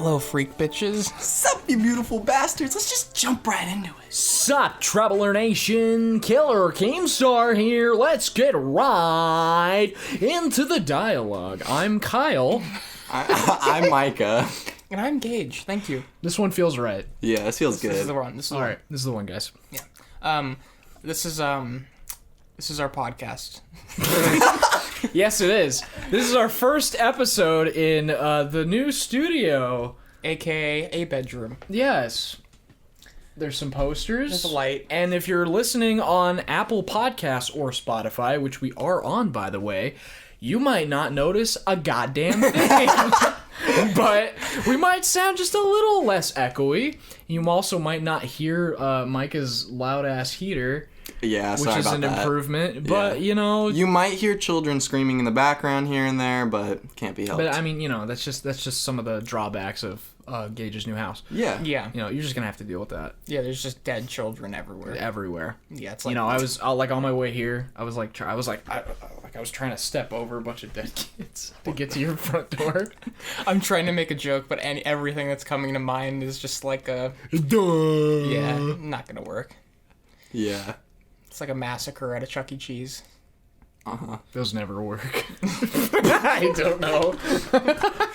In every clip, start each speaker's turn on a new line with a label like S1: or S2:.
S1: Hello, freak bitches.
S2: Sup, you beautiful bastards? Let's just jump right into it.
S3: Sup, Traveler Nation? Killer Keemstar here. Let's get right into the dialogue. I'm Kyle.
S2: I'm Micah.
S1: And I'm Gage. Thank you.
S3: This one feels right.
S2: Yeah, this feels good.
S1: This is the one. This is the
S3: All
S1: one.
S3: right, this is the one, guys.
S1: Yeah. This is our podcast.
S3: Yes, it is. This is our first episode in the new studio.
S1: AKA a bedroom.
S3: Yes. There's some posters.
S1: There's a light.
S3: And if you're listening on Apple Podcasts or Spotify, which we are on, by the way, you might not notice a goddamn thing. But we might sound just a little less echoey. You also might not hear Micah's loud-ass heater.
S2: Yeah,
S3: which
S2: sorry
S3: is
S2: about
S3: an
S2: that.
S3: improvement. But,
S2: Yeah.
S3: you know...
S2: You might hear children screaming in the background here and there, but can't be helped.
S3: But, I mean, you know, that's just some of the drawbacks of Gage's new house.
S2: Yeah.
S1: Yeah.
S3: You know, you're just going to have to deal with that.
S1: Yeah, there's just dead children everywhere.
S3: Everywhere.
S1: Yeah, it's like...
S3: You know, I was like on my way here. I was trying to step over a bunch of dead kids to get to your front door.
S1: I'm trying to make a joke, but everything that's coming to mind is just like a...
S3: Duh.
S1: Yeah, not gonna work.
S2: Yeah.
S1: It's like a massacre at a Chuck E. Cheese.
S2: Uh-huh.
S3: Those never work. I don't know.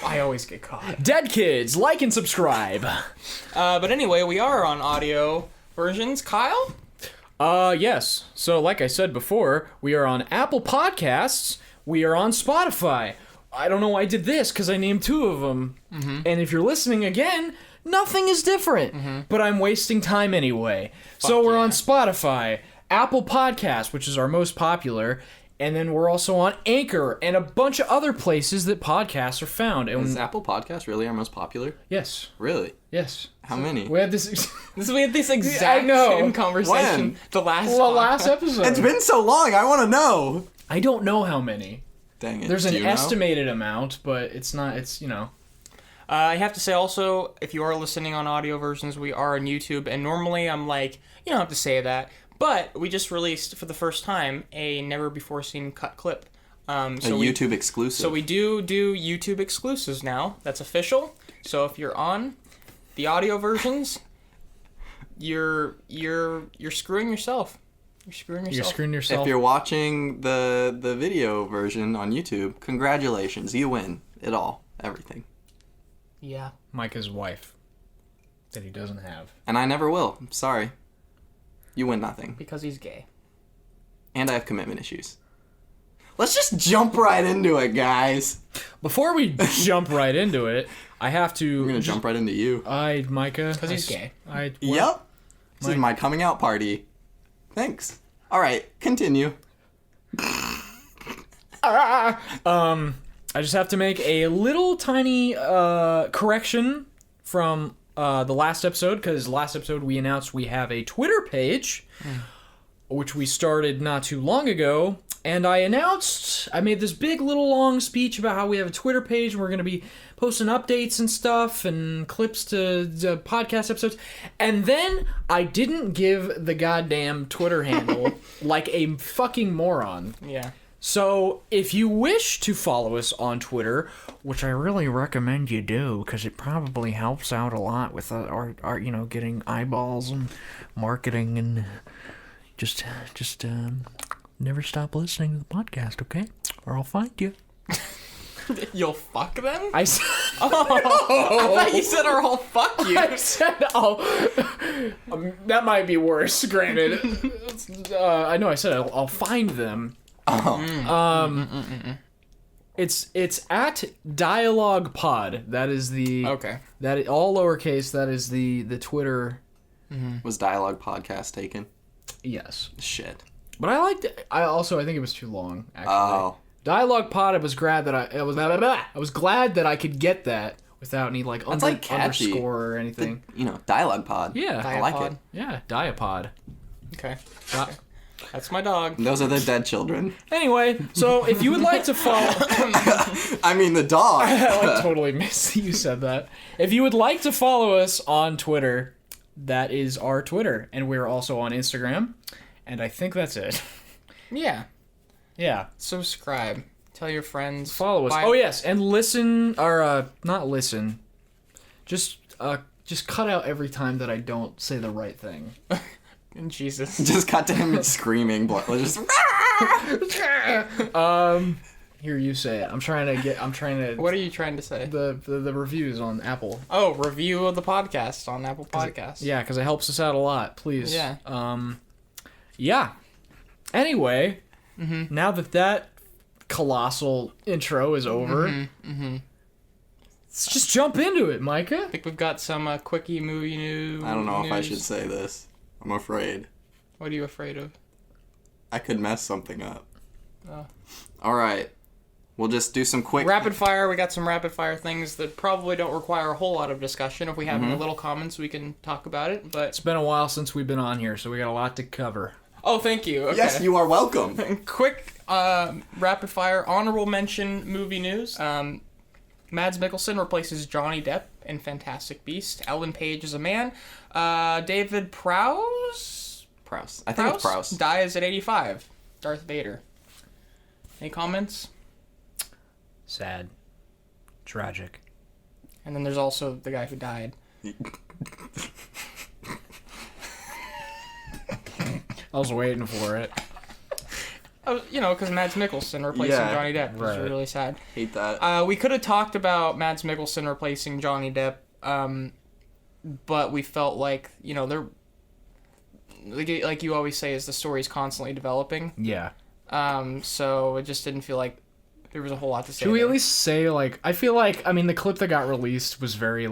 S1: I always get caught.
S3: Dead kids, like and subscribe.
S1: But anyway, we are on audio versions. Kyle?
S3: Yes. So, like I said before, we are on Apple Podcasts. We are on Spotify. I don't know why I did this, because I named two of them. Mm-hmm. And if you're listening again, nothing is different. Mm-hmm. But I'm wasting time anyway. So we're on Spotify, Apple Podcasts, which is our most popular, and then we're also on Anchor and a bunch of other places that podcasts are found. And
S2: Is Apple Podcast really our most popular?
S3: yes.
S2: Really?
S3: Yes.
S2: How many?
S3: We had this...
S1: We had this exact
S3: I know.
S1: same conversation.
S2: When?
S1: The last
S3: last episode.
S2: It's been so long, I want to know.
S3: I don't know how many.
S2: Dang it.
S3: There's
S2: Do
S3: an
S2: you know?
S3: estimated amount, but it's not, it's, you know.
S1: I have to say also, if you are listening on audio versions, we are on YouTube, and normally I'm like, you don't have to say that, but we just released, for the first time, a never-before-seen cut clip.
S2: YouTube exclusive.
S1: So we do YouTube exclusives now. That's official. So if you're on the audio versions, you're screwing yourself. You're screwing yourself.
S3: You're screwing yourself.
S2: If you're watching the video version on YouTube, congratulations. You win it all. Everything.
S1: Yeah.
S3: Micah's wife. That he doesn't have.
S2: And I never will. I'm sorry. You win nothing.
S1: Because he's gay.
S2: And I have commitment issues. Let's just jump right into it, guys.
S3: Before we jump right into it, I have to...
S2: We're going to jump right into you.
S3: Micah...
S1: Because he's gay.
S2: Yep. This is my coming out party. Thanks. All right, continue.
S3: I just have to make a little tiny correction from the last episode, because last episode we announced we have a Twitter page, which we started not too long ago, and I made this big little long speech about how we have a Twitter page, and we're going to be posting updates and stuff, and clips to podcast episodes, and then I didn't give the goddamn Twitter handle like a fucking moron.
S1: Yeah.
S3: So, if you wish to follow us on Twitter, which I really recommend you do, because it probably helps out a lot with our getting eyeballs and marketing, and just never stop listening to the podcast, okay? Or I'll find you.
S1: You'll fuck them?
S3: I said,
S1: I thought you said, or I'll fuck you.
S3: I said, that might be worse, granted. I know I said I'll find them. It's at Dialogue Pod. That is the all lowercase. That is the Twitter.
S2: Was Dialogue Podcast taken?
S3: Yes.
S2: Shit.
S3: But I liked it. I think it was too long. Actually.
S2: Oh.
S3: Dialogue Pod. I was glad that I was glad that I could get that without any like
S2: catchy.
S3: underscore or anything.
S2: Dialogue Pod.
S3: Yeah.
S2: I like it.
S3: Yeah. Diapod.
S1: Okay. That's my dog.
S2: Those are the dead children.
S3: Anyway, so if you would like to follow...
S2: I mean, the dog.
S3: I totally missed you said that. If you would like to follow us on Twitter, that is our Twitter. And we're also on Instagram. And I think that's it.
S1: Yeah.
S3: Yeah.
S1: Subscribe. Tell your friends.
S3: Follow us. Oh, yes. And listen, or not listen. Just cut out every time that I don't say the right thing.
S1: Jesus.
S2: Just cut to him screaming. Just
S3: Here, you say it. I'm trying to.
S1: What are you trying to say?
S3: The reviews on Apple.
S1: Oh, review of the podcast on Apple Podcasts.
S3: Yeah, because it helps us out a lot. Please.
S1: Yeah.
S3: Yeah. Anyway, now that colossal intro is over, let's just jump into it, Micah.
S1: I think we've got some quickie movie news.
S2: I don't know if I should say this. I'm afraid.
S1: What are you afraid of?
S2: I could mess something up.
S1: Oh.
S2: All right. We'll just do some quick...
S1: Rapid fire. We got some rapid fire things that probably don't require a whole lot of discussion. If we have any little comments, we can talk about it. But
S3: It's been a while since we've been on here, so we got a lot to cover.
S1: oh, thank you. Okay.
S2: Yes, you are welcome.
S1: Quick rapid fire honorable mention movie news. Mads Mikkelsen replaces Johnny Depp in Fantastic Beast. Ellen Page is a man. David Prowse
S2: I think it's Prowse.
S1: dies at 85. Darth Vader. Any comments?
S3: Sad. Tragic.
S1: And then there's also the guy who died.
S3: I was waiting for it.
S1: Because Mads Mikkelsen replacing
S2: Yeah,
S1: Johnny Depp was
S3: right.
S1: really sad.
S2: Hate that.
S1: We could have talked about Mads Mikkelsen replacing Johnny Depp, but we felt like, they're... Like you always say, is the story's constantly developing.
S3: Yeah.
S1: So it just didn't feel like there was a whole lot to say.
S3: Should we
S1: there.
S3: at least say, I feel like, the clip that got released was very,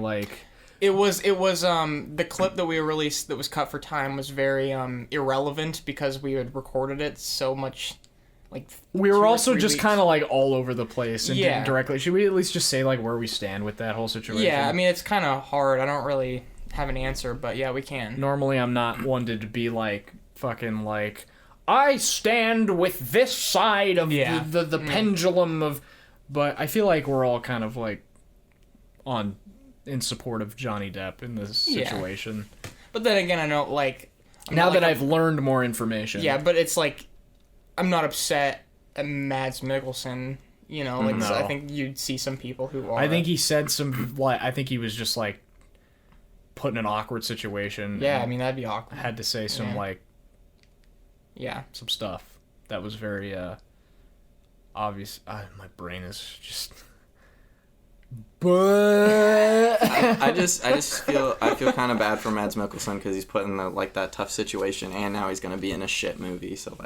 S1: It was the clip that we released that was cut for time was very irrelevant because we had recorded it so much,
S3: we
S1: 2
S3: were
S1: or
S3: also
S1: 3
S3: just
S1: weeks.
S3: kind of, all over the place and
S1: Yeah.
S3: didn't directly... Should we at least just say, where we stand with that whole situation?
S1: Yeah, it's kind of hard. I don't really have an answer, but yeah, we can.
S3: Normally, I'm not one to be, I stand with this side of
S1: Yeah.
S3: the pendulum of... But I feel like we're all kind of, in support of Johnny Depp in this
S1: Yeah.
S3: situation.
S1: But then again, I know,
S3: Now that I've learned more information.
S1: Yeah, but it's I'm not upset at Mads Mikkelsen.
S3: No.
S1: I think you'd see some people who are.
S3: I think he said some... I think he was just, put in an awkward situation.
S1: Yeah,
S3: and
S1: that'd be awkward.
S3: had to say some,
S1: Yeah. Yeah.
S3: some stuff that was very, obvious. My brain is just... But...
S2: I feel kind of bad for Mads Mikkelsen because he's put in that tough situation, and now he's gonna be in a shit movie. So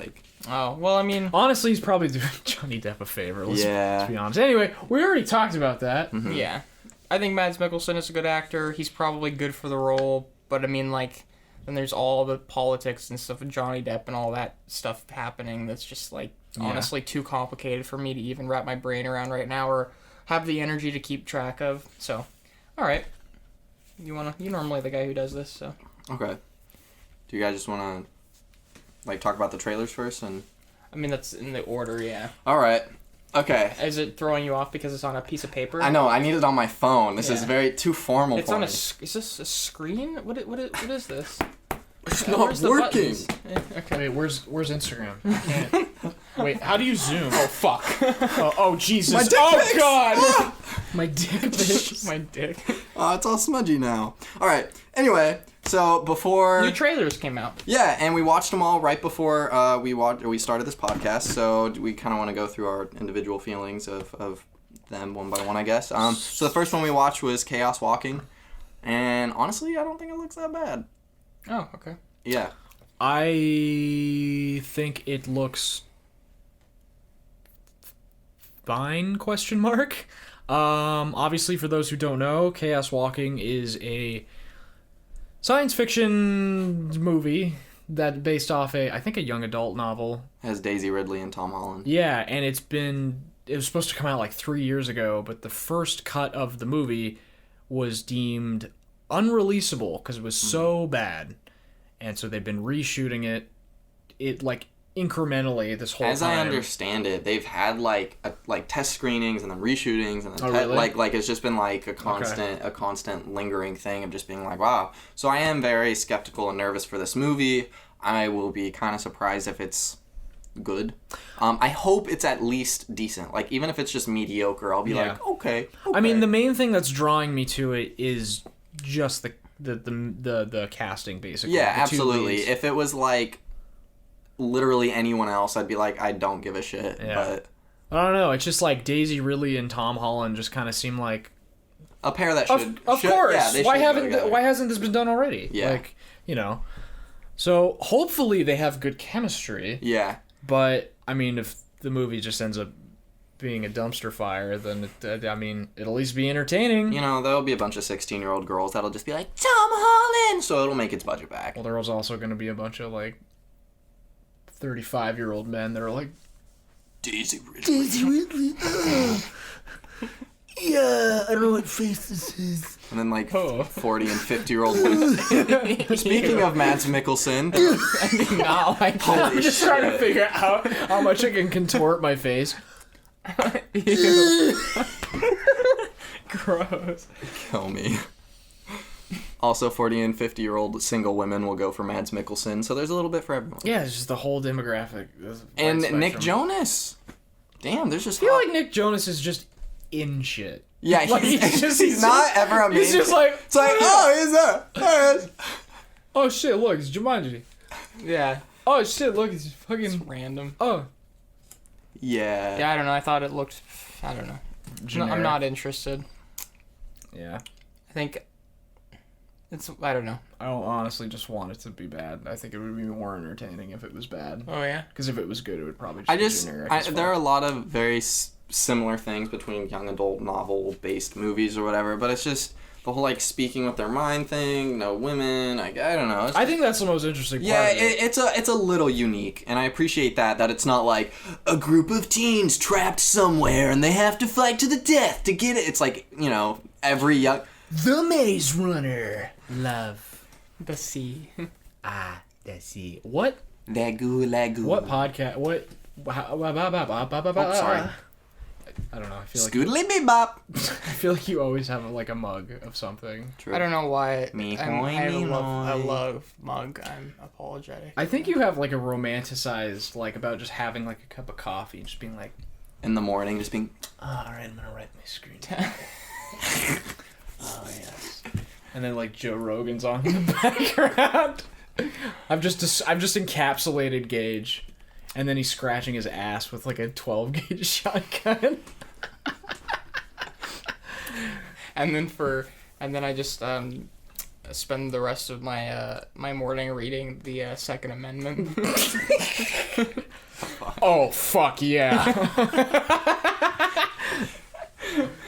S1: Oh well,
S3: Honestly, he's probably doing Johnny Depp a favor. Let's be honest. Anyway, we already talked about that.
S1: yeah. I think Mads Mikkelsen is a good actor. He's probably good for the role, but then there's all the politics and stuff with Johnny Depp and all that stuff happening. That's just honestly too complicated for me to even wrap my brain around right now or have the energy to keep track of. So, all right. You're normally the guy who does this, so.
S2: okay. Do you guys just want to talk about the trailers first and?
S1: That's in the order, yeah.
S2: All right. Okay.
S1: Is it throwing you off because it's on a piece of paper?
S2: I know. I need it on my phone. This is
S1: Yeah.
S2: too formal
S1: It's
S2: for
S1: on
S2: me.
S1: is this a screen? What is this?
S2: It's
S1: Where's
S2: not
S1: the
S2: working.
S1: buttons? Okay.
S3: Wait, where's Instagram? I can't. Wait, how do you zoom?
S1: Oh fuck.
S3: Oh Jesus!
S2: My dick
S3: Oh
S2: pics!
S3: God! My dick pics.
S1: My dick.
S2: It's all smudgy now. All right. Anyway, so before
S1: New trailers came out.
S2: yeah, and we watched them all right before we started this podcast. So we kind of want to go through our individual feelings of them one by one, I guess. So the first one we watched was Chaos Walking, and honestly, I don't think it looks that bad.
S1: Oh, okay.
S2: Yeah.
S3: I think it looks fine, question mark. Obviously, for those who don't know, Chaos Walking is a science fiction movie that based off I think a young adult novel.
S2: Has Daisy Ridley and Tom Holland.
S3: Yeah, and it was supposed to come out 3 years ago, but the first cut of the movie was deemed unreleasable because it was so bad. And so they've been reshooting it incrementally this whole
S2: As
S3: time.
S2: I understand it, they've had test screenings and then reshootings and then
S3: really?
S2: it's just been a constant lingering thing of just being wow. So I am very skeptical and nervous for this movie. I will be kind of surprised if it's good. I hope it's at least decent. Like, even if it's just mediocre, I'll be like, okay.
S3: I mean, the main thing that's drawing me to it is just the casting, basically.
S2: Yeah,
S3: the
S2: absolutely.
S3: leads.
S2: If it was like literally anyone else, I'd be like, I don't give a shit.
S3: Yeah.
S2: But
S3: I don't know. It's just like Daisy Ridley and Tom Holland just kind of seem like
S2: a pair that should.
S3: Of course.
S2: Yeah, they
S3: why
S2: should go
S3: haven't
S2: together.
S3: Why hasn't this been done already?
S2: Yeah.
S3: Like, you know. So hopefully they have good chemistry.
S2: Yeah.
S3: But I mean, if the movie just ends up being a dumpster fire, then I mean, it'll at least be entertaining.
S2: You know, there'll be a bunch of 16-year-old girls that'll just be like, Tom Holland! So it'll make its budget back.
S3: Well, there was also going to be a bunch of, like, 35-year-old men that are like,
S2: Daisy Ridley.
S3: Daisy Ridley. Yeah, I don't know what face this is.
S2: And then, like, 40 and 50-year-old women. Speaking of Mads Mikkelsen.
S1: No,
S3: I'm just trying to figure out how much I can contort my face.
S1: Ew. Gross.
S2: Kill me. Also, 40 and 50-year-old single women will go for Mads Mikkelsen, so there's a little bit for everyone.
S3: Yeah, it's just the whole demographic.
S2: And Nick Jonas. Damn, there's just...
S3: I feel like Nick Jonas is just in shit.
S2: Yeah,
S3: Like,
S2: he's not ever amazing.
S3: He's just like...
S2: It's like, oh, he's that. There it is.
S3: Oh shit, look, it's Jumanji.
S1: Yeah.
S3: Oh shit, look, it's
S1: It's
S3: fucking...
S1: random.
S3: Oh.
S2: Yeah.
S1: Yeah, I don't know. I thought it looked... I don't know. No, I'm not interested.
S3: Yeah.
S1: I think... I don't know.
S3: I don't honestly just want it to be bad. I think it would be more entertaining if it was bad.
S1: Oh, yeah?
S3: Because if it was good, it would probably just be generic.
S2: There are a lot of very similar things between young adult novel-based movies or whatever, but it's just the whole, like, speaking with their mind thing, no women, I don't know.
S3: I think that's the most interesting part
S2: Yeah,
S3: of it.
S2: it's a little unique, and I appreciate that it's not like a group of teens trapped somewhere and they have to fight to the death to get it. It's like, you know, every young...
S3: The Maze Runner. Love.
S1: The sea.
S3: The sea. What?
S2: Lagu.
S3: What podcast? What?
S2: Oh, sorry.
S3: I don't know. I feel like
S2: Scoodly bebop.
S3: I feel like you always have like a mug of something.
S2: True.
S1: I don't know why.
S2: Me
S1: I
S2: hoy,
S1: love mug. I'm apologetic.
S3: I think you have like a romanticized like about just having like a cup of coffee, just being like,
S2: In the morning, just being...
S3: oh, all right, I'm gonna write my screen. Oh yes. And then like Joe Rogan's on in the background. I've just encapsulated Gage, and then he's scratching his ass with like a 12 gauge shotgun.
S1: And then I just spend the rest of my my morning reading the Second Amendment.
S3: Oh fuck yeah!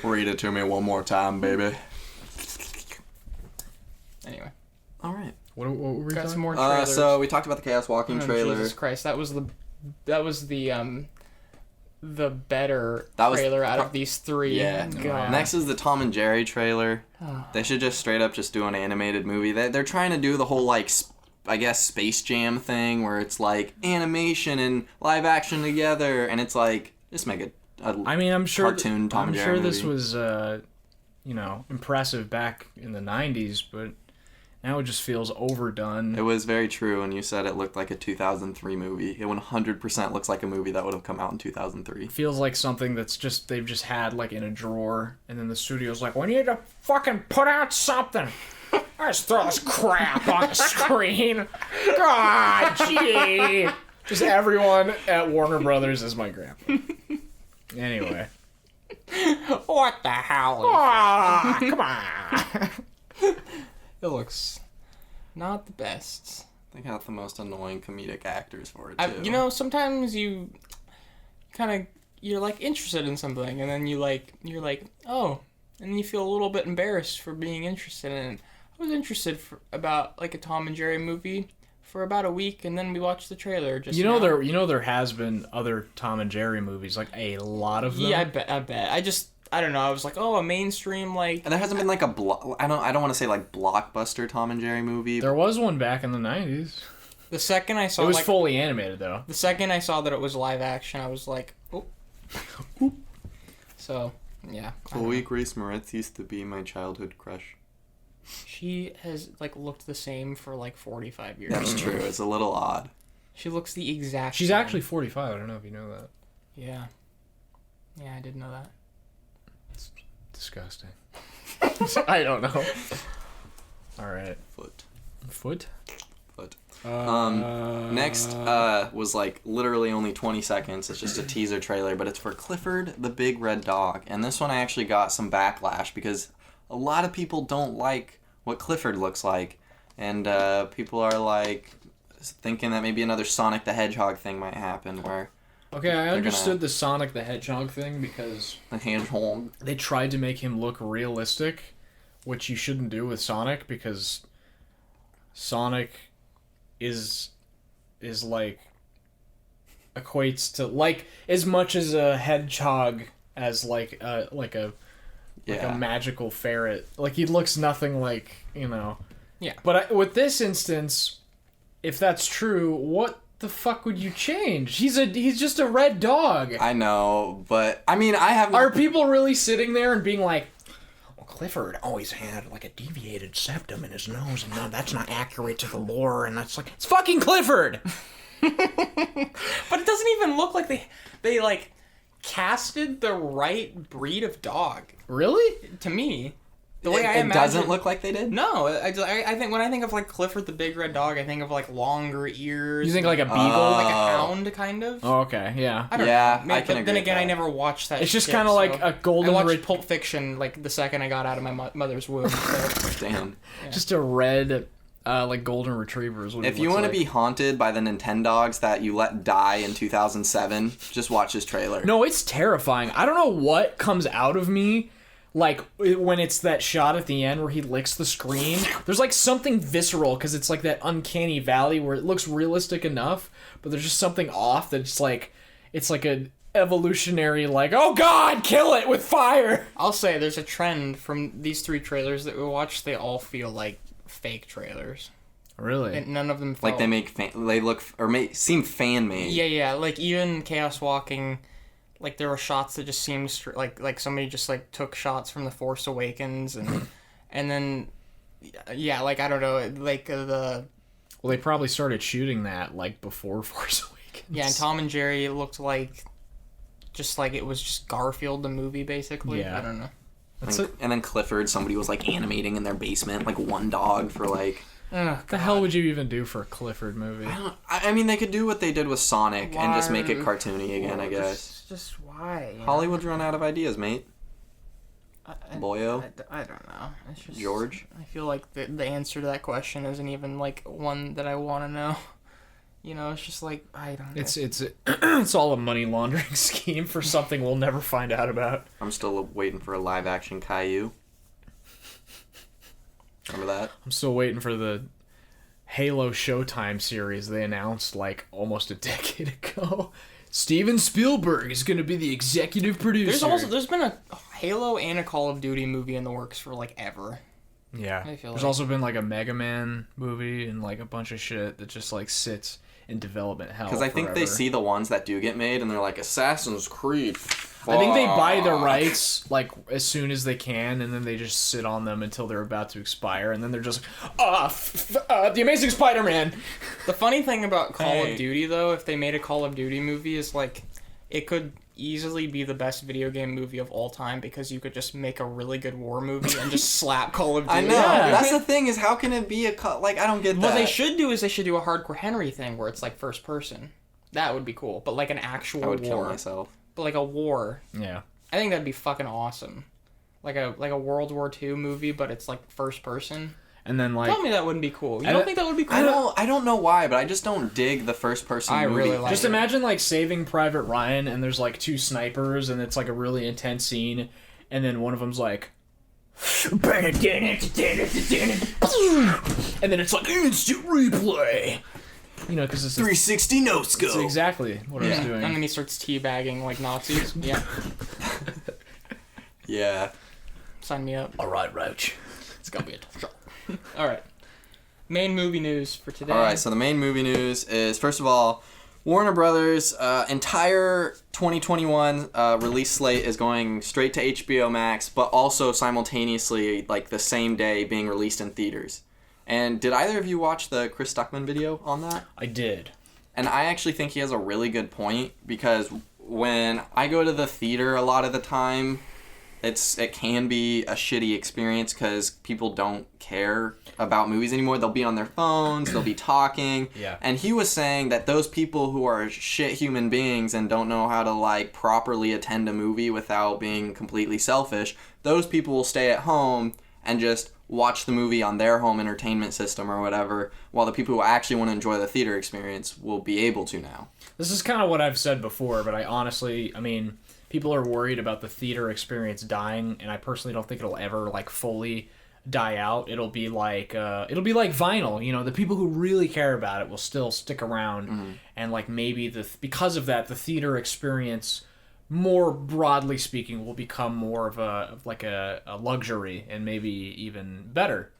S2: Read it to me one more time, baby.
S1: Anyway,
S2: All right.
S3: What were we
S1: got
S3: talking?
S1: some more trailers.
S2: So we talked about the Chaos Walking
S1: Oh,
S2: trailer.
S1: Jesus Christ, that was the better
S2: That was
S1: trailer out of these three.
S2: Yeah.
S1: God.
S2: Next is the Tom and Jerry trailer. They should just straight up just do an animated movie. They're trying to do the whole like I guess Space Jam thing where it's like animation and live action together, and it's like just make it.
S3: I mean, I'm sure.
S2: Cartoon Tom and Jerry
S3: this
S2: movie.
S3: was, impressive back in the '90s, but now it just feels overdone.
S2: It was very true when you said it looked like a 2003 movie. It 100% looks like a movie that would have come out in 2003.
S3: Feels like something they've just had like in a drawer, and then the studio's like, we need to fucking put out something. Let's throw this crap on the screen. God, gee. Just everyone at Warner Brothers is my grandpa. Anyway.
S1: What the hell?
S3: Come on.
S1: It looks not the best.
S2: They got the most annoying comedic actors for it too.
S1: You know, sometimes you're like interested in something, and then you're like, oh, and you feel a little bit embarrassed for being interested in it. I was interested about like a Tom and Jerry movie for about a week, and then we watched the trailer.
S3: There has been other Tom and Jerry movies, like a lot of them.
S1: Yeah, I bet. I don't know. I was like, oh, a mainstream like.
S2: And there hasn't been like a I don't want to say like blockbuster Tom and Jerry movie.
S3: There was one back in the 90s.
S1: The second I saw
S3: it was fully animated though.
S1: The second I saw that it was live action, I was like, oh. So yeah.
S2: Chloe Grace Moretz used to be my childhood crush.
S1: She has like looked the same for like 45 years.
S2: That's true. It's a little odd.
S1: She looks the exact
S3: She's
S1: same.
S3: actually 45. I don't know if you know that.
S1: Yeah. Yeah, I did know that.
S3: It's disgusting. I don't know. All right. Foot?
S2: Next was like literally only 20 seconds. It's just a teaser trailer, but it's for Clifford the Big Red Dog. And this one I actually got some backlash because a lot of people don't like what Clifford looks like. And people are like thinking that maybe another Sonic the Hedgehog thing might happen where...
S3: Okay, I understood the Sonic the Hedgehog thing because...
S2: The hedgehog.
S3: They tried to make him look realistic, which you shouldn't do with Sonic because Sonic is like equates to like as much as a hedgehog as like a magical ferret. Like he looks nothing like, you know.
S1: Yeah.
S3: But with this instance, if that's true, what the fuck would you change? He's just a red dog.
S2: I know, but I mean, I have...
S3: Are people really sitting there and being like, well, Clifford always had like a deviated septum in his nose, and no, that's not accurate to the lore, and that's like, it's fucking Clifford!
S1: But it doesn't even look like they like casted the right breed of dog.
S3: Really?
S1: To me. The way I
S2: it
S1: imagine...
S2: doesn't look like they did?
S1: No, I think when I think of like Clifford the Big Red Dog, I think of like longer ears.
S3: You think like a beagle?
S1: Like a hound, kind of?
S3: Oh, okay, yeah.
S1: I don't
S2: Yeah,
S1: know.
S2: I can
S1: But
S2: agree
S1: then
S2: with
S1: again,
S2: that.
S1: I never watched that
S3: It's just
S1: shit,
S3: kind of like
S1: so-
S3: a golden...
S1: I watched Pulp Fiction like the second I got out of my mother's womb. So.
S2: Damn.
S3: Just a red, like golden retriever is what
S2: If
S3: he
S2: you
S3: looks
S2: want to
S3: like.
S2: be haunted by the Nintendogs that you let die in 2007, just watch this trailer.
S3: No, it's terrifying. I don't know what comes out of me, like, when it's that shot at the end where he licks the screen. There's, like, something visceral, because it's, like, that uncanny valley where it looks realistic enough, but there's just something off that's, like, it's like an evolutionary, like, oh, God, kill it with fire!
S1: I'll say there's a trend from these 3 trailers that we watched. They all feel like fake trailers.
S3: Really?
S1: And none of them felt...
S2: Like they make they look or seem fan made.
S1: Yeah. Like even Chaos Walking, like there were shots that just seemed like somebody just like took shots from The Force Awakens and and then like I don't know like the.
S3: Well, they probably started shooting that like before Force Awakens.
S1: Yeah, and Tom and Jerry looked like just like it was just Garfield the movie basically.
S3: Yeah.
S1: I don't know.
S2: And then Clifford, somebody was like animating in their basement, like one dog for like.
S1: Ugh,
S3: The hell would you even do for a Clifford movie?
S2: I mean, they could do what they did with Sonic and just make it cartoony again, I guess.
S1: Just why?
S2: Hollywood's run out of ideas, mate. Boyo?
S1: I don't know. It's just,
S2: George?
S1: I feel like the answer to that question isn't even like one that I want to know. You know, it's just like I don't know.
S3: It's all a money laundering scheme for something we'll never find out about.
S2: I'm still waiting for a live action Caillou. Remember that?
S3: I'm still waiting for the Halo Showtime series they announced like almost a decade ago. Steven Spielberg is going to be the executive producer.
S1: There's been a Halo and a Call of Duty movie in the works for like ever.
S3: Yeah. There's also been like a Mega Man movie and like a bunch of shit that just like sits in development hell.
S2: Because I think they
S3: forever.
S2: see the ones that do get made and they're like, Assassin's Creed.
S3: I think they buy the rights like as soon as they can, and then they just sit on them until they're about to expire, and then they're just The Amazing Spider-Man.
S1: The funny thing about Call
S2: Hey.
S1: of Duty though, if they made a Call of Duty movie, is like it could easily be the best video game movie of all time because you could just make a really good war movie and just slap Call of Duty.
S2: I know.
S3: Yeah.
S2: That's the thing is how can it be like, I don't get that.
S1: What they should do is they should do a Hardcore Henry thing where it's like first person. That would be cool, but like an actual
S2: I would
S1: war.
S2: kill myself.
S1: But like a war.
S3: Yeah.
S1: I think that'd be fucking awesome. Like a World War II movie, but it's like first person.
S3: And then like
S1: Tell me that wouldn't be cool. You
S3: I
S1: don't
S3: don't-
S1: think that would be cool?
S2: I don't know why, but I just don't dig the first person
S1: I
S2: movie.
S1: really like
S3: just
S1: it.
S3: imagine like Saving Private Ryan, and there's like 2 snipers, and it's like a really intense scene, and then one of them's like, and then it's like instant replay. You know, because it's
S2: 360 no
S3: it's
S2: scope.
S3: exactly what I was doing.
S1: And then he starts teabagging like Nazis. Yeah.
S2: Yeah.
S1: Sign me up.
S3: All right, Roach.
S1: It's gonna be a tough shot. Alright. Main movie news for today.
S2: All right, so the main movie news is, first of all, Warner Brothers' entire 2021 release slate is going straight to HBO Max, but also simultaneously, like the same day, being released in theaters. And did either of you watch the Chris Stuckman video on that?
S3: I did.
S2: And I actually think he has a really good point, because when I go to the theater a lot of the time, it can be a shitty experience because people don't care about movies anymore. They'll be on their phones, they'll be talking.
S3: Yeah.
S2: And he was saying that those people who are shit human beings and don't know how to like properly attend a movie without being completely selfish, those people will stay at home and just watch the movie on their home entertainment system or whatever, while the people who actually want to enjoy the theater experience will be able to now.
S3: This is kind of what I've said before, but I mean, people are worried about the theater experience dying, and I personally don't think it'll ever like fully die out. It'll be like vinyl. You know, the people who really care about it will still stick around, and like maybe because of that, the theater experience, more broadly speaking, will become more of a luxury and maybe even better.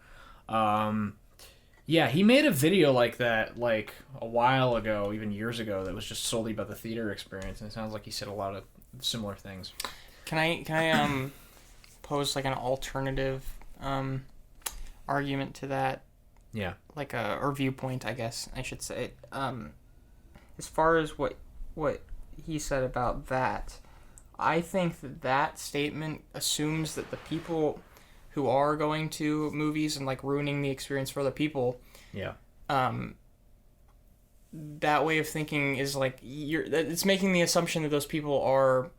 S3: Yeah, he made a video like that like a while ago, even years ago, that was just solely about the theater experience, and it sounds like he said a lot of similar things.
S1: Can I pose like an alternative argument to that?
S3: Yeah.
S1: Like or viewpoint, I guess I should say. As far as what he said about that, I think that statement assumes that the people who are going to movies and like ruining the experience for other people,
S3: yeah,
S1: that way of thinking is like it's making the assumption that those people are,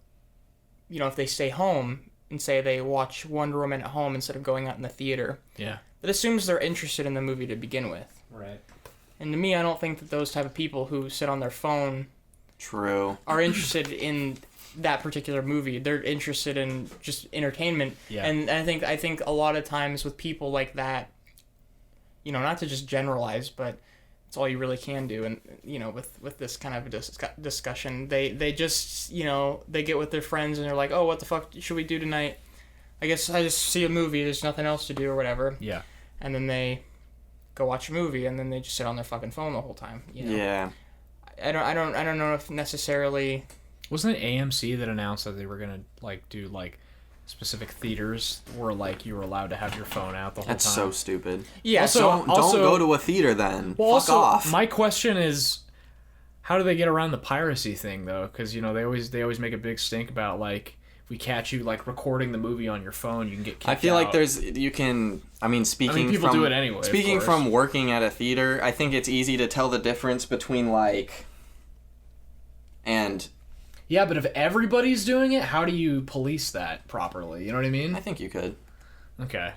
S1: you know, if they stay home and say they watch Wonder Woman at home instead of going out in the theater,
S3: yeah,
S1: that assumes they're interested in the movie to begin with.
S3: right.
S1: And to me, I don't think that those type of people who sit on their phone
S2: True.
S1: are interested in that particular movie. They're interested in just entertainment.
S3: Yeah.
S1: And I think a lot of times with people like that, you know, not to just generalize, but it's all you really can do. And, you know, with this kind of discussion, they just, you know, they get with their friends and they're like, oh, what the fuck should we do tonight? I guess I just see a movie. There's nothing else to do or whatever.
S3: Yeah.
S1: And then they go watch a movie and then they just sit on their fucking phone the whole time. You know?
S2: Yeah.
S1: I don't know if necessarily.
S3: Wasn't it AMC that announced that they were gonna like do like specific theaters where like you were allowed to have your phone out the whole
S2: That's
S3: time?
S2: so stupid.
S1: Yeah.
S3: Also-
S2: Don't go to a theater then.
S3: Well,
S2: Fuck
S3: also,
S2: off.
S3: my question is, how do they get around the piracy thing though? Because you know they always make a big stink about like if we catch you like recording the movie on your phone, you can get kicked
S2: I feel
S3: out.
S2: like speaking
S3: people
S2: from,
S3: do it anyway, of
S2: Speaking
S3: course.
S2: from working at a theater, I think it's easy to tell the difference between like and
S3: Yeah, but if everybody's doing it, how do you police that properly? You know what I mean?
S2: I think you could.
S3: Okay.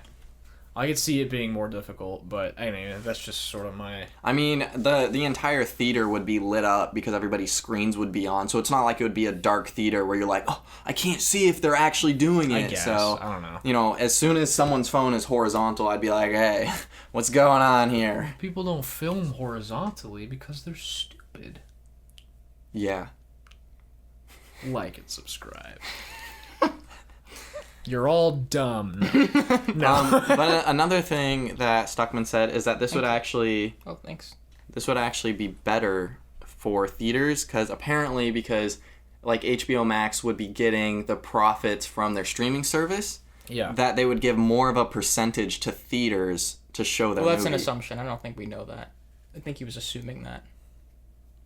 S3: I could see it being more difficult, but anyway, that's just sort of my...
S2: I mean, the entire theater would be lit up because everybody's screens would be on, so it's not like it would be a dark theater where you're like, oh, I can't see if they're actually doing it.
S3: I guess.
S2: So,
S3: I don't know.
S2: You know, as soon as someone's phone is horizontal, I'd be like, hey, what's going on here?
S3: People don't film horizontally because they're stupid.
S2: Yeah.
S3: Like and subscribe. You're all dumb. No.
S2: But another thing that Stuckman said is that this would actually be better for theaters because like HBO Max would be getting the profits from their streaming service.
S3: Yeah.
S2: That they would give more of a percentage to theaters to show their
S1: Well, that's
S2: movie.
S1: an assumption. I don't think we know that. I think he was assuming that.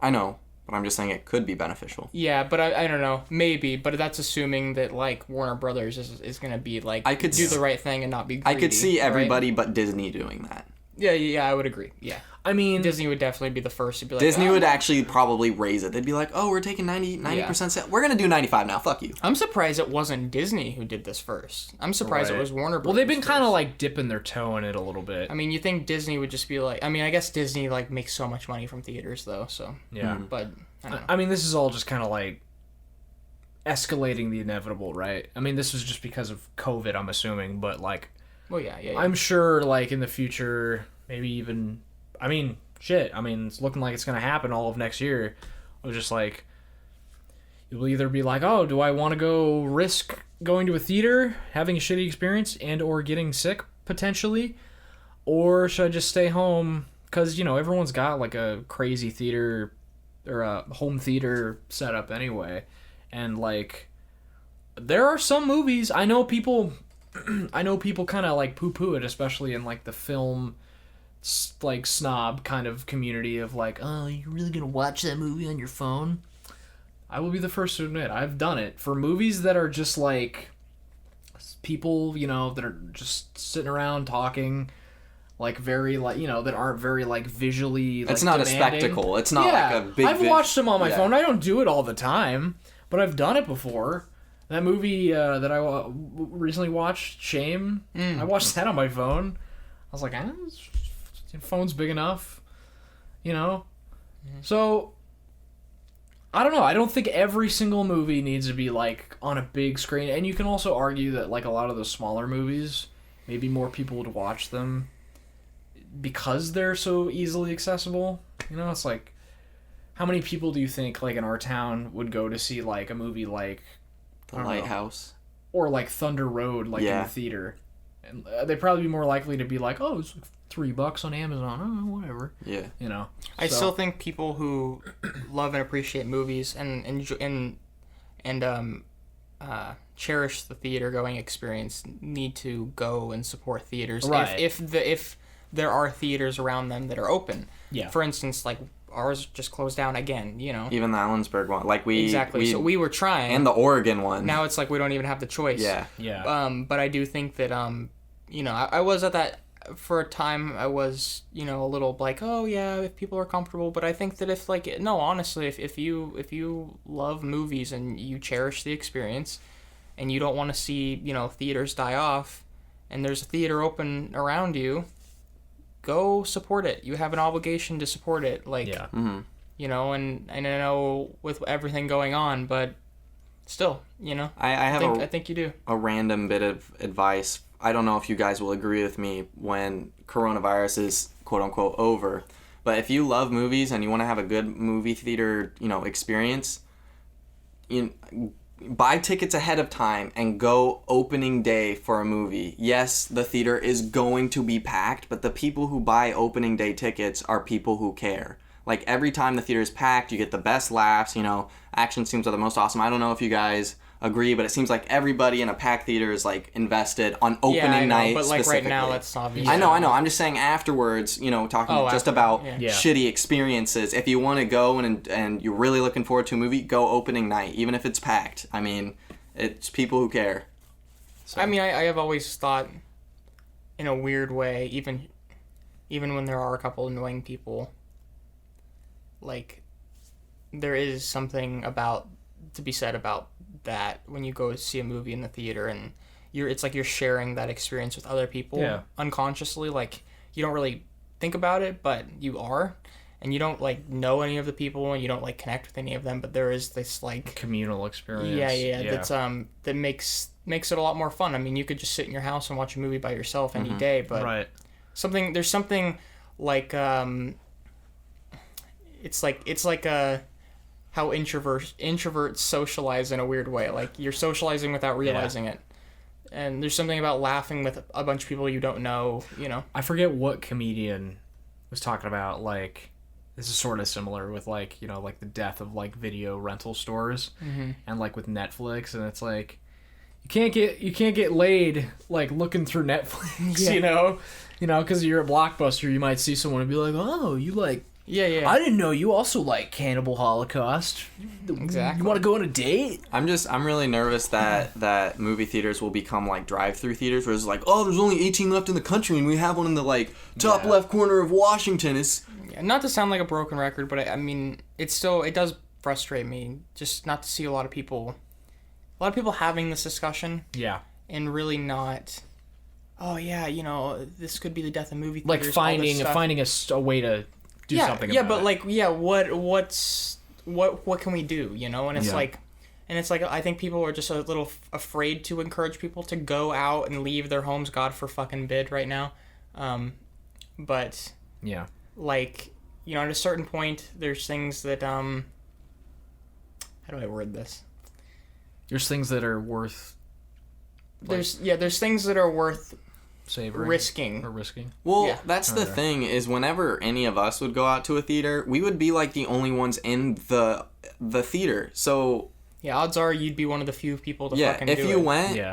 S2: I know, but I'm just saying it could be beneficial.
S1: Yeah, but I don't know. Maybe, but that's assuming that, like, Warner Brothers is going to be, like,
S2: I could
S1: do
S2: s-
S1: the right thing and not be greedy.
S2: I could see
S1: right?
S2: everybody but Disney doing that.
S1: Yeah, I would agree. Yeah.
S3: I mean...
S1: Disney would definitely be the first to be like...
S2: Disney
S1: "Oh,
S2: would
S1: no."
S2: actually probably raise it. They'd be like, oh, we're taking 90% sale. We're going to do 95 now. Fuck you.
S1: I'm surprised it wasn't Disney who did this first. I'm surprised
S3: Right.
S1: it was Warner Brothers.
S3: Well, they've been kind of,
S1: first.
S3: like, dipping their toe in it a little bit.
S1: I mean, you think Disney would just be like... I mean, I guess Disney, like, makes so much money from theaters, though, so...
S3: Yeah.
S1: But, I don't know.
S3: I mean, this is all just kind of, like, escalating the inevitable, right? I mean, this was just because of COVID, I'm assuming, but, like...
S1: Well, yeah.
S3: I'm sure, like, in the future, maybe even... I mean, shit. I mean, it's looking like it's going to happen all of next year. It was just like... You'll either be like, oh, do I want to go risk going to a theater, having a shitty experience, and or getting sick, potentially? Or should I just stay home? Because, you know, everyone's got, like, a crazy theater... or a home theater setup anyway. And, like... There are some movies... I know people kind of, like, poo-poo it, especially in, like, the film like snob kind of community of like, oh, you're really gonna watch that movie on your phone? I will be the first to admit I've done it for movies that are just like people, you know, that are just sitting around talking, like very like, you know, that aren't very like visually. Like,
S2: it's not
S3: demanding.
S2: A spectacle. It's not like a big.
S3: I've watched them on my phone. I don't do it all the time, but I've done it before. That movie that I recently watched, Shame. I watched that on my phone. I was like, your phone's big enough, you know. So. I don't know. I don't think every single movie needs to be, like, on a big screen. And you can also argue that, like, a lot of the smaller movies, maybe more people would watch them because they're so easily accessible. You know, it's like, how many people do you think, like, in our town would go to see, like, a movie like...
S2: The Lighthouse.
S3: Or, like, Thunder Road, like, in the theater. And they'd probably be more likely to be like, oh, it's like $3 on Amazon. Oh, whatever.
S2: Yeah.
S3: You know.
S1: I still think people who love and appreciate movies and cherish the theater going experience need to go and support theaters.
S3: Right.
S1: If there are theaters around them that are open.
S3: Yeah.
S1: For instance, like ours just closed down again. You know.
S2: Even the Ellensburg one, like
S1: so we were trying.
S2: And the Oregon one.
S1: Now it's like we don't even have the choice.
S2: Yeah.
S3: Yeah.
S1: But I do think that you know, I was at that. For a time, I was, you know, a little like, oh yeah, if people are comfortable. But I think that if like, no, honestly, if you love movies and you cherish the experience, and you don't want to see, you know, theaters die off, and there's a theater open around you, go support it. You have an obligation to support it. Like,
S3: Yeah.
S1: you know, and I know with everything going on, but still, you know, I think you do.
S2: A random bit of advice. I don't know if you guys will agree with me when coronavirus is quote unquote over, but if you love movies and you want to have a good movie theater, you know, experience, buy tickets ahead of time and go opening day for a movie. Yes, the theater is going to be packed, but the people who buy opening day tickets are people who care. Like every time the theater is packed, you get the best laughs, you know, action scenes are the most awesome. I don't know if you guys agree, but it seems like everybody in a packed theater is like invested on opening night.
S1: But like right now, that's obvious.
S2: I know. I'm just saying afterwards, you know, talking about shitty experiences. If you want to go and you're really looking forward to a movie, go opening night, even if it's packed. I mean, it's people who care. So.
S1: I mean, I have always thought, in a weird way, even when there are a couple annoying people, like there is something to be said about that when you go see a movie in the theater and it's like you're sharing that experience with other people unconsciously. Like you don't really think about it, but you are, and you don't like know any of the people and you don't like connect with any of them, but there is this like
S3: communal experience.
S1: Yeah. That's that makes it a lot more fun. I mean, you could just sit in your house and watch a movie by yourself any day, but there's something like it's like how introverts socialize in a weird way. Like you're socializing without realizing it. And there's something about laughing with a bunch of people you don't know, you know.
S3: I forget what comedian was talking about, like, this is sort of similar with, like, you know, like the death of, like, video rental stores and, like, with Netflix. And it's like, you can't get laid, like, looking through Netflix, you know, because you're a Blockbuster, you might see someone and be like, oh, you like, I didn't know you also like Cannibal Holocaust.
S1: Exactly.
S3: You want to go on a date?
S2: I'm really nervous that movie theaters will become like drive-through theaters where it's like, oh, there's only 18 left in the country and we have one in the like top left corner of Washington. It's
S1: not to sound like a broken record, but I mean, it does frustrate me just not to see a lot of people having this discussion.
S3: Yeah.
S1: And really not, oh yeah, you know, this could be the death of movie
S3: like
S1: theaters.
S3: finding a way to do something about
S1: but
S3: it.
S1: like, what can we do, you know? And it's like, I think people are just a little afraid to encourage people to go out and leave their homes, God for fucking bid right now. But like, you know, at a certain point, there's things that how do I word this?
S3: There's things that are worth.
S1: There's things that are worth
S3: savoring
S1: risking.
S2: Well, that's the thing is whenever any of us would go out to a theater, we would be like the only ones in the theater. So
S1: yeah, odds are you'd be one of the few people to fucking do it.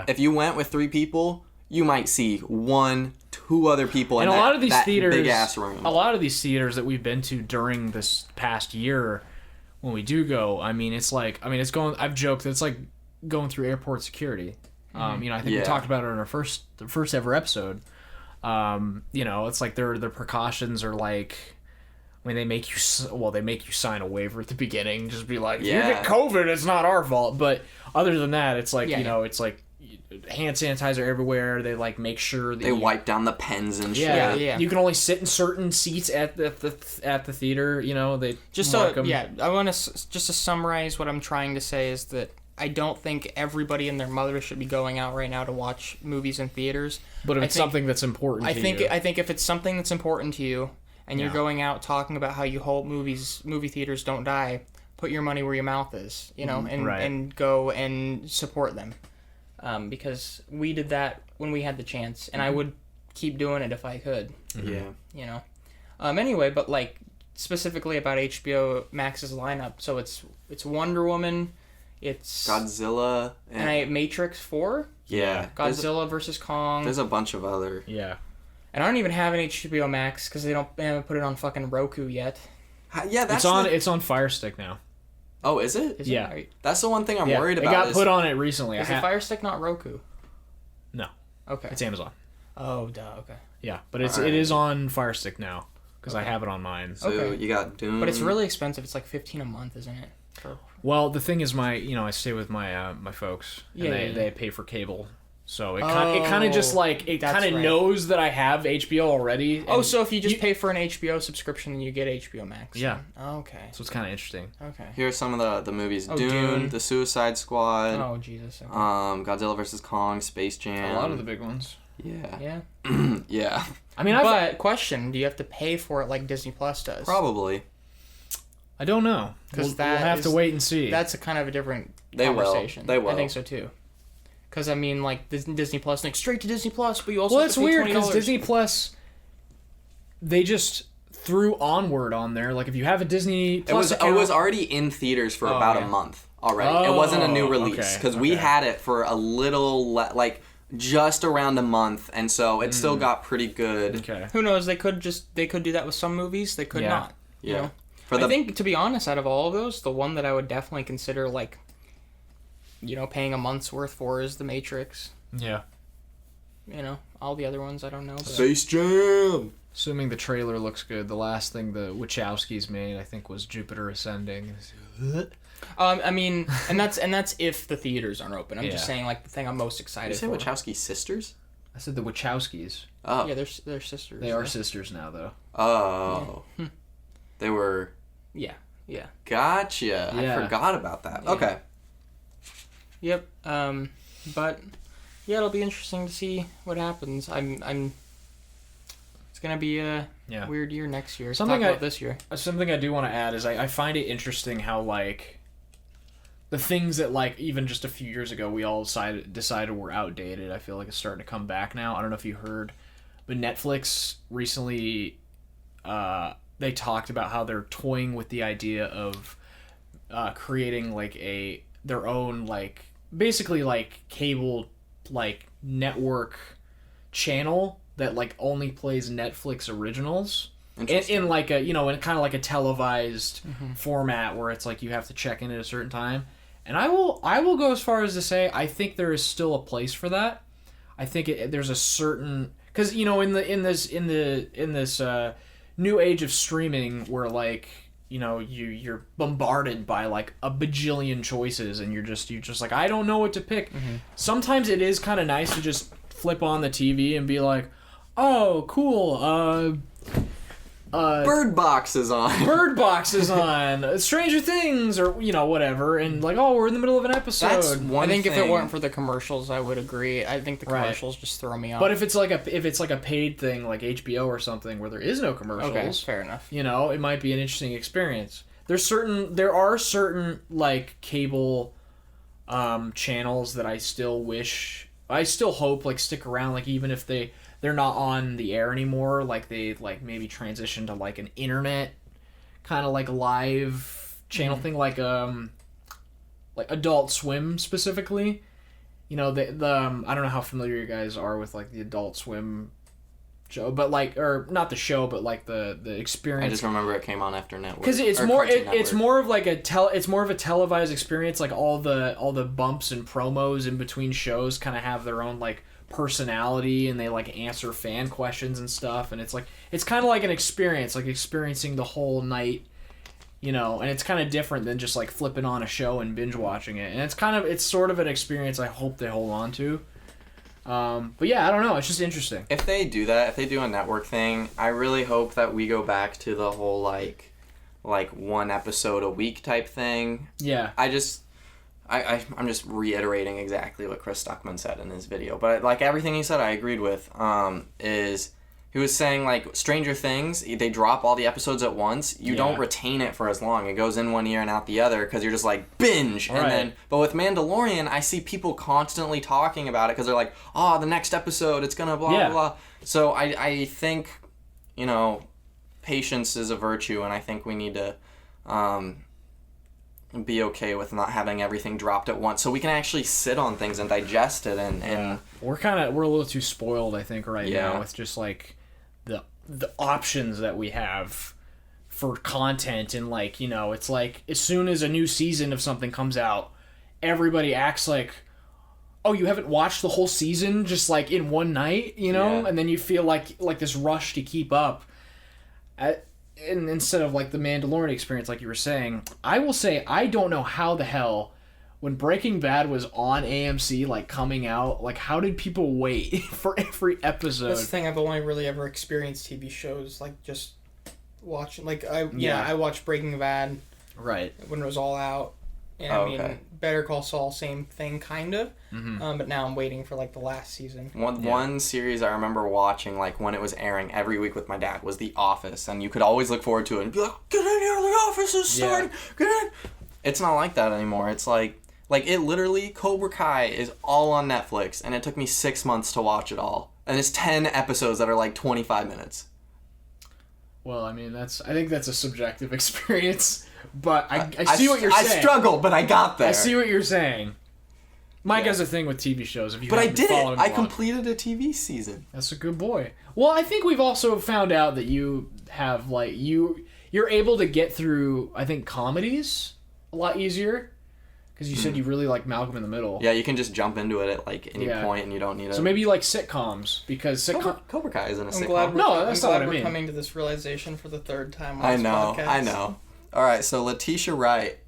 S2: If you went with 3 people, you might see 1, two other people
S3: And
S2: in
S3: a lot of these
S2: that
S3: theaters,
S2: big ass room.
S3: a lot of these theaters that we've been to during this past year, when we do go, I mean, it's like, it's going. I've joked that it's like going through airport security. I think we talked about it in the first ever episode. It's like their precautions are like, when they make you sign a waiver at the beginning, just be like, if you get COVID, it's not our fault. But other than that, it's like it's like hand sanitizer everywhere. They like make sure that
S2: they wipe down the pens and shit.
S3: Yeah. You can only sit in certain seats at the theater. They
S1: just
S3: mark 'em.
S1: I want to just to summarize what I'm trying to say is that I don't think everybody and their mother should be going out right now to watch movies in theaters.
S3: But if it's something that's important to you.
S1: I think if it's something that's important to you and you're going out talking about how you hope movie theaters don't die, put your money where your mouth is, and go and support them. Because we did that when we had the chance, and I would keep doing it if I could.
S2: Yeah.
S1: Anyway, but like specifically about HBO Max's lineup, so it's Wonder Woman, it's
S2: Godzilla,
S1: and Matrix 4.
S2: Yeah.
S1: Godzilla versus Kong.
S2: There's a bunch of other.
S3: Yeah.
S1: And I don't even have an HBO Max because they haven't put it on fucking Roku yet.
S2: Yeah, that's
S3: it's on Fire Stick now.
S2: Oh, is it?
S1: Is
S3: Yeah.
S1: it? Right?
S2: That's the one thing I'm worried about.
S3: It got put on it recently.
S1: Is it Fire Stick, not Roku?
S3: No.
S1: Okay.
S3: It's Amazon.
S1: Oh, duh. Okay.
S3: Yeah, but it is on Fire Stick now because I have it on mine.
S2: So you got Doom.
S1: But it's really expensive. It's like $15 a month, isn't it?
S3: Well, the thing is, I stay with my my folks, and they pay for cable, so it kind of just like it kind of knows that I have HBO already.
S1: So if you just pay for an HBO subscription, then you get HBO Max.
S3: Yeah.
S1: Okay.
S3: So it's kind of interesting.
S1: Okay.
S2: Here are some of the movies:
S1: Dune.
S2: The Suicide Squad.
S1: Oh Jesus. Okay.
S2: Godzilla vs Kong, Space Jam.
S3: A lot of the big ones.
S2: Yeah.
S1: Yeah.
S2: Yeah.
S1: But question: do you have to pay for it like Disney Plus does?
S2: Probably.
S3: I don't know.
S1: Because
S3: we'll have to wait and see.
S1: That's a kind of a different
S2: They
S1: conversation.
S2: They will.
S1: I think so too. Because like Disney Plus, like straight to Disney Plus, but you also
S3: it's weird because Disney Plus, they just threw Onward on there. Like if you have a Disney Plus account,
S2: it was already in theaters for about a month already. It wasn't a new release because we had it for a little just around a month, and so it still got pretty good.
S3: Okay.
S1: Who knows? They could do that with some movies. They could not.
S2: Yeah.
S1: You know? I think, to be honest, out of all of those, the one that I would definitely consider, like, paying a month's worth for is The Matrix.
S3: Yeah.
S1: All the other ones, I don't know. But...
S2: Space Jam!
S3: Assuming the trailer looks good, the last thing the Wachowskis made, I think, was Jupiter Ascending.
S1: And that's if the theaters aren't open. I'm just saying, like, the thing I'm most excited for.
S2: Did you say Wachowski sisters?
S3: I said the Wachowskis.
S2: Oh.
S1: Yeah, they're sisters.
S3: They are sisters now, though.
S2: Oh. Yeah. They were...
S1: Yeah.
S2: Gotcha.
S3: Yeah.
S2: I forgot about that. Yeah. Okay.
S1: Yep. But yeah, it'll be interesting to see what happens. It's gonna be a weird year next year. Something about this year.
S3: Something I do want to add is I find it interesting how like the things that like even just a few years ago we all decided were outdated. I feel like it's starting to come back now. I don't know if you heard, but Netflix recently they talked about how they're toying with the idea of creating like their own like basically like cable like network channel that like only plays Netflix originals in like a in kind of like a televised format where it's like you have to check in at a certain time. And I will go as far as to say I think there is still a place for that. I think there's a certain because in this new age of streaming where like you're bombarded by like a bajillion choices and you're just like I don't know what to pick. Sometimes it is kind of nice to just flip on the TV and be like, oh cool,
S2: Bird Box is on.
S3: Bird Box is on. Stranger Things or whatever, and like we're in the middle of an episode.
S1: That's one I think thing. If it weren't for the commercials, I would agree. I think the commercials just throw me off.
S3: But if it's like a paid thing like HBO or something where there is no commercials,
S1: okay, fair enough.
S3: It might be an interesting experience. There are certain like cable channels that I still hope like stick around, like even if they're not on the air anymore, like they like maybe transition to like an internet kind of like live channel thing, like Adult Swim specifically. The I don't know how familiar you guys are with like the Adult Swim show, but like, or not the show, but like the experience.
S2: I just remember it came on after Network.
S3: Because it's more it's more of like it's more of a televised experience. Like all the bumps and promos in between shows kind of have their own like personality, and they like answer fan questions and stuff. And it's kind of like an experience, like experiencing the whole night, you know. And it's kind of different than just like flipping on a show and binge watching it. And it's sort of an experience I hope they hold on to. But yeah, I don't know. It's just interesting.
S2: If they do that, if they do a network thing, I really hope that we go back to the whole like one episode a week type thing.
S3: Yeah.
S2: I'm just reiterating exactly what Chris Stuckman said in his video, but like everything he said, I agreed with. Is he was saying like Stranger Things, they drop all the episodes at once. You don't retain it for as long. It goes in one ear and out the other because you're just like binge.
S3: Right.
S2: Then, but with Mandalorian, I see people constantly talking about it because they're like, oh, the next episode, it's gonna blah blah blah. So I think, you know, patience is a virtue, and I think we need to be okay with not having everything dropped at once, so we can actually sit on things and digest it. And
S3: we're a little too spoiled, I think, right now with just like the options that we have for content. And like, you know, it's like as soon as a new season of something comes out, everybody acts like, oh, you haven't watched the whole season just like in one night, you know. And then you feel like this rush to keep up. And instead of like the Mandalorian experience, like you were saying, I will say I don't know how the hell, when Breaking Bad was on AMC, like coming out, like how did people wait for every episode?
S1: That's the thing. I've only really ever experienced TV shows like just watching. Like I watched Breaking Bad
S3: right
S1: when it was all out, and I mean Better Call Saul, same thing kind of. But now I'm waiting for like the last season.
S2: One series I remember watching like when it was airing every week with my dad was The Office, and you could always look forward to it and be like, get in here, The Office is starting, get in. It's not like that anymore. It's like it literally, Cobra Kai is all on Netflix, and it took me 6 months to watch it all, and it's 10 episodes that are like 25 minutes.
S3: Well, I mean, I think that's a subjective experience, but I see what you're saying.
S2: I struggled, but I got there.
S3: I see what you're saying. Mike has a thing with TV shows. If you
S2: but I did it. I completed a TV season.
S3: That's a good boy. Well, I think we've also found out that you have like you're able to get through, I think, comedies a lot easier. Because you said you really like Malcolm in the Middle.
S2: Yeah, you can just jump into it at like any point, and you don't need
S3: So maybe you like sitcoms, because
S2: Cobra Kai isn't a sitcom.
S3: That's not what I mean.
S1: We're coming to this realization for the third time on
S2: I
S1: this
S2: know.
S1: podcast.
S2: All right, so Letitia Wright,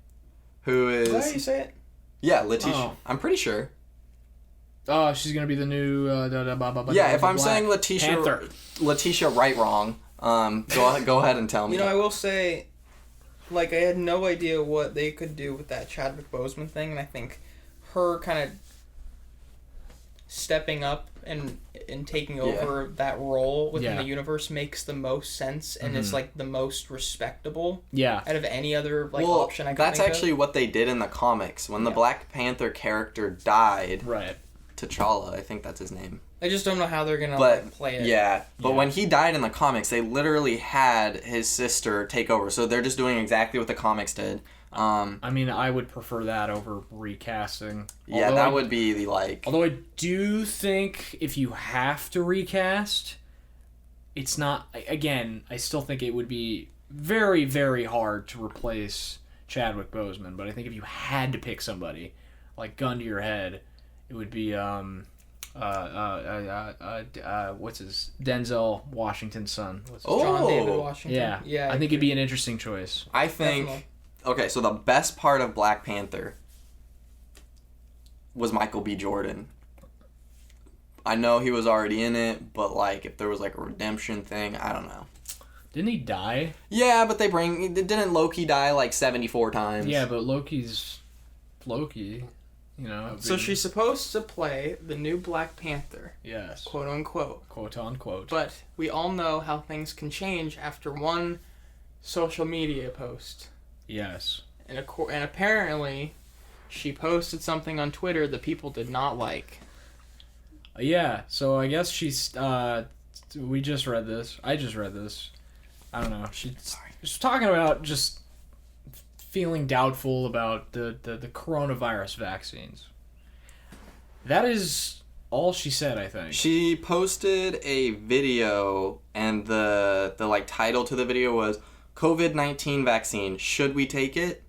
S2: who is...
S1: Is that how you say it?
S2: Yeah, Letitia.
S3: Oh.
S2: I'm pretty sure.
S3: Oh, she's gonna be the new.
S2: If I'm saying Letitia Wright wrong, go ahead and tell me.
S1: You know, I will say, like, I had no idea what they could do with that Chadwick Boseman thing, and I think her kind of stepping up and taking over that role within the universe makes the most sense, and it's like the most respectable.
S3: Yeah.
S1: Out of any other option I could
S2: that's
S1: think
S2: actually
S1: of.
S2: what they did in the comics when the Black Panther character died.
S3: Right.
S2: T'Challa, I think that's his name.
S1: I just don't know how they're gonna play it.
S2: Yeah, but when he died in the comics, they literally had his sister take over. So they're just doing exactly what the comics did.
S3: I mean, I would prefer that over recasting.
S2: Yeah, that would be the
S3: Although I do think if you have to recast, it's not. Again, I still think it would be very, very hard to replace Chadwick Boseman. But I think if you had to pick somebody, like gun to your head, it would be what's his Denzel Washington's son.
S1: John David Washington.
S3: Yeah,
S1: yeah.
S3: I think it'd be an interesting choice.
S2: I think.
S1: Definitely.
S2: Okay, so the best part of Black Panther was Michael B. Jordan. I know he was already in it, but like if there was like a redemption thing, I don't know.
S3: Didn't he die?
S2: Yeah, but didn't Loki die like 74 times?
S3: Yeah, but Loki's Loki. You know.
S1: So she's supposed to play the new Black Panther.
S3: Yes.
S1: Quote unquote.
S3: Quote unquote.
S1: But we all know how things can change after one social media post.
S3: Yes.
S1: And apparently, she posted something on Twitter that people did not like.
S3: Yeah. So I guess she's. We just read this. I just read this. I don't know. She's talking about just feeling doubtful about the coronavirus vaccines. That is all she said, I think.
S2: She posted a video, and the like title to the video was COVID-19 vaccine. Should we take it?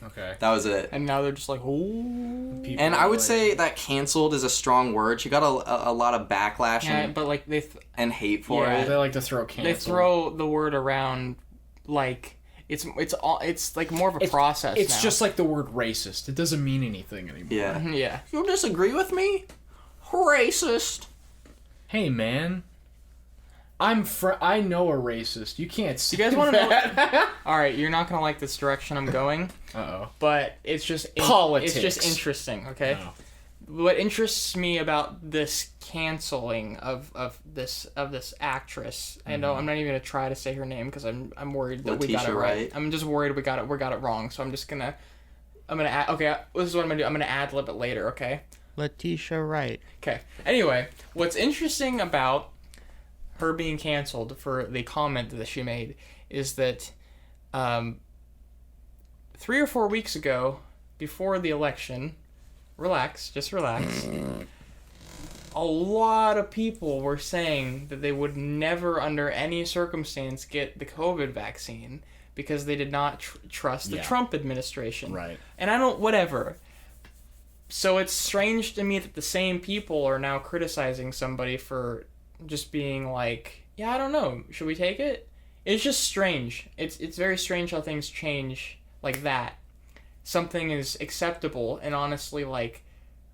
S3: Okay.
S2: That was it.
S1: And now they're just like, oh.
S2: And I would say that canceled is a strong word. She got a lot of backlash
S1: Yeah, but like
S2: and hate for
S1: Yeah.
S2: it.
S3: They like to throw cancel.
S1: they throw the word around like it's like more of a process.
S3: It's
S1: now.
S3: just like the word racist. It doesn't mean anything anymore.
S2: Yeah.
S1: Yeah.
S2: You disagree with me? Racist.
S3: Hey, man. I know a racist. You can't see
S1: You guys want to know?
S3: that.
S1: All right, you're not gonna like this direction I'm going,
S3: Uh-oh.
S1: but it's just
S3: Politics.
S1: It's just interesting, okay?
S3: No.
S1: What interests me about this canceling of this actress, I know I'm not even gonna try to say her name because I'm worried that we got it
S2: Letitia
S1: right.
S2: Wright.
S1: I'm just worried we got it wrong. So I'm gonna add, okay. This is what I'm gonna do. I'm gonna ad-lib it later, okay?
S4: Letitia Wright.
S1: Okay. Anyway, what's interesting about her being canceled for the comment that she made is that 3 or 4 weeks ago, before the election, just relax, a lot of people were saying that they would never, under any circumstance, get the COVID vaccine because they did not trust the Trump administration.
S3: Right.
S1: And whatever. So it's strange to me that the same people are now criticizing somebody for just being like, yeah, I don't know, should we take it? It's just strange. It's very strange how things change like that. Something is acceptable and honestly like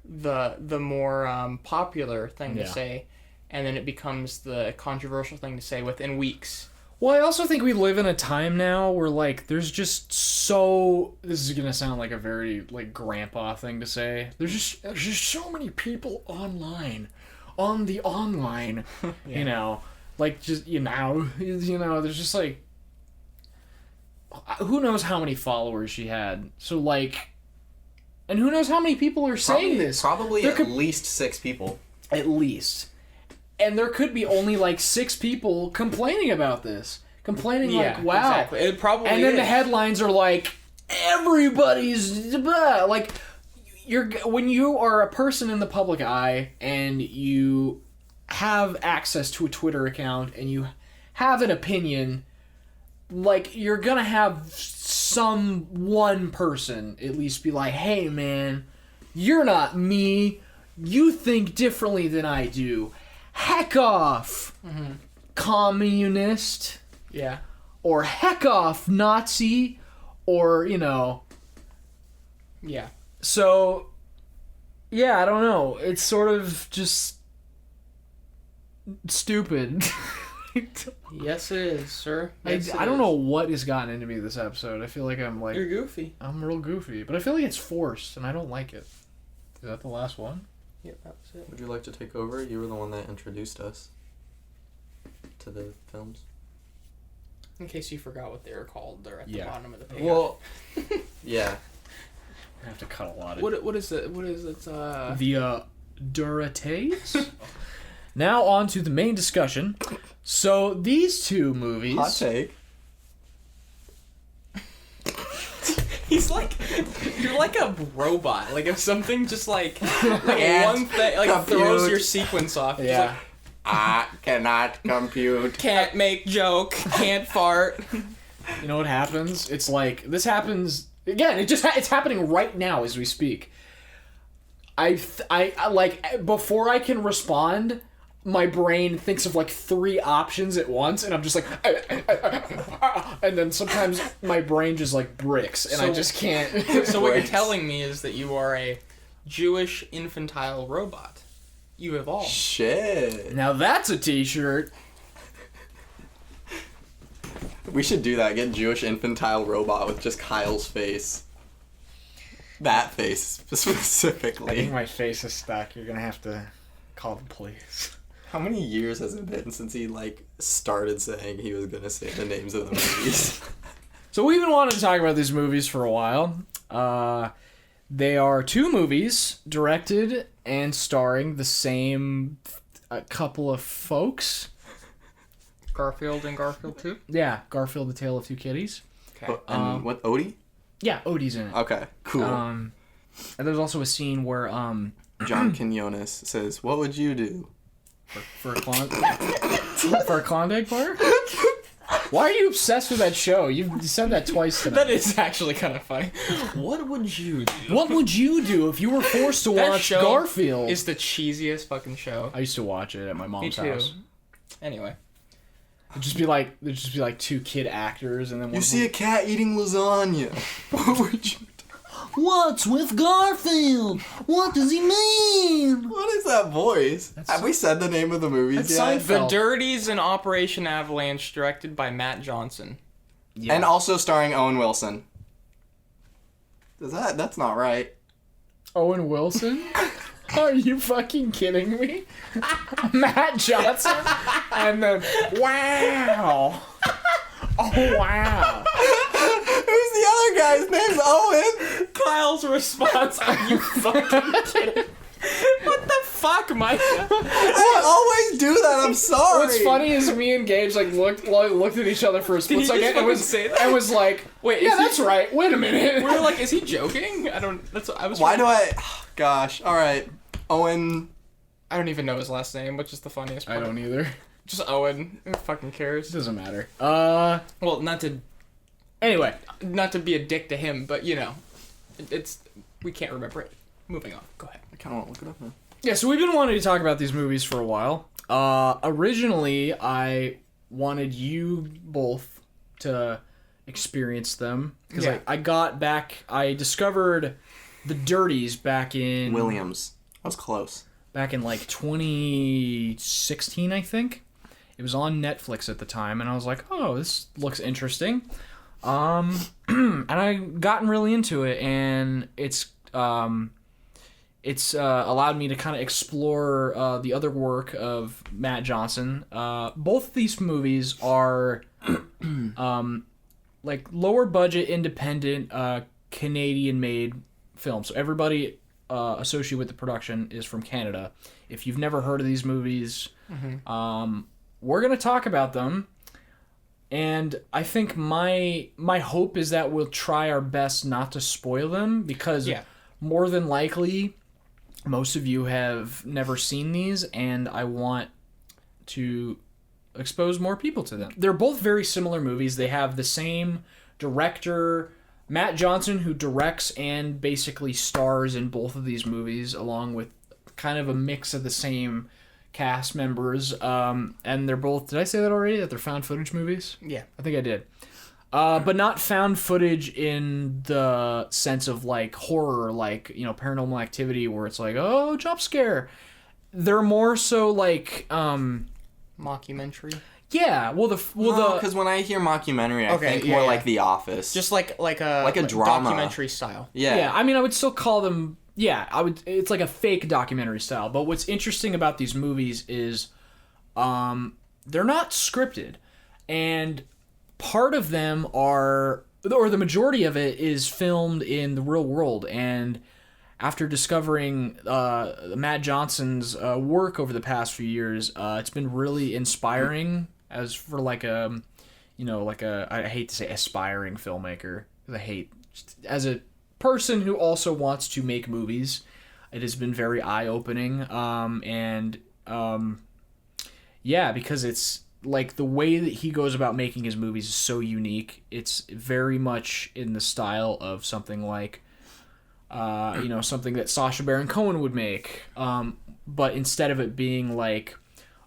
S1: the more popular thing to say, and then it becomes the controversial thing to say within weeks.
S3: Well, I also think we live in a time now where, like, there's just so... This is going to sound like a very, like, grandpa thing to say. There's just so many people online. On the online. You know. Like, just, there's just, like... Who knows how many followers she had. So, like... And who knows how many people are saying this.
S2: Probably at least 6 people.
S3: At least. And there could be only like 6 people complaining about this. Complaining like, wow.
S1: Exactly. It probably
S3: And then
S1: is.
S3: the headlines are like, everybody's... Blah. Like, when you are a person in the public eye and you have access to a Twitter account and you have an opinion, like, you're gonna have one person at least be like, hey, man, you're not me. You think differently than I do. Heck off, communist.
S1: Yeah.
S3: Or heck off, Nazi. Or,
S1: Yeah.
S3: So, yeah, I don't know. It's sort of just stupid.
S1: Yes, it is, sir.
S3: I don't know what has gotten into me this episode. I feel like I'm
S1: You're goofy.
S3: I'm real goofy. But I feel like it's forced, and I don't like it. Is that the last one?
S1: Yep, that was it.
S2: Would you like to take over? You were the one that introduced us to the films.
S1: In case you forgot what they were called, they're at the bottom of the page.
S2: Well, yeah.
S3: I have to cut a lot of
S1: What is it? What is it?
S3: The Dirties? Now on to the main discussion. So these two movies...
S2: Hot take.
S1: You're like a robot. Like if something just like
S2: Can't
S1: one thing like
S2: compute.
S1: throws your sequence off. You're just
S3: Yeah.
S1: like,
S2: I cannot compute.
S1: can't make joke. Can't fart.
S3: You know what happens? It's like... This happens... Again, it's happening right now as we speak. I like, before I can respond... My brain thinks of like 3 options at once, and I'm just like, and then sometimes my brain just like bricks, and I just can't.
S1: So what you're telling me is that you are a Jewish infantile robot. You evolved.
S2: Shit.
S3: Now that's a T-shirt.
S2: We should do that. Get Jewish infantile robot with just Kyle's face. That face
S3: I
S2: specifically.
S3: think my face is stuck. You're gonna have to call the police.
S2: How many years has it been since he started saying he was gonna say the names of the movies?
S3: So we've been wanting to talk about these movies for a while. They are 2 movies directed and starring the same couple of folks.
S1: Garfield and Garfield 2?
S3: Yeah, Garfield: The Tale of Two Kitties.
S1: Okay.
S2: And what, Odie?
S3: Yeah, Odie's in it.
S2: Okay, cool.
S3: And there's also a scene where
S2: John Quinones says, "What would you do?"
S3: For a Klondike bar? Why are you obsessed with that show? You said that twice tonight.
S1: That is actually kind of funny. What would you do?
S3: What would you do if you were forced to
S1: That
S3: watch
S1: show
S3: Garfield?
S1: It's the cheesiest fucking show.
S3: I used to watch it at my mom's
S1: Me too.
S3: house.
S1: Anyway.
S3: There'd just be like two kid actors, and then
S2: You see a cat eating lasagna. What would you do?
S3: What's with Garfield? What does he mean?
S2: What is that voice? Have we said the name of the movies
S3: That's
S2: yet?
S3: Seinfeld.
S1: The Dirties and Operation Avalanche, directed by Matt Johnson.
S3: Yeah.
S2: And also starring Owen Wilson. That's not right.
S3: Owen Wilson? Are you fucking kidding me? Matt Johnson? And then, wow. Oh, wow.
S2: Who's the other guy? His name's Owen.
S1: Kyle's response, are you fucking kidding? What the fuck, Mike?
S2: I always do that. I'm sorry.
S3: What's funny is me and Gage looked at each other for a split
S1: he
S3: second
S1: just
S3: and
S1: fucking say that?
S3: and was like,
S1: Wait,
S3: yeah,
S1: is he-
S3: that's right. Wait a minute.
S1: We were like, is he joking? I was.
S2: Why do I... Oh, gosh. All right. Owen...
S1: I don't even know his last name, which is the funniest
S3: I
S1: part.
S3: don't either.
S1: Just Owen. Who fucking cares?
S3: It doesn't matter.
S1: Well, not to
S3: Anyway.
S1: be a dick to him, but you know, it's we can't remember it. Moving on. Go ahead.
S2: I kind of want to look it up now.
S3: Yeah, so we've been wanting to talk about these movies for a while. Originally, I wanted you both to experience them. Because
S1: Yeah.
S3: I discovered The Dirties back in...
S2: Williams. I was close.
S3: Back in like 2016, I think. It was on Netflix at the time, and I was like, oh, this looks interesting. And I gotten really into it, and it's allowed me to kind of explore the other work of Matt Johnson. Both of these movies are like lower budget, independent, Canadian-made films. So everybody associated with the production is from Canada. If you've never heard of these movies, we're gonna talk about them. And I think my hope is that we'll try our best not to spoil them, because more than likely most of you have never seen these, and I want to expose more people to them. They're both very similar movies. They have the same director, Matt Johnson, who directs and basically stars in both of these movies, along with kind of a mix of the same cast members. And they're both, did I say that already, that they're found footage movies?
S1: Yeah.
S3: I think I did. But not found footage in the sense of like horror, like, you know, Paranormal Activity, where it's like, oh, jump scare. They're more so like
S1: Mockumentary.
S3: yeah,
S2: Because when I hear mockumentary, I think more like The Office.
S1: Just like a
S2: drama.
S1: documentary style.
S3: yeah, I mean, I would still call them, it's like a fake documentary style. But what's interesting about these movies is they're not scripted, and part of them or the majority of it is filmed in the real world. And after discovering Matt Johnson's work over the past few years, it's been really inspiring as for like a, I hate to say aspiring filmmaker, because as a person who also wants to make movies, it has been very eye-opening. Because it's like the way that he goes about making his movies is so unique. It's very much in the style of something like something that Sacha Baron Cohen would make. But instead of it being like,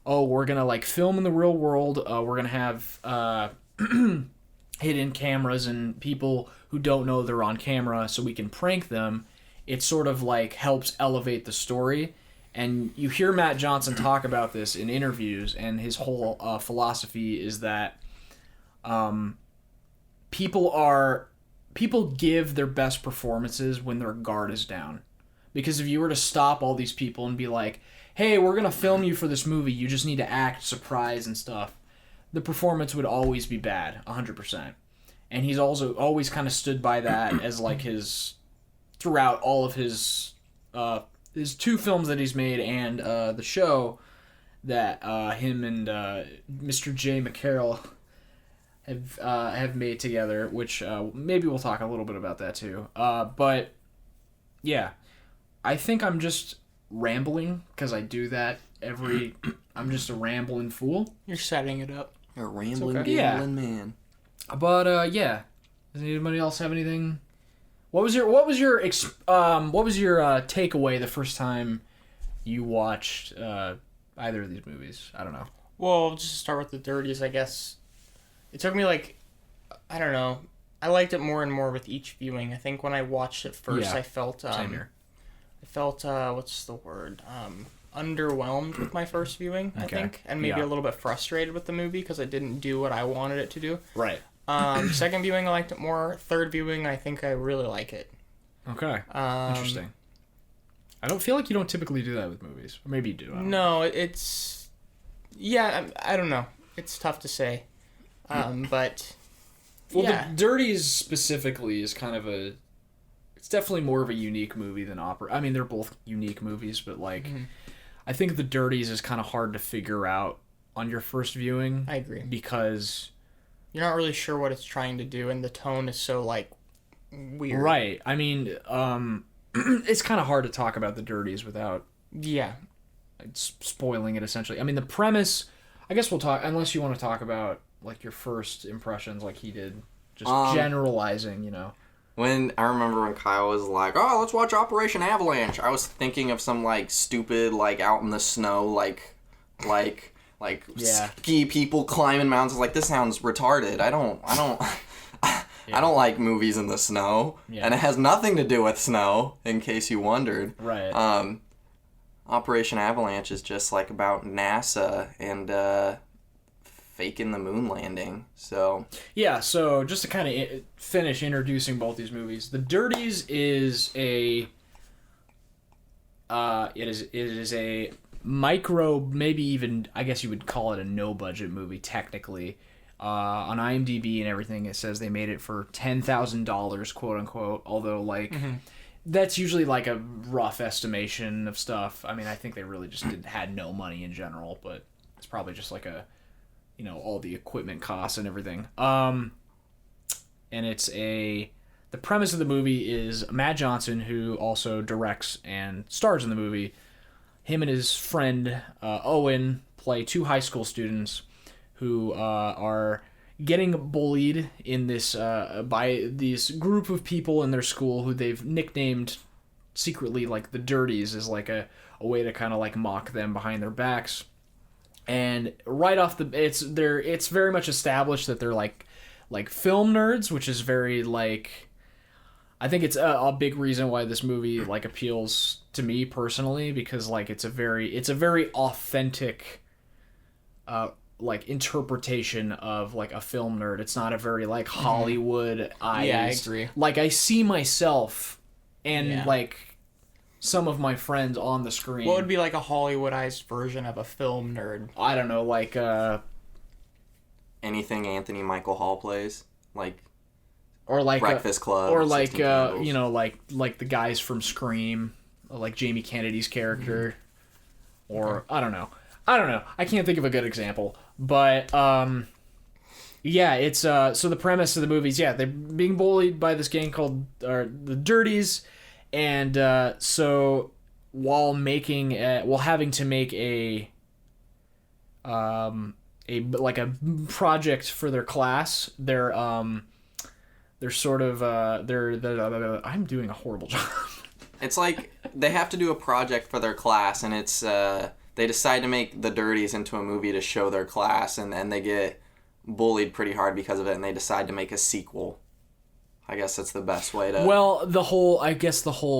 S3: oh, we're going to like film in the real world, we're going to have hidden cameras and people who don't know they're on camera so we can prank them. It sort of like helps elevate the story. And you hear Matt Johnson talk about this in interviews, and his whole philosophy is that people give their best performances when their guard is down. Because if you were to stop all these people and be like, hey, we're going to film you for this movie, you just need to act surprised and stuff, the performance would always be bad, 100%. And he's also always kind of stood by that as like throughout all of his two films that he's made and the show that him and Mr. J. McCarroll have made together, which maybe we'll talk a little bit about that too. But yeah, I think I'm just rambling because I do that I'm just a rambling fool.
S1: You're setting it up.
S2: You're a rambling,
S1: okay.
S2: gambling man.
S3: But yeah, does anybody else have anything? What was your takeaway the first time you watched either of these movies? I don't know.
S1: Well, just to start with the Dirties, I guess. It took me I don't know. I liked it more and more with each viewing. I think when I watched it first, I felt
S3: same here.
S1: I felt what's the word? Underwhelmed with my first viewing, I think, and maybe a little bit frustrated with the movie because it didn't do what I wanted it to do.
S3: Right.
S1: Second viewing, I liked it more. Third viewing, I think I really like it.
S3: Okay. Interesting. I don't feel like you don't typically do that with movies. Or maybe you do. I don't know.
S1: It's... Yeah, I don't know. It's tough to say. But...
S3: Well,
S1: yeah.
S3: The Dirties specifically is kind of it's definitely more of a unique movie than Opera. I mean, they're both unique movies, but I think The Dirties is kind of hard to figure out on your first viewing.
S1: I agree.
S3: Because
S1: you're not really sure what it's trying to do, and the tone is so, weird.
S3: Right. I mean, it's kind of hard to talk about The Dirties without spoiling it, essentially. I mean, the premise... I guess we'll talk... Unless you want to talk about, your first impressions like he did. Just generalizing,
S2: I remember when Kyle was like, "Oh, let's watch Operation Avalanche," I was thinking of some stupid out in the snow ski people climbing mountains. This sounds retarded. I don't I don't like movies in the snow, and it has nothing to do with snow. In case you wondered,
S3: right?
S2: Operation Avalanche is just about NASA and faking the moon landing. So
S3: so just to kind of finish introducing both these movies, The Dirties is it is a micro, maybe even I guess you would call it a no budget movie technically. On IMDb and everything, it says they made it for $10,000, quote unquote. Although that's usually a rough estimation of stuff. I mean, I think they really just had no money in general, but it's probably just all the equipment costs and everything. And the premise of the movie is Matt Johnson, who also directs and stars in the movie. Him and his friend Owen play two high school students who are getting bullied in this by this group of people in their school who they've nicknamed secretly the Dirties, is a way to kind of mock them behind their backs. And right off it's very much established that they're film nerds, which is very I think it's a big reason why this movie appeals to me personally, because it's a very authentic interpretation of a film nerd. It's not a very Hollywood eyes.
S1: Yeah, I agree.
S3: I see myself and some of my friends on the screen.
S1: What would be a Hollywoodized version of a film nerd?
S3: I don't know,
S2: anything Anthony Michael Hall plays,
S3: or
S2: Breakfast Club,
S3: or the guys from Scream, Jamie Kennedy's character, or I don't know. I can't think of a good example, but it's so the premise of the movie is they're being bullied by this gang called the Dirties, and so while having to make a project for their class, they're sort of I'm doing a horrible job.
S2: It's they have to do a project for their class, and it's they decide to make The Dirties into a movie to show their class, and they get bullied pretty hard because of it, and they decide to make a sequel. I guess that's the best way to...
S3: Well, the whole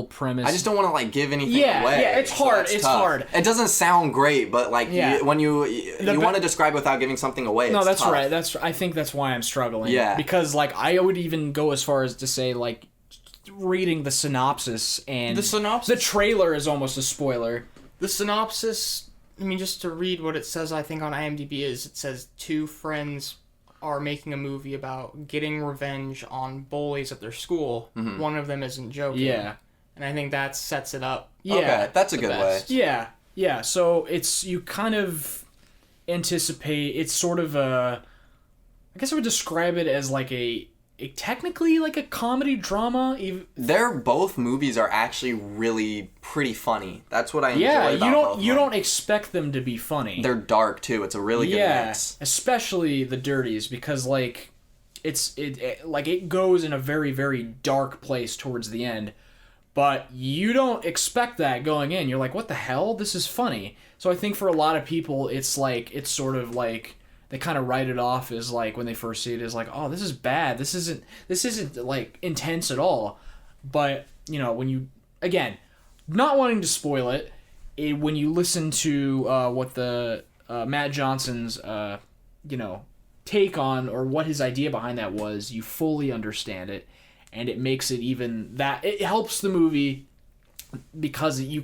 S3: premise...
S2: I just don't want to, give anything away.
S3: Yeah, it's hard. It's hard.
S2: It doesn't sound great, but, when you want to describe without giving something away,
S3: no,
S2: it's
S3: that's
S2: tough.
S3: right. I think that's why I'm struggling.
S2: Yeah.
S3: Because, I would even go as far as to say, reading the synopsis, and... The trailer is almost a spoiler.
S1: The synopsis, just to read what it says, I think, on IMDb it says two friends are making a movie about getting revenge on bullies at their school. Mm-hmm. One of them isn't joking.
S3: Yeah.
S1: And I think that sets it up.
S3: Yeah.
S2: Okay, that's a good way.
S3: Yeah. Yeah, so you kind of anticipate, it's sort of I guess I would describe it as technically like a comedy drama.
S2: Both movies are actually really pretty funny. That's what I enjoy about both.
S3: You don't expect them to be funny.
S2: They're dark too. It's a really good mix.
S3: Especially the Dirties, because like it goes in a very, very dark place towards the end, but you don't expect that going in. You're like, what the hell? This is funny. So I think for a lot of people, it's sort of like they kind of write it off as like when they first see it as like, oh, this is bad. This isn't like intense at all. But you know, when you, again, not wanting to spoil it, when you listen to what the Matt Johnson's take on, or what his idea behind that was, you fully understand it, and it makes it even that it helps the movie because you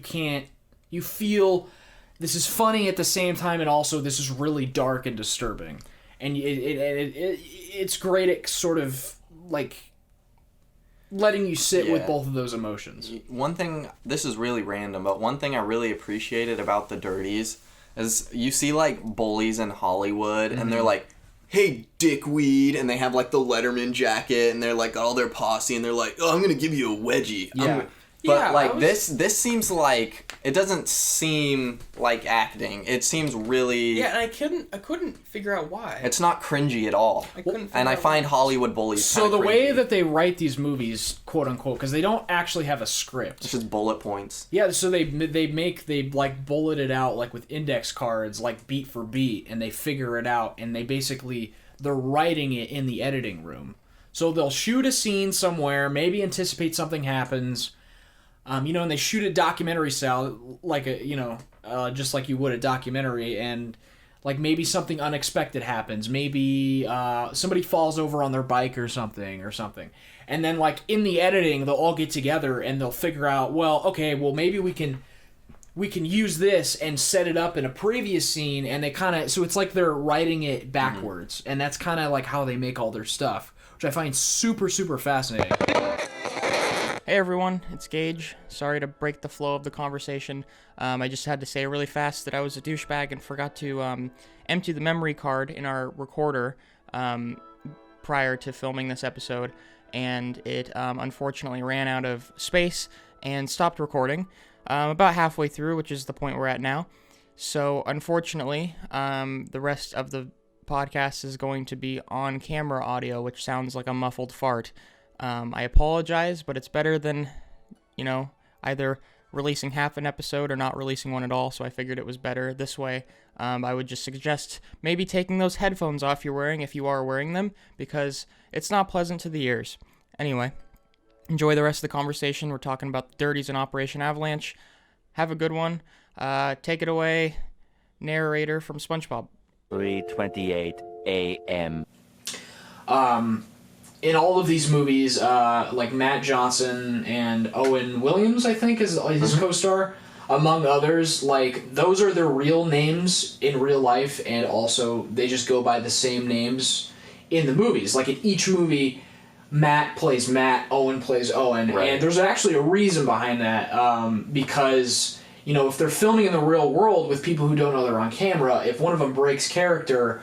S3: feel this is funny at the same time, and also this is really dark and disturbing, and it's great at sort of like letting you sit with both of those emotions.
S2: One thing, this is really random, but one thing I really appreciated about the Dirties is you see like bullies in Hollywood, and they're like, hey, dickweed, and they have like the Letterman jacket, and they're like all their posse, and they're like, oh, I'm gonna give you a wedgie.
S3: Yeah.
S2: But this seems like, it doesn't seem like acting. It seems really...
S1: Yeah, and I couldn't figure out why.
S2: It's not cringy at all. I find Hollywood bullies
S3: so the cringy. Way that they write these movies, quote unquote, because they don't actually have a script.
S2: It's just bullet points.
S3: Yeah, so they like bullet it out like with index cards, like beat for beat, and they figure it out, and they're writing it in the editing room. So they'll shoot a scene somewhere, maybe anticipate something happens... and they shoot a documentary style, like just like you would a documentary, and like maybe something unexpected happens. Maybe somebody falls over on their bike or something. And then like in the editing, they'll all get together and they'll figure out, maybe we can use this and set it up in a previous scene, and so it's like they're writing it backwards, and that's kind of like how they make all their stuff, which I find super, super fascinating.
S1: Hey everyone, it's Gage. Sorry to break the flow of the conversation. I just had to say really fast that I was a douchebag and forgot to empty the memory card in our recorder prior to filming this episode, and it unfortunately ran out of space and stopped recording about halfway through, which is the point we're at now. So unfortunately, the rest of the podcast is going to be on camera audio, which sounds like a muffled fart. I apologize, but it's better than, either releasing half an episode or not releasing one at all, so I figured it was better this way. I would just suggest maybe taking those headphones off you're wearing if you are wearing them, because it's not pleasant to the ears. Anyway, enjoy the rest of the conversation. We're talking about the Dirties and Operation Avalanche. Have a good one. Take it away, narrator from SpongeBob.
S4: 3:28 a.m.
S3: In all of these movies, like Matt Johnson and Owen Williams, I think, is his co-star, among others, like, those are their real names in real life, and also they just go by the same names in the movies. Like, in each movie, Matt plays Matt, Owen plays Owen, right. And there's actually a reason behind that, because, if they're filming in the real world with people who don't know they're on camera, if one of them breaks character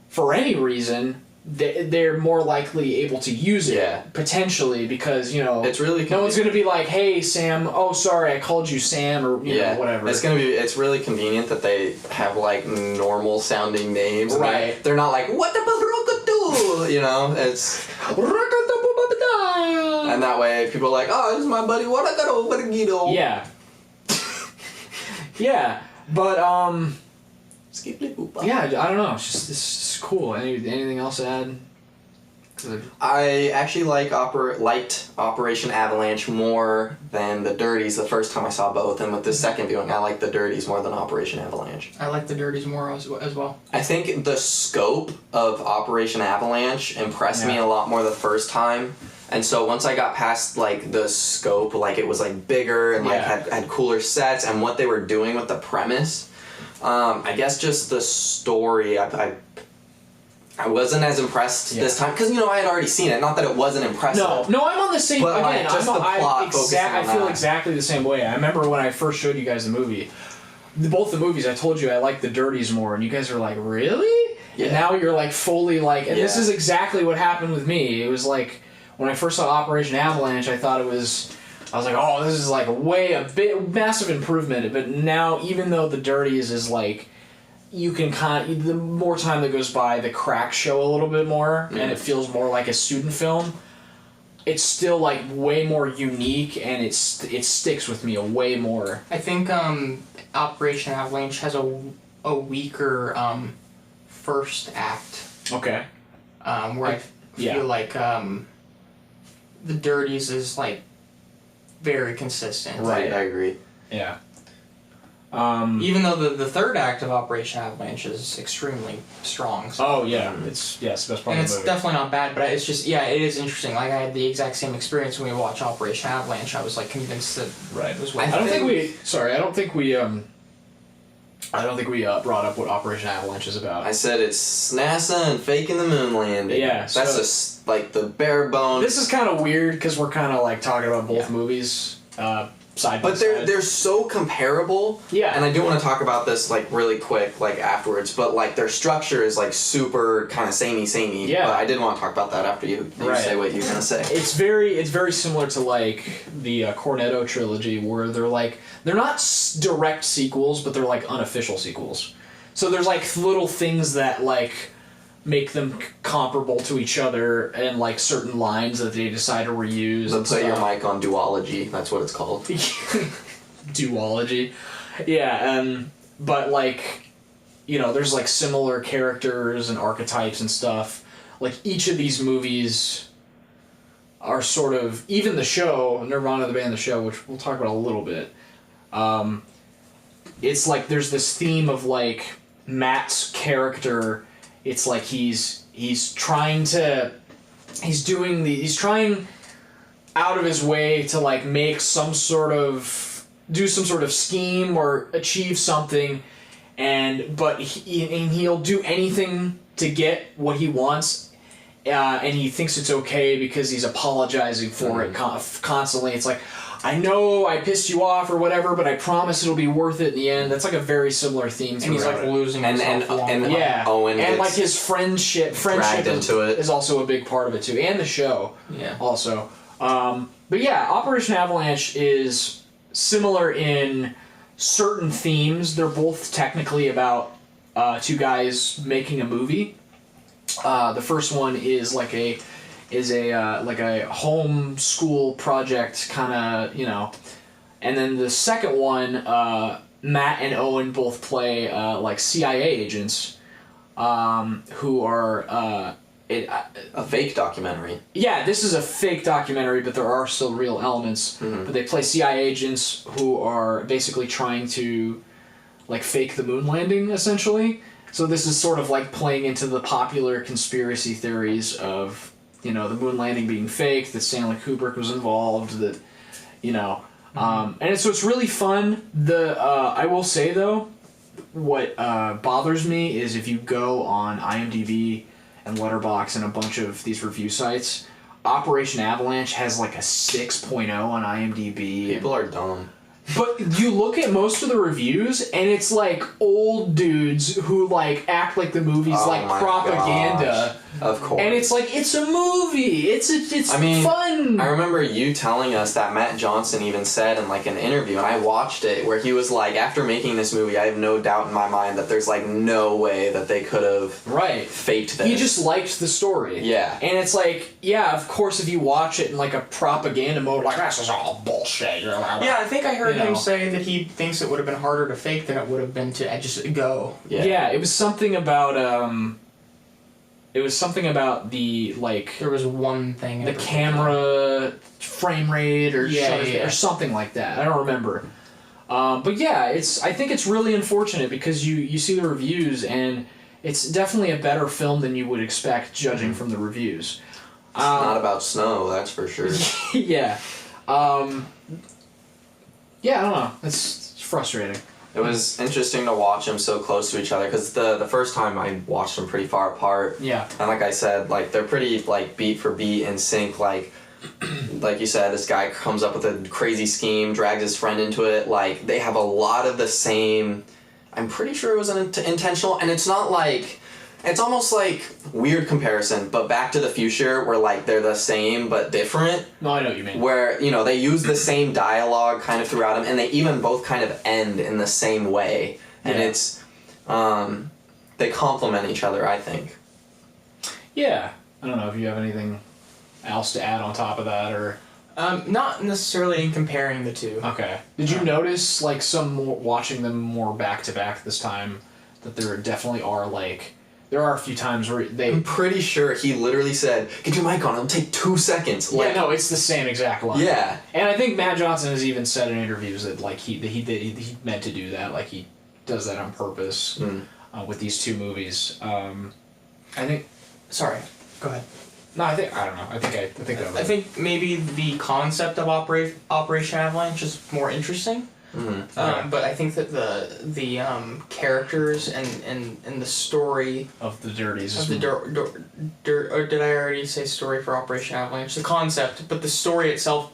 S3: for any reason... they're more likely able to use it, potentially, because,
S2: it's really
S3: no one's going to be like, hey, Sam, oh, sorry, I called you Sam, or, whatever.
S2: It's really convenient that they have, like, normal-sounding names.
S3: Right.
S2: They're not like, what the fuck, it's... And that way, people are like, oh, this is my buddy, what I got over the Guido.
S3: Yeah. Yeah, but, yeah, I don't know. It's just cool. Anything else to add?
S2: I actually liked Operation Avalanche more than the Dirties the first time I saw both, and with the second viewing, I like the Dirties more than Operation Avalanche.
S1: I like the Dirties more as well.
S2: I think the scope of Operation Avalanche impressed me a lot more the first time, and so once I got past like the scope, like it was like bigger and like had cooler sets, and what they were doing with the premise. I guess just the story, I wasn't as impressed this time, because, I had already seen it, not that it wasn't impressive.
S3: No, I'm on the same,
S2: but,
S3: again,
S2: just the plot
S3: I feel exactly the same way. I remember when I first showed you guys the movie, both the movies, I told you I liked the Dirties more, and you guys were like, really? And now you're like fully like, and this is exactly what happened with me. It was like when I first saw Operation Avalanche, I thought I was like, oh, this is like massive improvement. But now, even though the Dirties is like, you can the more time that goes by, the cracks show a little bit more, and it feels more like a student film. It's still like way more unique, and it sticks with me way more.
S1: I think Operation Avalanche has a weaker first act.
S3: Okay.
S1: Where I feel like the Dirties is like very consistent.
S2: Right, I agree.
S3: Yeah.
S1: Even though the third act of Operation Avalanche is extremely strong. So.
S3: Oh yeah, it's the best part of the movie.
S1: And it's definitely not bad, but it's just it is interesting. Like I had the exact same experience when we watched Operation Avalanche. I was like convinced that it was.
S3: I don't think we brought up what Operation Avalanche is about.
S2: I said it's NASA and faking the moon landing.
S3: Yeah,
S2: that's just like the bare bones.
S3: This is kind of weird because we're kind of like talking about both movies side by
S2: but
S3: side.
S2: they're so comparable.
S3: Yeah.
S2: And I do want to talk about this like really quick, like afterwards. But like their structure is like super kind of samey.
S3: Yeah.
S2: But I did want to talk about that after you say what you're gonna say.
S3: It's very similar to like the Cornetto trilogy, where they're not direct sequels, but they're like unofficial sequels. So there's like little things that like make them comparable to each other, and like certain lines that they decide to reuse.
S2: So put your mic on duology. That's what it's called.
S3: Duology. Yeah, but like, there's like similar characters and archetypes and stuff. Like each of these movies are sort of, even the show, Nirvana the band, the show, which we'll talk about a little bit. It's like there's this theme of like Matt's character. It's like he's trying out of his way to like do some sort of scheme or achieve something, but he'll do anything to get what he wants, and he thinks it's okay because he's apologizing for it constantly. It's like, I know I pissed you off or whatever, but I promise it'll be worth it in the end. That's like a very similar theme.
S1: And he's like losing himself
S2: Owen
S3: and like his friendship
S2: into it
S3: is also a big part of it too, and the show also. But yeah, Operation Avalanche is similar in certain themes. They're both technically about two guys making a movie. The first one is like a home school project kind of, and then the second one, Matt and Owen both play like CIA agents who are
S2: a fake documentary.
S3: Yeah, this is a fake documentary, but there are still real elements. But they play CIA agents who are basically trying to like fake the moon landing, essentially. So this is sort of like playing into the popular conspiracy theories of the moon landing being fake, that Stanley Kubrick was involved, that, and so it's really fun. I will say though, what bothers me is if you go on IMDb and Letterboxd and a bunch of these review sites, Operation Avalanche has like a 6.0 on IMDb.
S2: People are dumb.
S3: But you look at most of the reviews, and it's like old dudes who like act like the movie's like propaganda.
S2: Gosh. Of course.
S3: And it's like, it's a movie. It's fun.
S2: I remember you telling us that Matt Johnson even said in like an interview, and I watched it, where he was like, after making this movie, I have no doubt in my mind that there's like no way that they could have faked this.
S3: He just liked the story.
S2: Yeah.
S3: And it's like, yeah, of course, if you watch it in like a propaganda mode, like, this is all bullshit.
S1: Yeah, I think I heard him say that he thinks it would have been harder to fake than it would have been to just go.
S3: Yeah, it was something about the like.
S1: There was one thing.
S3: The camera frame rate or or something like that. I don't remember. But yeah, I think it's really unfortunate because you see the reviews, and it's definitely a better film than you would expect judging from the reviews.
S2: It's not about snow, that's for sure.
S3: Yeah. Yeah, I don't know. It's frustrating.
S2: It was interesting to watch them so close to each other, because the first time I watched them pretty far apart.
S3: Yeah.
S2: And like I said, like they're pretty like beat for beat in sync. Like you said, this guy comes up with a crazy scheme, drags his friend into it. Like they have a lot of the same. I'm pretty sure it was intentional, and it's not like It's almost like weird comparison, but Back to the Future, where like they're the same but different.
S3: No, I know what you mean.
S2: Where they use the same dialogue kind of throughout them, and they even both kind of end in the same way, and it's they complement each other, I think.
S3: Yeah, I don't know if you have anything else to add on top of that, or
S1: Not necessarily in comparing the two.
S3: okay. Did you notice like watching them more back to back this time that there definitely are like. There are a few times where
S2: I'm pretty sure he literally said, "Get your mic on. It'll take 2 seconds." Like,
S3: yeah, no, it's the same exact line.
S2: Yeah.
S3: And I think Matt Johnson has even said in interviews that like he meant to do that. Like he does that on purpose with these two movies. I think.
S1: Sorry, go ahead.
S3: No, I think I don't know. I think
S1: maybe the concept of Operation Avalanche is more interesting.
S2: Mm-hmm.
S1: But I think that the characters and the story
S3: of the Dirties.
S1: of the or did I already say story for Operation Avalanche? The concept, but the story itself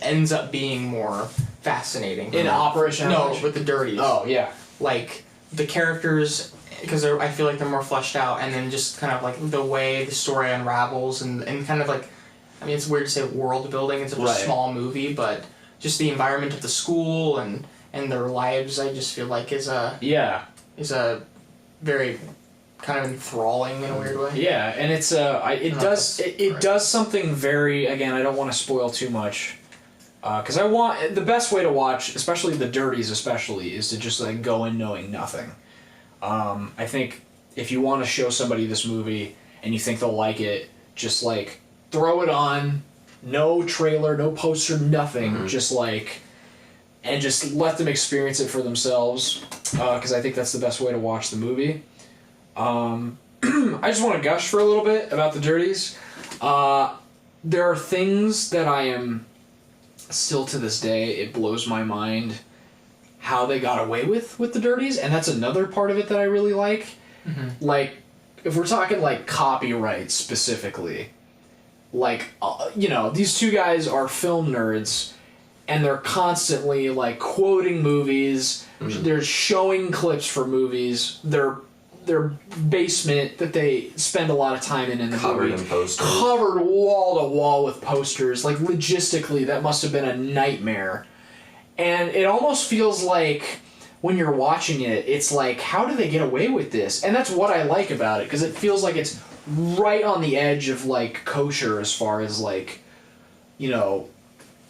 S1: ends up being more fascinating.
S3: In Operation Avalanche?
S1: No, with the Dirties.
S3: Oh yeah.
S1: Like the characters, because I feel like they're more fleshed out, and then just kind of like the way the story unravels and kind of like, I mean, it's weird to say world building. It's a small movie, but just the environment of the school and their lives, I just feel like is a very kind of enthralling in a weird way.
S3: Yeah, and it's it does something very, again, I don't want to spoil too much, because I want the best way to watch, especially the Dirties, is to just like go in knowing nothing. I think if you want to show somebody this movie and you think they'll like it, just like throw it on. No trailer, no poster, nothing. Just let them experience it for themselves, because I think that's the best way to watch the movie. I just want to gush for a little bit about the Dirties. There are things that I am still to this day, it blows my mind how they got away with the Dirties, and that's another part of it that I really like. Like, if we're talking like copyright specifically. Like, these two guys are film nerds, and they're constantly, like, quoting movies, they're showing clips for movies, their basement that they spend a lot of time in the
S2: covered
S3: movie.
S2: in posters.
S3: Covered wall-to-wall with posters. Like, logistically, that must have been a nightmare. And it almost feels like, when you're watching it, it's like, how do they get away with this? And that's what I like about it, because it feels like it's right on the edge of like kosher as far as like,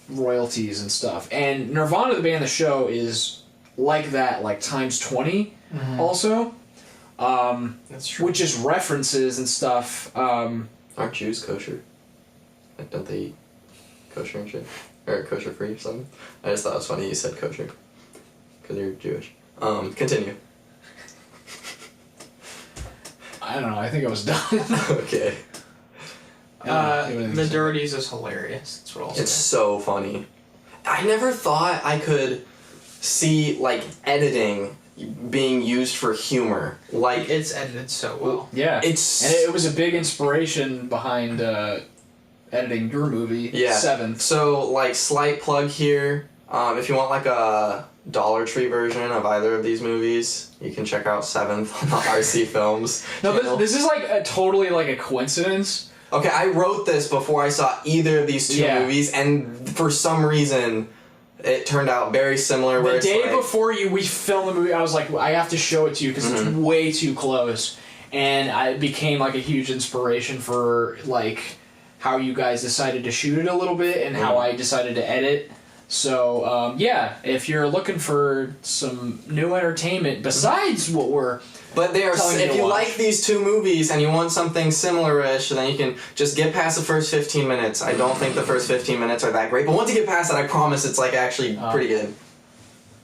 S3: royalties and stuff. And Nirvana, the band, the show is like that, like times 20 also.
S1: That's true.
S3: Which is references and stuff.
S2: Aren't Jews kosher? Like, don't they eat kosher and shit? Or kosher free or something? I just thought it was funny you said kosher. Because you're Jewish. Continue.
S3: I don't know, I think I was done.
S2: Okay.
S1: The Dirties is hilarious. That's what I'll say.
S2: It's so funny. I never thought I could see, like, editing being used for humor. Like,
S1: it's edited so well.
S3: Yeah.
S2: And
S3: it was a big inspiration behind editing your movie, Seventh.
S2: So, like, slight plug here. If you want, like, a Dollar Tree version of either of these movies, you can check out Seventh on the RC Films channel.
S3: This is, like, totally, like, a coincidence.
S2: Okay, I wrote this before I saw either of these two movies, and for some reason, it turned out very similar.
S3: The day before we filmed the movie, I was like, I have to show it to you because it's way too close. And it became, like, a huge inspiration for, like, how you guys decided to shoot it a little bit and how I decided to edit. So, if you're looking for some new entertainment besides what we're
S2: But if you like these two movies and you want something similar-ish, then you can just get past the first 15 minutes. I don't think the first 15 minutes are that great, but once you get past that, I promise it's like actually pretty good.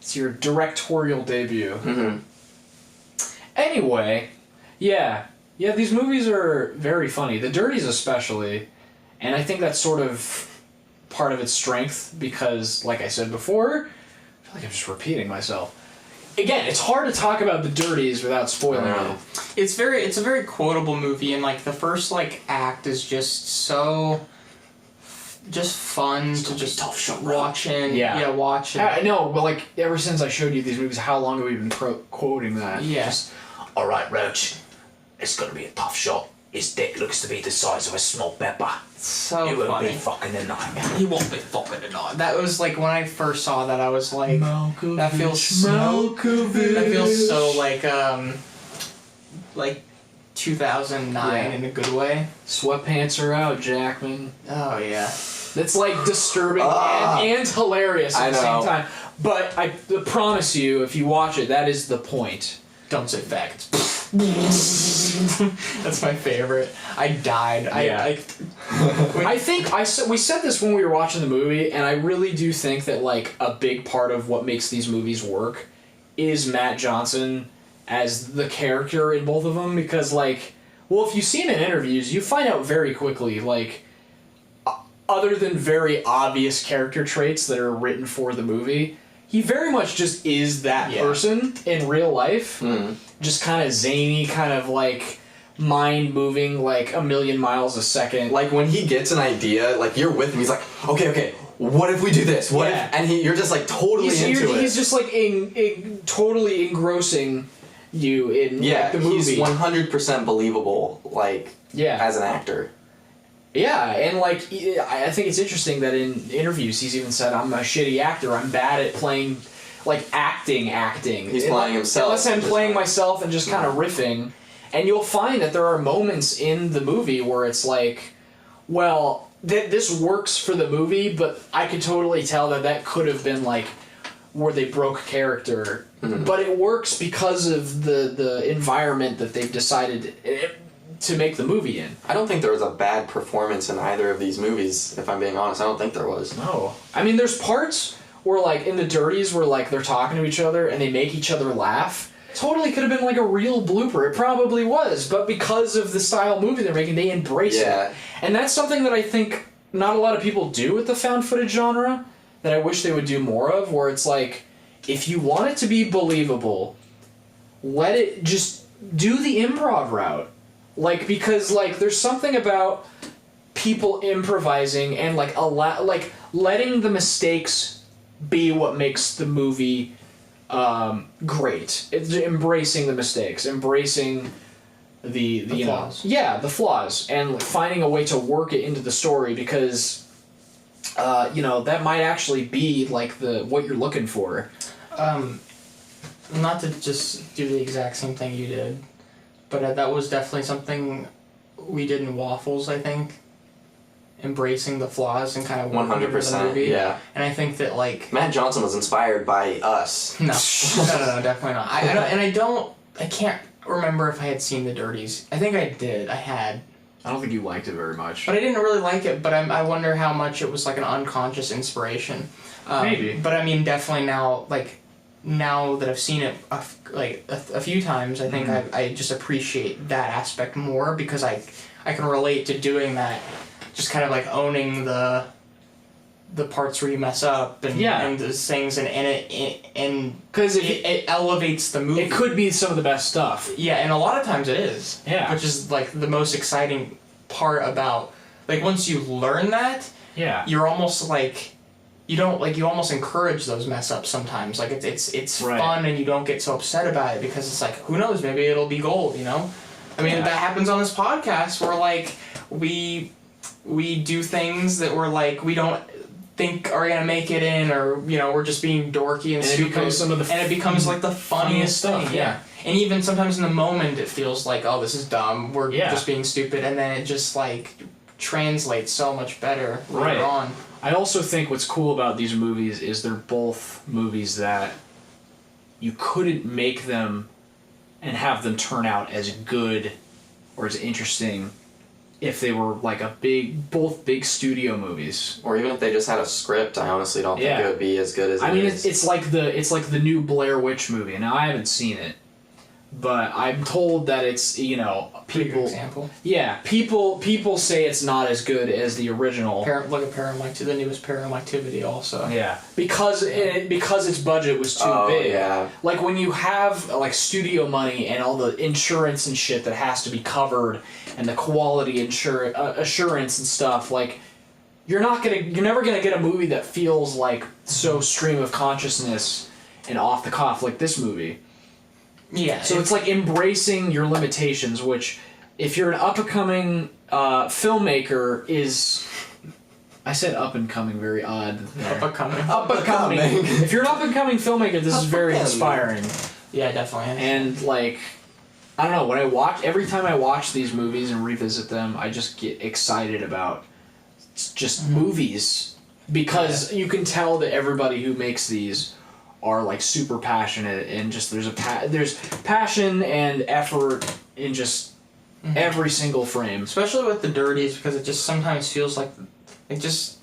S3: It's your directorial debut. Anyway, yeah, these movies are very funny. The Dirties especially, and I think that's sort of part of its strength because, like I said before, I feel like I'm just repeating myself. Again, it's hard to talk about the Dirties without spoiling it.
S1: It's a very quotable movie, and like the first like act is just so fun to just watch and watch.
S3: I know, but like ever since I showed you these movies, how long have we been quoting that?
S1: Yeah.
S3: Just, all right, Roach. it's gonna be a tough shot. His dick looks to be the size of a small pepper.
S1: So
S3: He won't
S1: funny.
S3: be fucking tonight.
S1: He won't be fucking tonight. That was like when I first saw that, I was like, that feels so. That feels so like 2009 in a good way.
S3: Sweatpants are out, Jackman.
S1: Oh yeah.
S3: That's like disturbing and hilarious at the same time. But I promise you, if you watch it, that is the point.
S1: Don't say facts. That's my favorite. I died.
S3: Yeah. I think we said this when we were watching the movie, and I really do think that like a big part of what makes these movies work is Matt Johnson as the character in both of them, because like, well, if you see him in interviews, you find out very quickly like, other than very obvious character traits that are written for the movie, he very much just is that person in real life. Just kind of zany, kind of like mind moving like a million miles a second.
S2: Like when he gets an idea, like you're with him, he's like, okay, what if we do this? What if? And you're just like totally into it.
S3: He's just like totally engrossing you in like, the movie.
S2: He's 100% believable, like as an actor.
S3: Yeah, and like I think it's interesting that in interviews he's even said, "I'm a shitty actor. I'm bad at playing, like acting."
S2: He's playing himself.
S3: Unless I'm playing myself and just kind of riffing, and you'll find that there are moments in the movie where it's like, well, this works for the movie, but I could totally tell that could have been like where they broke character, but it works because of the environment that they've decided to make the movie in.
S2: I don't think there was a bad performance in either of these movies, if I'm being honest. I don't think there was.
S3: No. I mean, there's parts where, like, in the Dirties where, like, they're talking to each other and they make each other laugh. Totally could have been, like, a real blooper. It probably was. But because of the style movie they're making, they embrace it. And that's something that I think not a lot of people do with the found footage genre that I wish they would do more of, where it's like, if you want it to be believable, let it just do the improv route. Like, because, like, there's something about people improvising and, like, letting the mistakes be what makes the movie great. It's embracing the mistakes, embracing the
S1: flaws.
S3: The flaws, and like, finding a way to work it into the story, because, that might actually be, like, what you're looking for.
S1: Not to just do the exact same thing you did, but that was definitely something we did in Waffles, I think. Embracing the flaws and kind of
S2: 100%,
S1: the movie.
S2: yeah.
S1: And I think that, like...
S2: Matt Johnson was inspired by us.
S1: No, definitely not. I can't remember if I had seen The Dirties. I think I did. I had.
S3: I don't think you liked it very much.
S1: But I didn't really like it, but I wonder how much it was, like, an unconscious inspiration.
S3: Maybe.
S1: But, I mean, definitely now, like... Now that I've seen it a few times, I think I just appreciate that aspect more, because I can relate to doing that, just kind of like owning the parts where you mess up and those things, and because it elevates the movie.
S3: It could be some of the best stuff.
S1: Yeah, and a lot of times it is.
S3: Yeah.
S1: Which is like the most exciting part about, like, once you learn that, you're almost like. You almost encourage those mess ups sometimes. Like, it's
S3: right.
S1: fun, and you don't get so upset about it, because it's like, who knows, maybe it'll be gold, you know? I mean, that happens on this podcast where, like, we do things that we're like, we don't think are gonna make it in, or, you know, we're just being dorky and stupid. It becomes like the funniest stuff. Thing. Yeah. And even sometimes in the moment it feels like, oh, this is dumb, we're just being stupid, and then it just, like, translates so much better later on.
S3: I also think what's cool about these movies is they're both movies that you couldn't make them and have them turn out as good or as interesting if they were like both big studio movies.
S2: Or even if they just had a script, I honestly don't think it would be as good as it is.
S3: It's like the new Blair Witch movie. Now, I haven't seen it, but I'm told that it's, people...
S1: Good example.
S3: Yeah, people say it's not as good as the original.
S1: Look at the newest Paranormal Activity also.
S3: Yeah, because its budget was too big. Yeah. Like, when you have, like, studio money and all the insurance and shit that has to be covered, and the quality assurance and stuff, like, you're never gonna get a movie that feels like so stream of consciousness and off the cuff like this movie.
S1: Yeah.
S3: So it's like embracing your limitations, which, if you're an up-and-coming filmmaker, is... I said up-and-coming, very odd.
S1: Up-and-coming.
S3: Up-and-coming. If you're an up-and-coming filmmaker, this is very inspiring.
S1: Yeah, definitely.
S3: And, like, I don't know, every time I watch these movies and revisit them, I just get excited about just movies. Because you can tell that everybody who makes these are, like, super passionate, and just there's passion and effort in just every single frame.
S1: Especially with the Dirties, because it just sometimes feels like it just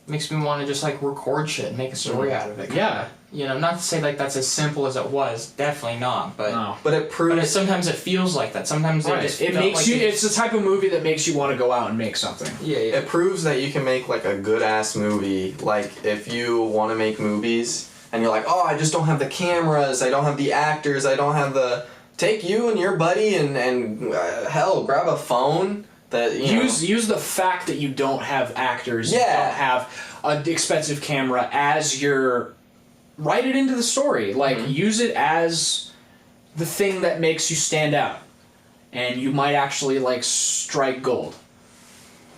S1: makes me want to just like record shit and make a story out of it.
S3: Yeah.
S1: You know, not to say like that's as simple as it was, definitely not, but
S3: No.
S2: But it proves...
S1: But sometimes it feels like that. Sometimes
S3: Right. It makes like you. It's the type of movie that makes you want to go out and make something.
S1: Yeah.
S2: It proves that you can make like a good ass movie. Like if you want to make movies and you're like, oh, I just don't have the cameras, I don't have the actors, I don't have the... Take you and your buddy and hell, grab a phone. That
S3: Use the fact that you don't have actors, you don't have an expensive camera as your... Write it into the story. Like, use it as the thing that makes you stand out. And you might actually, like, strike gold.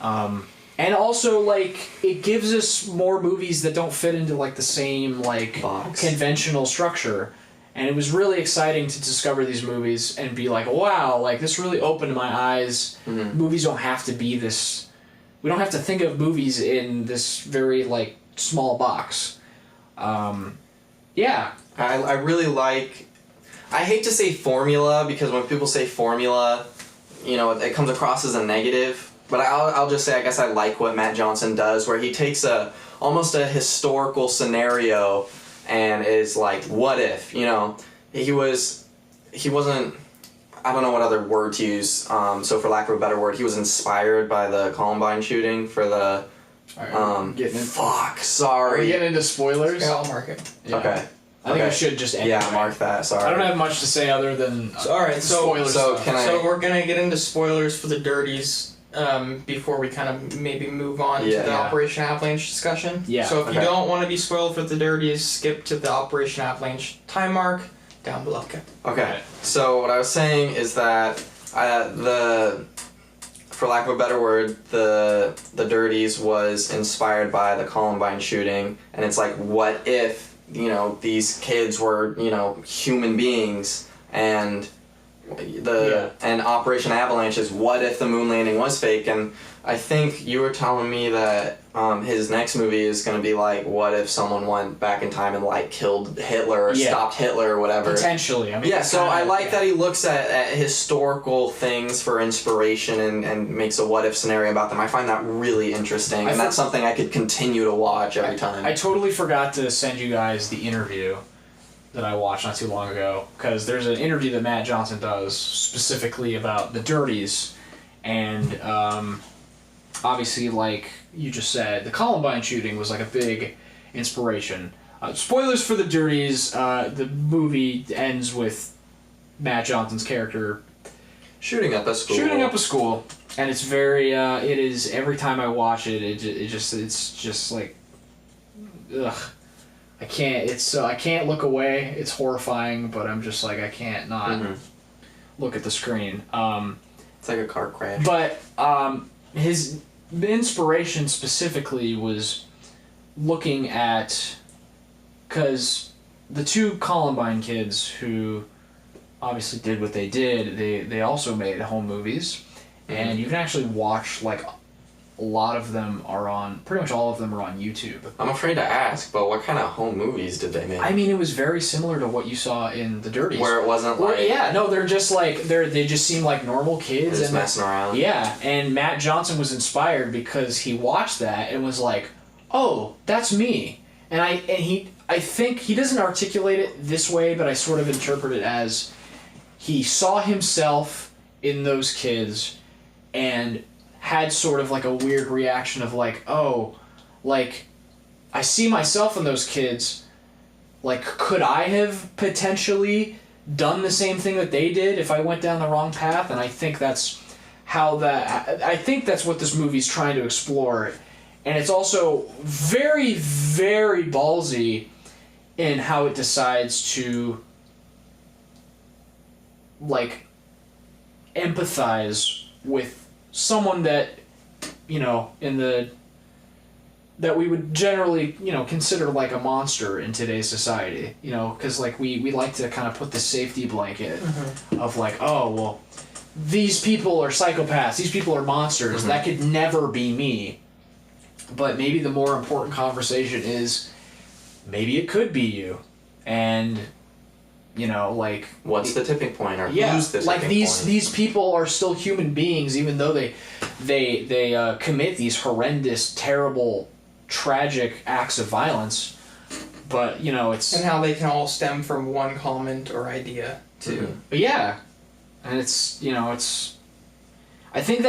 S3: And also, like, it gives us more movies that don't fit into, like, the same, like, conventional structure. And it was really exciting to discover these movies and be like, wow, like, this really opened my eyes. Movies don't have to be this... We don't have to think of movies in this very, like, small box. Yeah.
S2: I really like... I hate to say formula, because when people say formula, you know, it comes across as a negative. But I'll just say I guess I like what Matt Johnson does, where he takes almost a historical scenario and is like, what if, you know, he wasn't, I don't know what other word to use, so for lack of a better word, he was inspired by the Columbine shooting for the,
S3: Are we getting into spoilers?
S1: Yeah, I'll mark it.
S3: Yeah.
S2: Okay.
S3: I think we should just end it.
S2: Mark that, sorry.
S3: I don't have much to say other than spoilers.
S1: So we're going to get into spoilers for the Dirties. Before we kind of maybe move on to the Operation Avalanche discussion.
S3: Yeah.
S1: So if you don't want to be spoiled for the Dirties, skip to the Operation Avalanche time mark down below.
S2: Okay. So what I was saying is that for lack of a better word, the Dirties was inspired by the Columbine shooting, and it's like, what if, you know, these kids were, you know, human beings, and and Operation Avalanche is what if the moon landing was fake. And I think you were telling me that his next movie is going to be like, what if someone went back in time and like killed Hitler or stopped Hitler or whatever.
S3: Potentially. I mean,
S2: so I like that he looks at historical things for inspiration and makes a what if scenario about them. I find that really interesting, and that's something I could continue to watch every time.
S3: I totally forgot to send you guys the interview that I watched not too long ago, because there's an interview that Matt Johnson does specifically about the Dirties, and obviously, like you just said, the Columbine shooting was like a big inspiration. Spoilers for the Dirties, the movie ends with Matt Johnson's character
S2: shooting up a school, and it's very, it is, every time I watch it, it's just like, ugh. I can't look away. It's horrifying, but I'm just like, I can't not look at the screen. It's like a car crash.
S3: But his inspiration specifically was looking at, because the two Columbine kids who obviously did what they did, they also made home movies, and you can actually watch, like, a lot of them are on, pretty much all of them are on YouTube.
S2: I'm afraid to ask, but what kind of home movies did they make?
S3: I mean, it was very similar to what you saw in The Dirties.
S2: Where it wasn't like...
S3: they're just like, they just seem like normal kids.
S2: Just messing around.
S3: Yeah, and Matt Johnson was inspired because he watched that and was like, oh, that's me. And I think, he doesn't articulate it this way, but I sort of interpret it as he saw himself in those kids and had sort of like a weird reaction of like, oh, like, I see myself in those kids, like, could I have potentially done the same thing that they did if I went down the wrong path? And I think that's what this movie's trying to explore. And it's also very, very ballsy in how it decides to like empathize with someone that, you know, that we would generally, you know, consider like a monster in today's society, you know, because like we like to kind of put the safety blanket of like, oh, well, these people are psychopaths, these people are monsters, that could never be me. But maybe the more important conversation is, maybe it could be you. And, you know, like...
S2: What's the tipping point, or
S3: yeah,
S2: who's the tipping
S3: like
S2: point?
S3: these people are still human beings, even though they commit these horrendous, terrible, tragic acts of violence. But, you know, it's...
S1: And how they can all stem from one comment or idea, too.
S3: Yeah. And it's, you know, it's... I think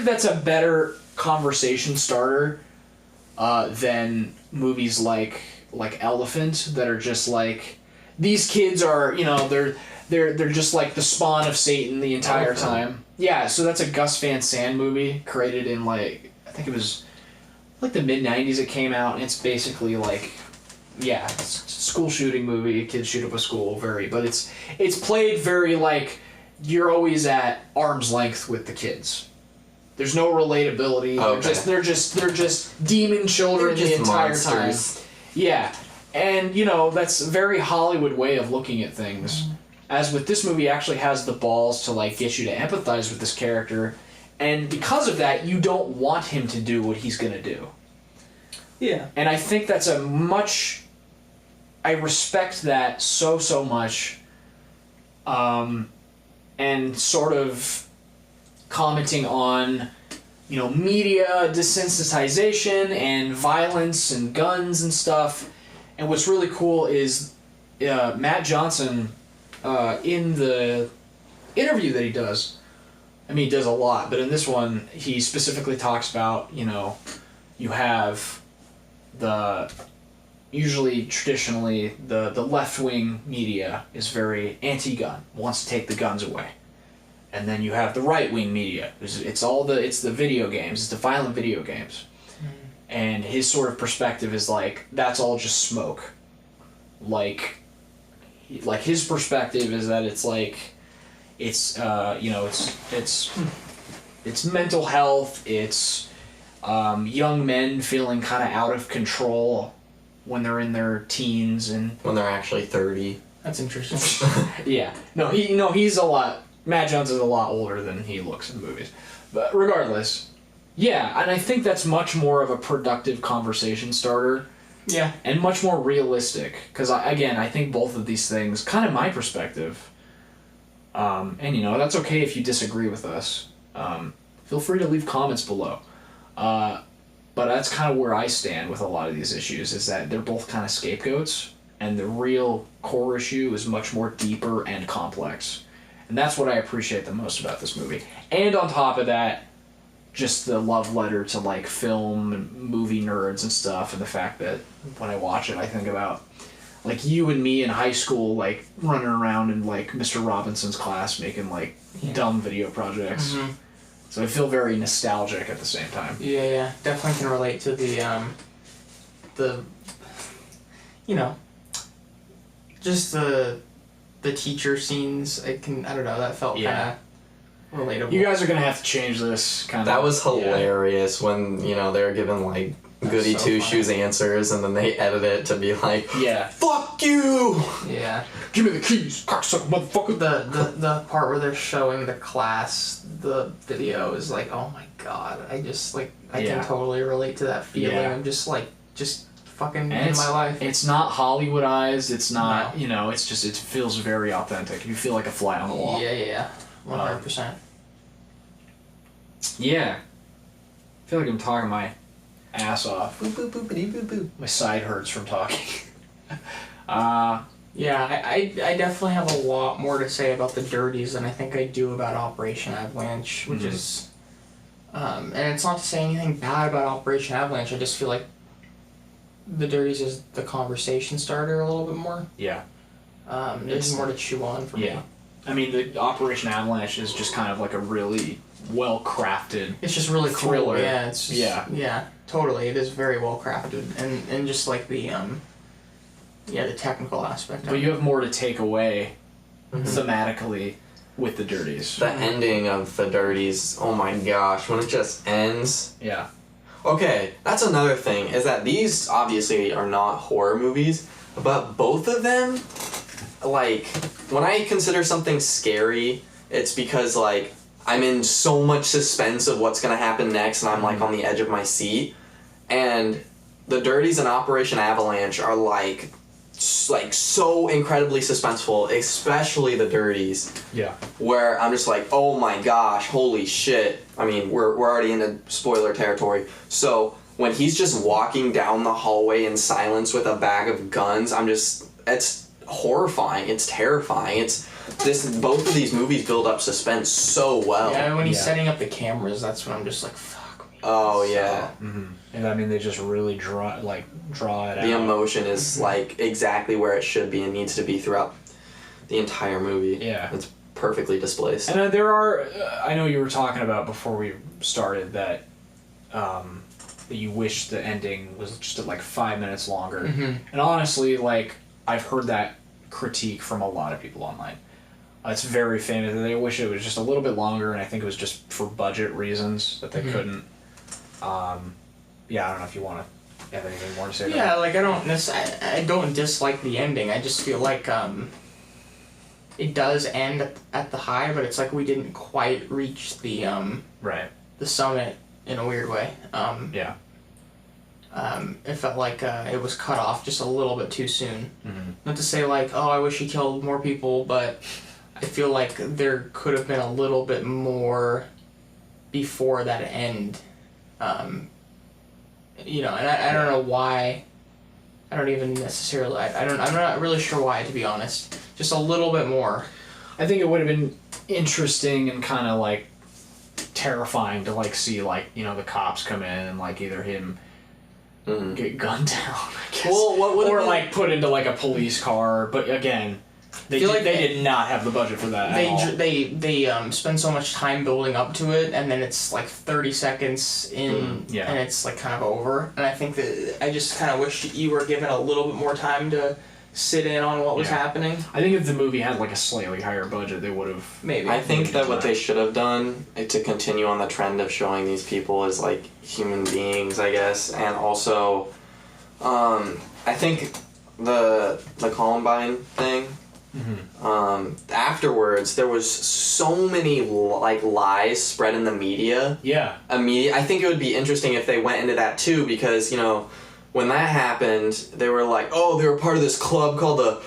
S3: that's a better conversation starter than movies like Elephant that are just like, these kids are, you know, they're just like the spawn of Satan the entire time. Yeah, so that's a Gus Van Sant movie created in like, I think it was like the mid-90s it came out, and it's basically like, yeah, it's a school shooting movie, kids shoot up a school, but it's played very like, you're always at arm's length with the kids. There's no relatability.
S2: Okay.
S3: They're just demon children the entire
S2: monsters.
S3: time. Yeah. And, you know, that's a very Hollywood way of looking at things. As with this movie, actually has the balls to, like, get you to empathize with this character. And because of that, you don't want him to do what he's going to do.
S1: Yeah.
S3: And I think that's I respect that so much. And sort of commenting on, you know, media desensitization and violence and guns and stuff. And what's really cool is Matt Johnson, in the interview that he does, I mean, he does a lot, but in this one, he specifically talks about, you know, you have usually, traditionally, the left-wing media is very anti-gun, wants to take the guns away. And then you have the right-wing media. It's the video games. It's the violent video games. And his sort of perspective is like, that's all just smoke. Like his perspective is that it's like, it's you know, it's mental health. It's young men feeling kind of out of control when they're in their teens and
S2: when they're actually 30.
S1: That's interesting.
S3: yeah. He's a lot. Matt Jones is a lot older than he looks in movies. But regardless, yeah, and I think that's much more of a productive conversation starter.
S1: Yeah.
S3: And much more realistic. Because, I think both of these things, kind of my perspective, and, you know, that's okay if you disagree with us. Feel free to leave comments below. But that's kind of where I stand with a lot of these issues, is that they're both kind of scapegoats, and the real core issue is much more deeper and complex. And that's what I appreciate the most about this movie. And on top of that, just the love letter to, like, film and movie nerds and stuff, and the fact that when I watch it, I think about, like, you and me in high school, like, running around in, like, Mr. Robinson's class making, like, dumb video projects. Mm-hmm. So I feel very nostalgic at the same time.
S1: Yeah. Definitely can relate to the you know, just the teacher scenes. I don't know, that felt kind of relatable.
S3: You guys are gonna have to change this kind of.
S2: That was hilarious when, you know, they were given like goody two shoes answers, and then they edit it to be like, fuck you.
S1: Yeah.
S3: Give me the keys, cocksucker motherfucker.
S1: The part where they're showing the class the video is like, oh my god, I can totally relate to that feeling. I'm just fucking in my life.
S3: It's not Hollywoodized. It's not, you know, it's just, it feels very authentic. You feel like a fly on the wall.
S1: Yeah. 100%.
S3: Yeah. I feel like I'm talking my ass off.
S2: Boop, boop, boopity, boop, boop.
S3: My side hurts from talking.
S1: Yeah, I definitely have a lot more to say about the Dirties than I think I do about Operation Avalanche, which is... and it's not to say anything bad about Operation Avalanche, I just feel like the Dirties is the conversation starter a little bit more.
S3: Yeah.
S1: There's more to chew on for me.
S3: I mean, the Operation Avalanche is just kind of like a really well-crafted
S1: It's just really
S3: thriller.
S1: Cool. Yeah, it's just, yeah, totally. It is very well crafted, and just like the the technical aspect.
S3: But you have more to take away thematically. with the Dirties.
S2: The ending of the Dirties, oh my gosh, when it just ends.
S3: Yeah.
S2: Okay, that's another thing, is that these obviously are not horror movies, but both of them, like, when I consider something scary, it's because, like, I'm in so much suspense of what's gonna happen next, and I'm, like, on the edge of my seat. And the Dirties and Operation Avalanche are, like so incredibly suspenseful, especially the Dirties.
S3: Yeah.
S2: Where I'm just like, oh my gosh, holy shit. I mean, we're already into spoiler territory. So when he's just walking down the hallway in silence with a bag of guns, it's horrifying. It's terrifying. Both of these movies build up suspense so well.
S1: Yeah, when he's setting up the cameras, that's when I'm just like, fuck me.
S2: Oh yeah.
S3: Mm-hmm. And I mean, they just really draw it out.
S2: The emotion is like exactly where it should be and needs to be throughout the entire movie.
S3: Yeah.
S2: It's perfectly displaced.
S3: And there are, I know you were talking about before we started that you wish the ending was just like 5 minutes longer.
S1: Mm-hmm.
S3: And honestly, like, I've heard that critique from a lot of people online. It's very famous that they wish it was just a little bit longer, and I think it was just for budget reasons that they couldn't. Yeah, I don't know if you want to have anything more to say.
S1: Yeah, like I don't dislike the ending. I just feel like it does end at the high, but it's like we didn't quite reach the
S3: right.
S1: the summit in a weird way.
S3: Yeah.
S1: It felt like it was cut off just a little bit too soon.
S3: Mm-hmm.
S1: Not to say like, oh, I wish he killed more people, but I feel like there could have been a little bit more before that end. You know, and I don't know why. I don't even necessarily. I'm not really sure why, to be honest. Just a little bit more.
S3: I think it would have been interesting and kind of like terrifying to like see like, you know, the cops come in and like either him get gunned down, I guess,
S2: Well, what would
S3: or
S2: been...
S3: like put into like a police car. But again, they did not have the budget for that.
S1: They spend so much time building up to it, and then it's like 30 seconds in, and it's like kind of over. And I think that I just kind of wish you were given a little bit more time to sit in on what was happening.
S3: I think if the movie had like a slightly higher budget, they would have.
S1: Maybe.
S2: I think that what they should have done to continue on the trend of showing these people as like human beings, I guess, and also, I think the Columbine thing. Afterwards, there was so many like lies spread in the media.
S3: Yeah.
S2: I think it would be interesting if they went into that too, because you know, when that happened, they were like, oh, they were part of this club called the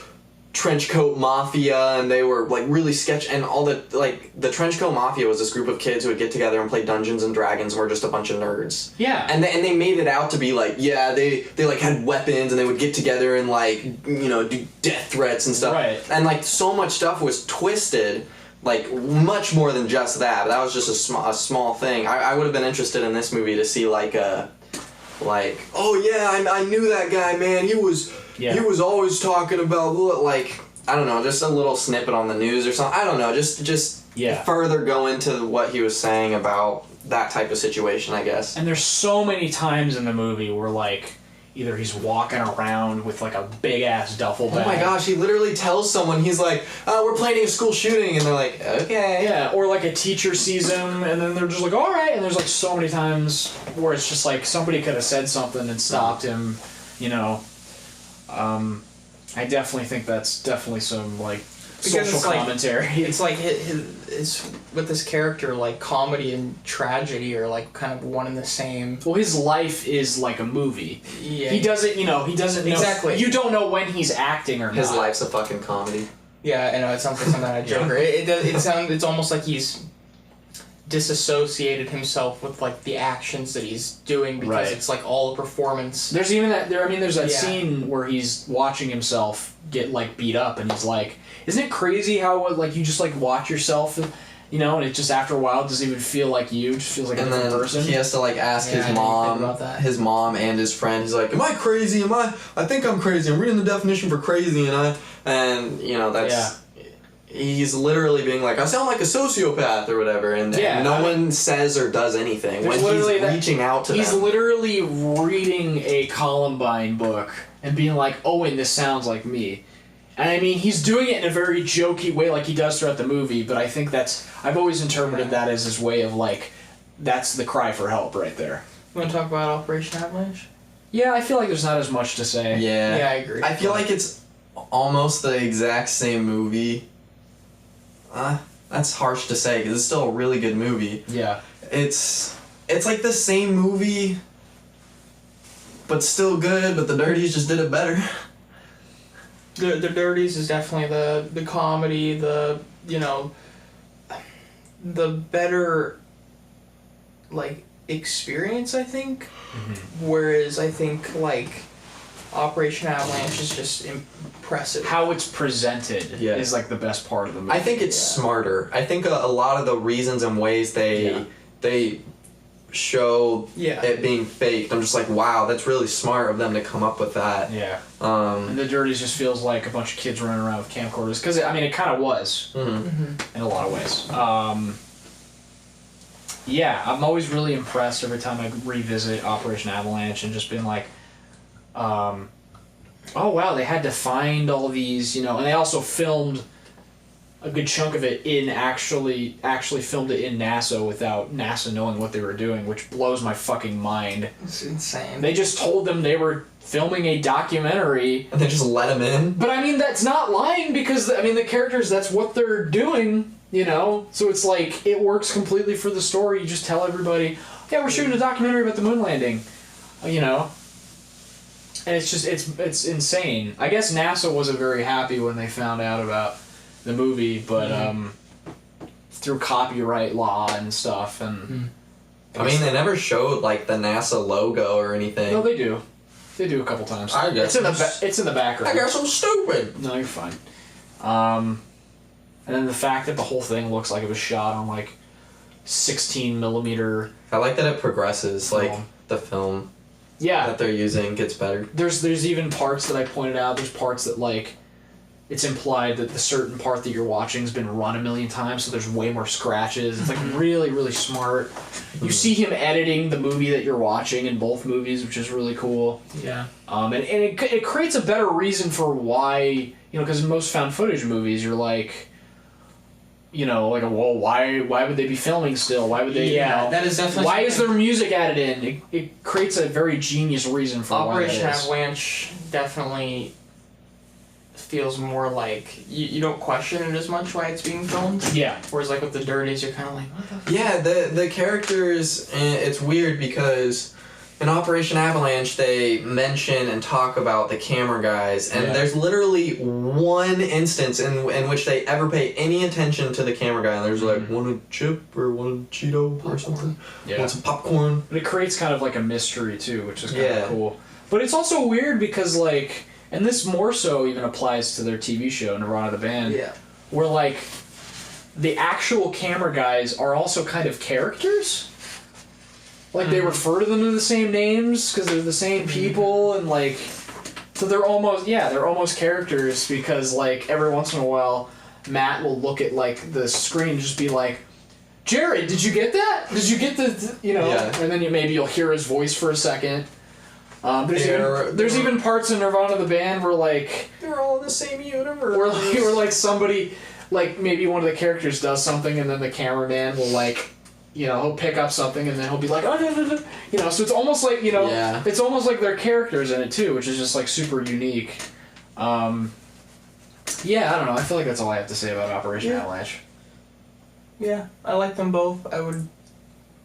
S2: Trenchcoat Mafia, and they were like really sketchy, and all the like the Trenchcoat Mafia was this group of kids who would get together and play Dungeons and Dragons, and were just a bunch of nerds.
S3: Yeah.
S2: And they made it out to be like, yeah, they like had weapons, and they would get together and like, you know, do death threats and stuff.
S3: Right.
S2: And like so much stuff was twisted, like much more than just that. But that was just a small thing. I would have been interested in this movie to see like oh yeah, I knew that guy, man. He was always talking about like, I don't know, just a little snippet on the news or something. I don't know, just further go into what he was saying about that type of situation, I guess.
S3: And there's so many times in the movie where like either he's walking around with like a big ass duffel bag.
S2: Oh my gosh, he literally tells someone, he's like, we're planning a school shooting, and they're like, okay.
S3: Yeah, or like a teacher sees him, and then they're just like, all right. And there's like so many times where it's just like somebody could have said something and stopped him, you know. I definitely think that's definitely some like social commentary.
S1: It's like his with this character, like comedy and tragedy are like kind of one and the same.
S3: Well, his life is like a movie.
S1: Yeah.
S3: He doesn't know.
S1: Exactly.
S3: You don't know when he's acting or not.
S2: His life's a fucking comedy.
S1: Yeah, I know, it sounds like something I joke. It's almost like he's disassociated himself with like the actions that he's doing, because it's like all a performance.
S3: There's even that there's that scene where he's watching himself get like beat up, and he's like, isn't it crazy how like you just like watch yourself, you know, and it just after a while doesn't even feel like you, it just feels like a different person.
S2: He has to like ask his mom and his friend. He's like, am I crazy? I think I'm crazy. I'm reading the definition for crazy, and you know, that's he's literally being like, I sound like a sociopath or whatever, and no one says or does anything when he's reaching out to them.
S3: He's literally reading a Columbine book and being like, oh, and this sounds like me. And I mean, he's doing it in a very jokey way like he does throughout the movie, but I think I've always interpreted that as his way of, like, that's the cry for help right there.
S1: You want to talk about Operation Avalanche?
S3: Yeah, I feel like there's not as much to say.
S2: Yeah,
S1: I agree.
S2: I feel like it's almost the exact same movie. That's harsh to say because it's still a really good movie.
S3: Yeah.
S2: It's like the same movie, but still good. But the Dirties just did it better.
S1: The Dirties is definitely the comedy, the better, like, experience, I think. Mm-hmm. Whereas I think, like, Operation Avalanche is just impressive.
S3: How it's presented is, like, the best part of the movie.
S2: I think it's smarter. I think a lot of the reasons and ways they show it being faked, I'm just like, wow, that's really smart of them to come up with that.
S3: Yeah. And the Dirties just feels like a bunch of kids running around with camcorders. Because, I mean, it kind of was. In a lot of ways. Yeah, I'm always really impressed every time I revisit Operation Avalanche and just being like, oh wow, they had to find all these, and they also filmed a good chunk of it actually filmed it in NASA without NASA knowing what they were doing, which blows my fucking mind.
S1: It's insane.
S3: They just told them they were filming a documentary.
S2: And they just let them in?
S3: But I mean, that's not lying because, I mean, the characters, that's what they're doing, So it's like, it works completely for the story. You just tell everybody, yeah, we're shooting a documentary about the moon landing, And it's just, it's insane. I guess NASA wasn't very happy when they found out about the movie, but through copyright law and stuff, and
S2: I mean, they never showed like the NASA logo or anything.
S3: No, they do. They do a couple times.
S2: I guess
S3: it's in the background.
S2: I guess I'm stupid.
S3: No, you're fine. And then the fact that the whole thing looks like it was shot on like 16 millimeter.
S2: I like that it progresses, like the film.
S3: Yeah.
S2: That they're using gets better.
S3: There's even parts that I pointed out. There's parts that like. It's implied that the certain part that you're watching has been run a million times, so there's way more scratches. It's like really, really smart. You see him editing the movie that you're watching in both movies, which is really cool.
S1: Yeah.
S3: And it creates a better reason for why, because in most found footage movies, you're like, well, why would they be filming still? Why would they?
S1: Yeah, that is definitely.
S3: Why is there music added in? It creates a very genius reason for
S1: Operation
S3: why that is.
S1: Avalanche definitely feels more like you don't question it as much why it's being filmed.
S3: Yeah.
S1: Whereas like with the Dirties, you're kind of like, what the fuck?
S2: Yeah, the characters, it's weird because in Operation Avalanche they mention and talk about the camera guys, and there's literally one instance in which they ever pay any attention to the camera guy, and there's like one a chip or one Cheeto or something.
S3: Yeah.
S2: Want some popcorn.
S3: But it creates kind of like a mystery too, which is kind of cool. But it's also weird because like. And this more so even applies to their TV show, Nirvana the Band.
S1: Yeah.
S3: Where, like, the actual camera guys are also kind of characters. Like, they refer to them in the same names because they're the same people, and, like... So they're almost characters because, like, every once in a while, Matt will look at, like, the screen and just be like, Jared, did you get that? Did you get the... And then maybe you'll hear his voice for a second. There's even parts in Nirvana the Band where like
S2: they're all in the same universe.
S3: Where like somebody, like maybe one of the characters does something and then the cameraman will like, he'll pick up something and then he'll be like, oh, so it's almost like it's almost like they're characters in it too, which is just like super unique. I don't know. I feel like that's all I have to say about Operation Avalanche.
S1: Yeah, I like them both. I would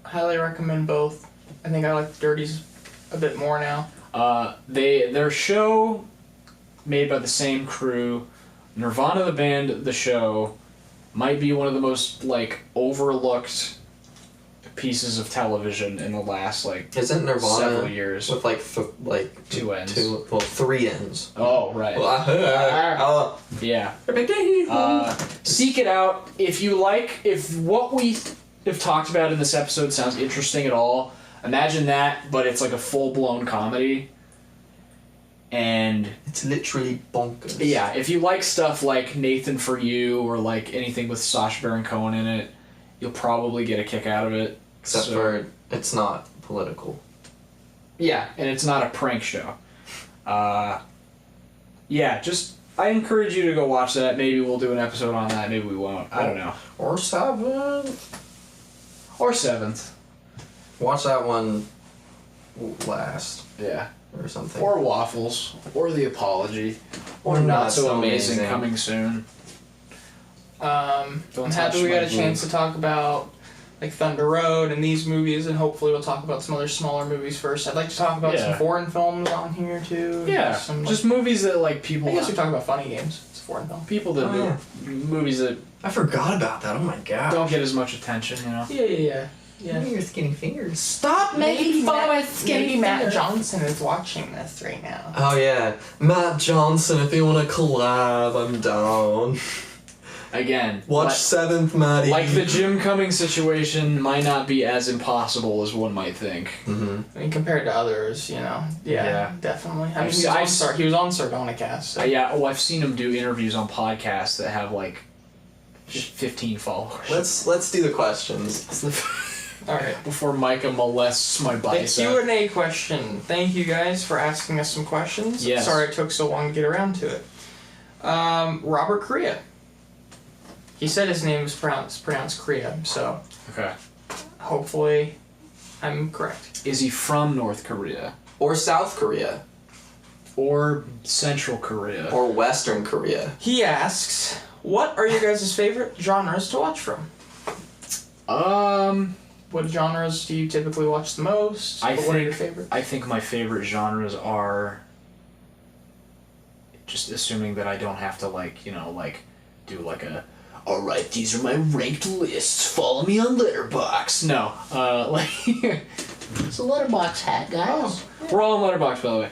S1: highly recommend both. I think I like the Dirties a bit more now.
S3: Their show, made by the same crew, Nirvana the Band, the show, might be one of the most like overlooked pieces of television in the last like
S2: isn't Nirvana
S3: several years
S2: with like
S3: two ends,
S2: three ends.
S3: Oh right. Yeah. Seek it out if you like. If what we have talked about in this episode sounds interesting at all. Imagine that, but it's like a full-blown comedy. And...
S2: it's literally bonkers.
S3: Yeah, if you like stuff like Nathan For You or like anything with Sacha Baron Cohen in it, you'll probably get a kick out of it.
S2: Except for it's not political.
S3: Yeah, and it's not a prank show. Just I encourage you to go watch that. Maybe we'll do an episode on that. Maybe we won't. I don't know.
S2: Or 7th.
S3: Or 7th.
S2: Watch that one last.
S3: Yeah.
S2: Or something.
S3: Or Waffles. Or The Apology. Or Not So Amazing coming soon.
S1: I'm happy we got a chance to talk about like Thunder Road and these movies, and hopefully we'll talk about some other smaller movies first. I'd like to talk about some foreign films on here too.
S3: Yeah,
S1: some,
S3: just movies that like people.
S1: I guess we talk about funny games. It's a foreign film.
S3: People that movies that
S2: I forgot about that. Oh my god.
S3: Don't get as much attention, you know.
S1: Yeah.
S2: Your skinny fingers.
S1: Stop making fun of my skinny Matt Johnson is watching this right now.
S2: Oh yeah, Matt Johnson. If you want to collab, I'm down.
S3: Again,
S2: watch 7th, Maddie.
S3: Like the Jim Cummings situation might not be as impossible as one might think.
S2: Mm-hmm.
S1: I mean, compared to others, you know. Yeah. Definitely. I mean, he was on Sardonicast. So.
S3: I've seen him do interviews on podcasts that have like 15 followers.
S2: Let's do the questions.
S1: All right.
S3: Before Micah molests my bicep.
S1: The Q&A question. Thank you guys for asking us some questions.
S3: Yes.
S1: Sorry it took so long to get around to it. Robert Korea. He said his name was pronounced Korea, so
S3: okay.
S1: Hopefully I'm correct.
S3: Is he from North Korea?
S2: Or South Korea?
S3: Or Central Korea?
S2: Or Western Korea?
S1: He asks, what are your guys' favorite genres to watch from? What genres do you typically watch the most? What are your favorites?
S3: I think my favorite genres are, just assuming that I don't have to do like a, alright, these are my ranked lists, follow me on Letterboxd. No, it's a Letterboxd hat, guys. Oh, we're all on Letterboxd, by the way.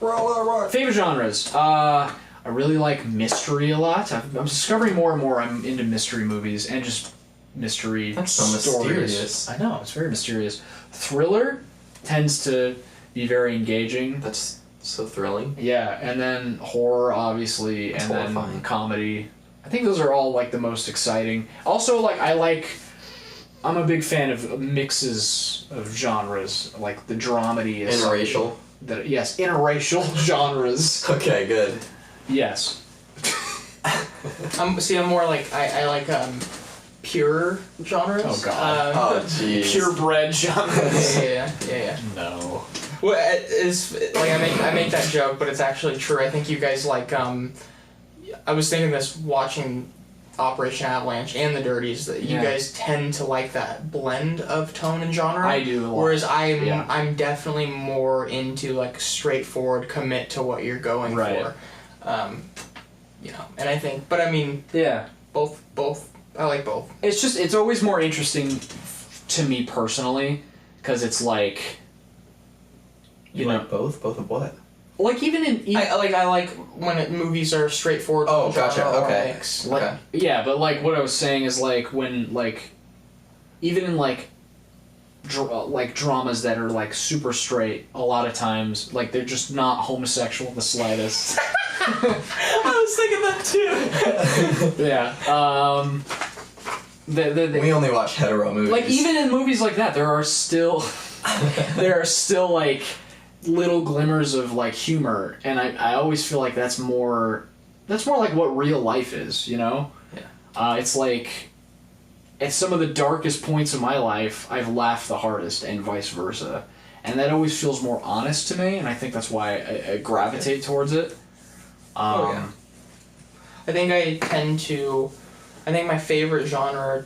S2: We're all Letterboxd.
S3: Favorite genres. I really like mystery a lot. I'm discovering more and more I'm into mystery movies and just mystery
S2: That's so
S3: stories.
S2: mysterious.
S3: I know, it's very mysterious. Thriller tends to be very engaging.
S2: That's so thrilling.
S3: Yeah, and then horror, obviously, and
S2: horrifying.
S3: Then comedy. I think those are all like the most exciting. Also, I'm a big fan of mixes of genres, like the dramedy is
S2: interracial.
S3: Yes, interracial genres.
S2: Okay, good.
S3: Yes.
S1: I'm more like I like pure genres.
S3: Oh god.
S2: Oh jeez.
S3: Purebred genres.
S1: Yeah.
S3: No.
S1: Well, it's like I make that joke, but it's actually true. I think you guys like I was thinking this watching Operation Avalanche and the Dirties that you guys tend to like that blend of tone and genre.
S3: I do.
S1: Whereas I'm definitely more into like straightforward commit to what you're going for. And I think, but I mean, both. I like both.
S3: It's always more interesting to me personally, because it's like.
S2: You like both? Both of what?
S3: Like even in
S1: I like when movies are straightforward.
S2: Oh, gotcha. Okay.
S3: Yeah, but like what I was saying is like when like even in like dramas that are like super straight, a lot of times like they're just not homosexual in the slightest.
S1: I was thinking that too.
S3: Yeah.
S2: We only watch hetero movies.
S3: Like even in movies like that, there are still like little glimmers of like humor, and I always feel like that's more like what real life is, you know?
S1: Yeah.
S3: It's like at some of the darkest points of my life, I've laughed the hardest, and vice versa, and that always feels more honest to me, and I think that's why I gravitate towards it.
S1: I think I think my favorite genre,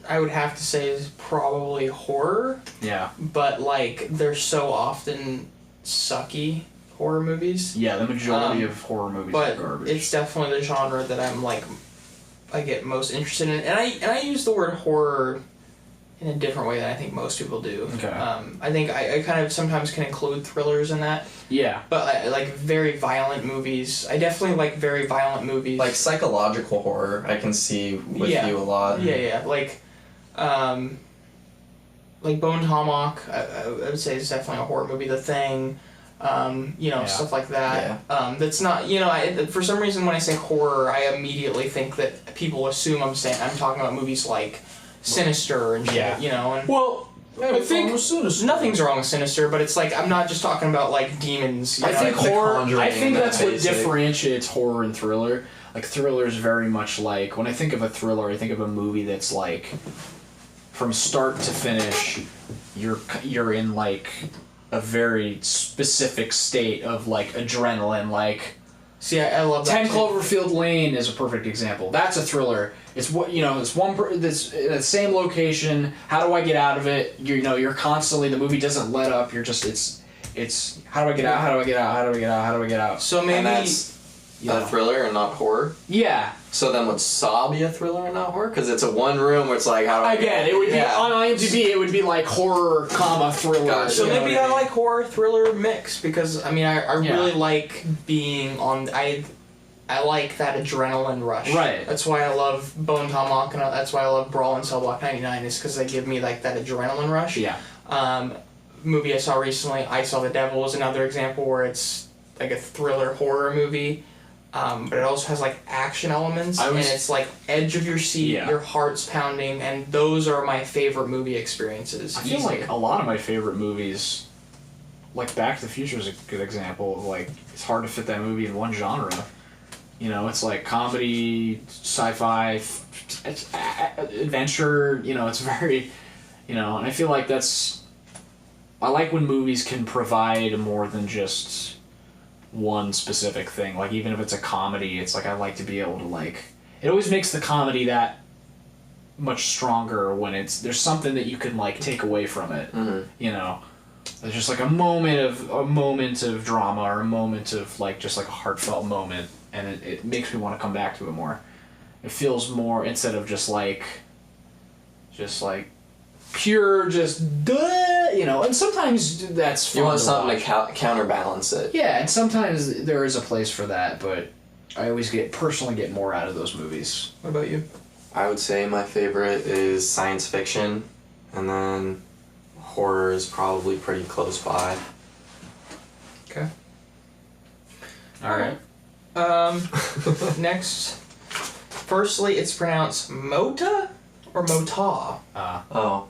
S1: I would have to say, is probably horror.
S3: Yeah.
S1: But like they're so often sucky horror movies.
S3: Yeah, the majority of horror movies are garbage.
S1: But it's definitely the genre that I'm like I get most interested in, and I use the word horror in a different way than I think most people do.
S3: Okay.
S1: I think I kind of sometimes can include thrillers in that.
S3: Yeah.
S1: But I like very violent movies. I definitely like very violent movies.
S2: Like psychological horror, I can see with you a lot.
S1: Yeah. Like Bone Tomahawk, I would say is definitely a horror movie. The Thing, stuff like that.
S2: Yeah.
S1: That's not, for some reason when I say horror, I immediately think that people assume I'm talking about movies like Sinister and shit, And
S3: well,
S1: I think nothing's wrong with Sinister, but it's like I'm not just talking about like demons.
S3: I think
S2: like The
S3: horror.
S2: Conjuring
S3: I think
S2: and
S3: that's
S2: that
S3: what
S2: basic.
S3: differentiates horror and thriller. Like thriller is very much like when I think of a thriller, I think of a movie that's like from start to finish, you're in like a very specific state of like adrenaline. Like,
S1: See, I love that.
S3: 10
S1: too.
S3: Cloverfield Lane is a perfect example. That's a thriller. It's what it's this the same location. How do I get out of it? You're constantly, the movie doesn't let up. You're just it's how do I get out? How do I get out? How do I get out? How do I get out?
S1: So maybe
S2: And that's a thriller and not horror.
S3: Yeah.
S2: So then would Saw be a thriller and not horror? Because it's a one room where it's like, how do I
S3: Again, it would be on IMDb. It would be like horror, thriller.
S2: Gotcha.
S1: So
S3: you know
S1: maybe
S3: what
S1: I
S3: mean?
S1: like horror thriller mix because I mean I
S3: Yeah.
S1: really like being on I like that adrenaline rush.
S3: Right.
S1: That's why I love Bone Tomahawk and that's why I love Brawl and Cell Block 99 is because they give me like that adrenaline rush.
S3: Yeah.
S1: Movie I saw recently, I Saw the Devil is another example where it's like a thriller horror movie. But it also has like action elements and it's like edge of your seat,
S3: Yeah.
S1: your heart's pounding, and those are my favorite movie experiences.
S3: I feel like a lot of my favorite movies, like Back to the Future is a good example of like it's hard to fit that movie in one genre. It's like comedy, sci-fi, it's adventure. It's very, and I feel like I like when movies can provide more than just one specific thing. Like even if it's a comedy, it's like I like to be able to like. It always makes the comedy that much stronger when there's something that you can like take away from it.
S2: Mm-hmm.
S3: There's just like a moment of drama or a moment of like just like a heartfelt moment, and it makes me want to come back to it more. It feels more instead of just like pure and sometimes that's fun.
S2: You want
S3: to
S2: something
S3: watch.
S2: to counterbalance it.
S3: Yeah, and sometimes there is a place for that, but I always personally get more out of those movies.
S1: What about you?
S2: I would say my favorite is science fiction, and then horror is probably pretty close by.
S1: Okay.
S3: All right.
S1: Next. Firstly, it's pronounced Mota or Mota?
S2: Oh.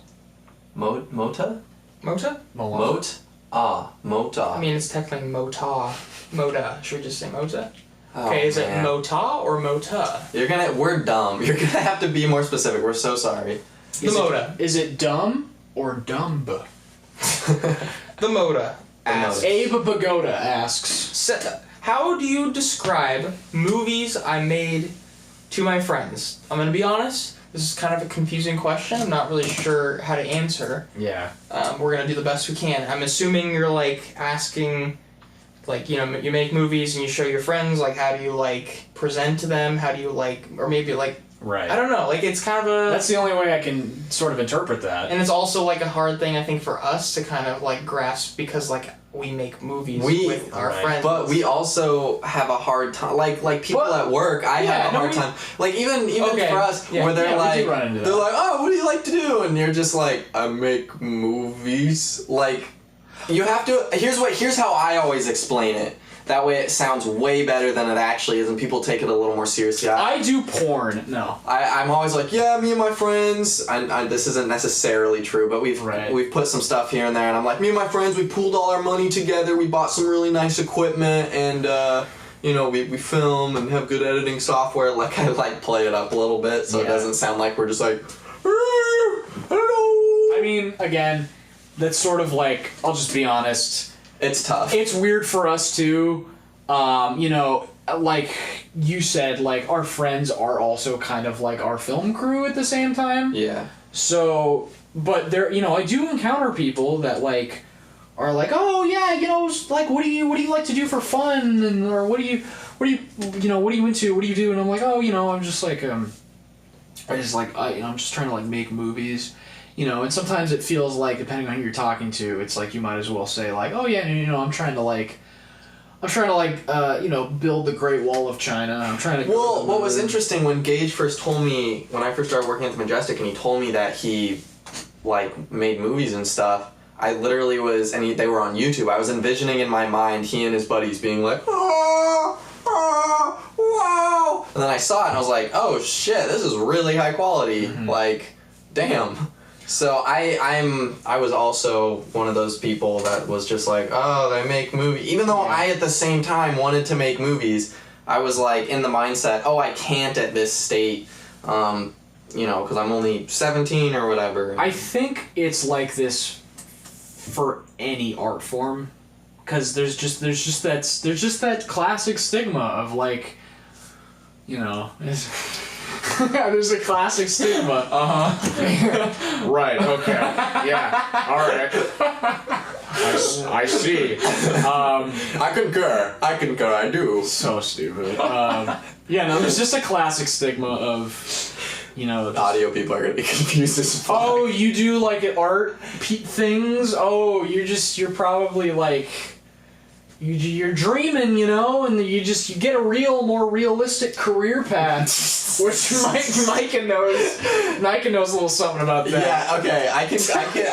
S2: Mota?
S1: Mota?
S2: Mota.
S1: I mean, it's technically Mota. Moda. Should we just say Mota?
S2: Oh,
S1: Okay, is
S2: man.
S1: it Mota or Mota?
S2: We're dumb. You're gonna have to be more specific. We're so sorry.
S1: The Moda.
S3: Is it dumb or dumb?
S1: The Moda asks.
S3: Abe Pagoda asks.
S1: How do you describe movies I made to my friends? I'm gonna be honest. This is kind of a confusing question. I'm not really sure how to answer.
S3: Yeah.
S1: We're gonna do the best we can. I'm assuming you're like asking, like you make movies and you show your friends. Like how do you like present to them? How do you like, or maybe like
S3: Right.
S1: I don't know. Like it's kind of a.
S3: That's the only way I can sort of interpret that.
S1: And it's also like a hard thing I think for us to kind of like grasp because like we make movies with our friends.
S2: But we also have a hard time. Like people at work, I have a hard time. Like even
S1: Okay.
S2: for us,
S3: Yeah,
S2: where they're
S3: yeah, we
S2: like,
S3: do run into that.
S2: they're like, oh, what do you like to do? And you're just like, I make movies. Like, you have to. Here's how I always explain it. That way it sounds way better than it actually is, and people take it a little more seriously.
S3: I do porn. No.
S2: I'm always like, yeah, me and my friends. This isn't necessarily true, but we've put some stuff here and there, and I'm like, me and my friends, we pooled all our money together. We bought some really nice equipment, and we film and have good editing software. Like I like play it up a little bit, so it doesn't sound like we're just like, I don't know.
S3: I mean, again, that's sort of like, I'll just be honest.
S2: It's tough.
S3: It's weird for us too. Like you said, like our friends are also kind of like our film crew at the same time.
S2: Yeah.
S3: So, but there, I do encounter people that like are like, oh yeah, like what do you like to do for fun, and or what do you into, what do you do, and I'm like, oh, I'm just like I'm just trying to like make movies. And sometimes it feels like, depending on who you're talking to, it's like you might as well say like, oh yeah, I'm trying to build the Great Wall of China. I'm trying to.
S2: Well, what was interesting when Gage first told me, when I first started working at the Majestic, and he told me that he like made movies and stuff, I literally was, and they were on YouTube. I was envisioning in my mind he and his buddies being like, wow, and then I saw it and I was like, oh shit, this is really high quality.
S3: Mm-hmm.
S2: Like, damn. So I was also one of those people that was just like, oh, they make movies. Even though I at the same time wanted to make movies, I was like in the mindset, oh, I can't at this state, because I'm only 17 or whatever.
S3: I think it's like this for any art form, because there's just that classic stigma of like, there's a classic stigma. Right. Okay. Yeah. All right. I see.
S2: I concur. I do.
S3: So stupid. There's just a classic stigma of,
S2: Audio people are gonna be confused as fuck.
S3: Oh, you do like art things? Oh, you're probably like, you're dreaming, and you get a more realistic career path. Which Micah knows a little something about that.
S2: Yeah, okay. I can.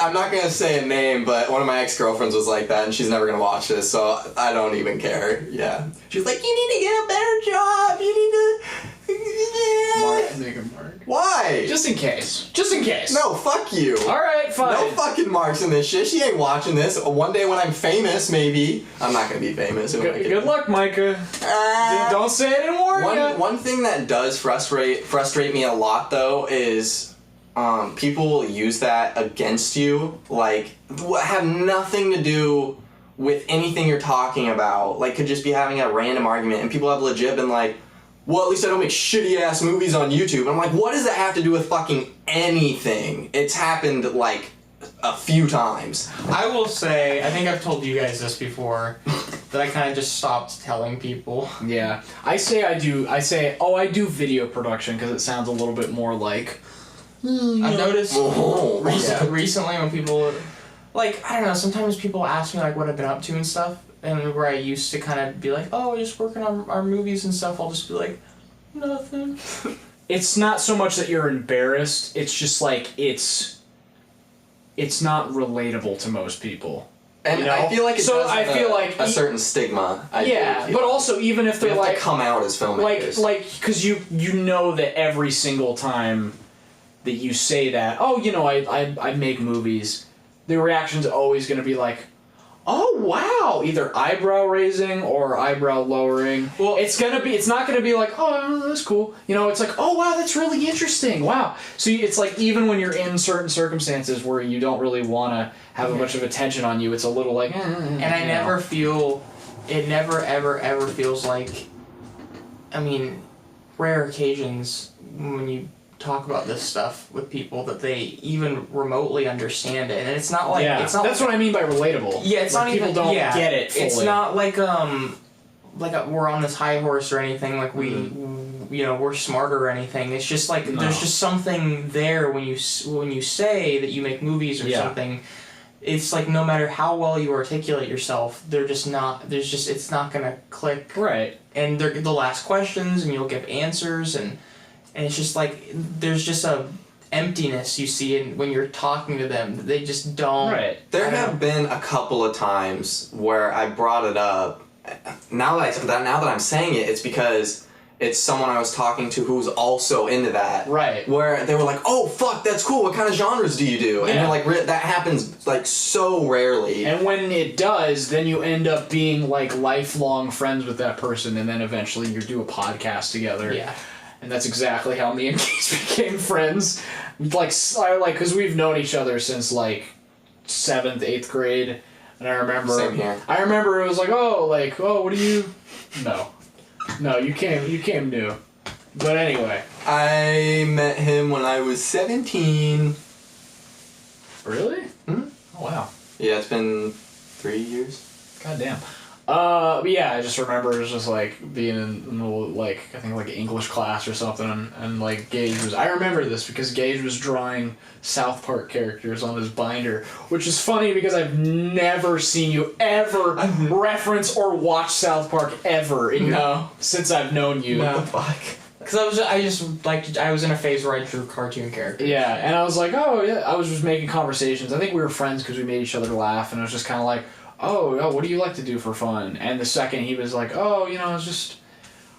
S2: I'm not gonna say a name, but one of my ex-girlfriends was like that, and she's never gonna watch this, so I don't even care. Yeah. She's like, you need to get a better job. You need to.
S3: Make a mark.
S2: Why?
S3: Just in case.
S2: No, fuck you.
S3: All right, fine.
S2: No fucking marks in this shit. She ain't watching this. One day when I'm famous, maybe. I'm not gonna be famous.
S3: Good luck, Micah. Don't say it and warn you.
S2: One thing that does frustrate me a lot, though, is people will use that against you. Like, have nothing to do with anything you're talking about. Like, could just be having a random argument, and people have legit been like, well, at least I don't make shitty-ass movies on YouTube. And I'm like, what does that have to do with fucking anything? It's happened, like, a few times.
S1: I will say, I think I've told you guys this before, that I kind of just stopped telling people.
S3: Yeah. I do video production because it sounds a little bit more like...
S1: I've noticed recently when people... Like, I don't know, sometimes people ask me, like, what I've been up to and stuff. And where I used to kind of be like, oh, just working on our movies and stuff, I'll just be like, nothing.
S3: It's not so much that you're embarrassed, it's just like, it's not relatable to most people.
S2: And I feel like it does
S3: I feel like
S2: a certain stigma.
S3: But also, even if they're
S2: like...
S3: like...
S2: to come out as filmmakers.
S3: Because you know that every single time that you say that, oh, I make movies, the reaction's always going to be like, oh wow! Either eyebrow raising or eyebrow lowering. Well, it's not gonna be like, oh, that's cool. It's like, oh wow, that's really interesting. Wow. So it's like, even when you're in certain circumstances where you don't really want to have a bunch of attention on you, it's a little like.
S1: And I never feel, it never ever feels like. I mean, rare occasions when you talk about this stuff with people that they even remotely understand it, and it's not like it's not.
S3: That's what I mean by relatable.
S1: Yeah, it's
S3: like
S1: not
S3: people
S1: even
S3: don't get it fully.
S1: It's not like we're on this high horse or anything. Like we're smarter or anything. It's just like there's just something there when you say that you make movies or something. It's like no matter how well you articulate yourself, it's not gonna click.
S3: Right.
S1: And they'll ask questions and you'll give answers and it's just like there's just a emptiness you see when you're talking to them. They just don't.
S3: Right.
S2: There have been a couple of times where I brought it up. Now that I'm saying it, it's because it's someone I was talking to who's also into that.
S1: Right.
S2: Where they were like, "Oh fuck, that's cool. What kind of genres do you do?" And you're like, that happens like so rarely.
S3: And when it does, then you end up being like lifelong friends with that person, and then eventually you do a podcast together.
S1: Yeah.
S3: And that's exactly how me and Keith became friends. Because we've known each other since, 7th, 8th grade. And I remember...
S2: Same here.
S3: I remember it was like, what do you... No, you came new. But anyway.
S2: I met him when I was 17.
S3: Really?
S2: Hmm?
S3: Oh, wow.
S2: Yeah, it's been 3 years.
S3: God damn. But yeah, I just remember it was just being in I think English class or something, and Gage was. I remember this because Gage was drawing South Park characters on his binder, which is funny because I've never seen you ever reference or watch South Park ever since I've known you.
S1: No.
S2: What the fuck?
S1: Because I was in a phase where I drew cartoon characters.
S3: Yeah, and I was like, oh yeah, I was just making conversations. I think we were friends because we made each other laugh, and it was just kind of like, oh, what do you like to do for fun? And the second he was like, it's just,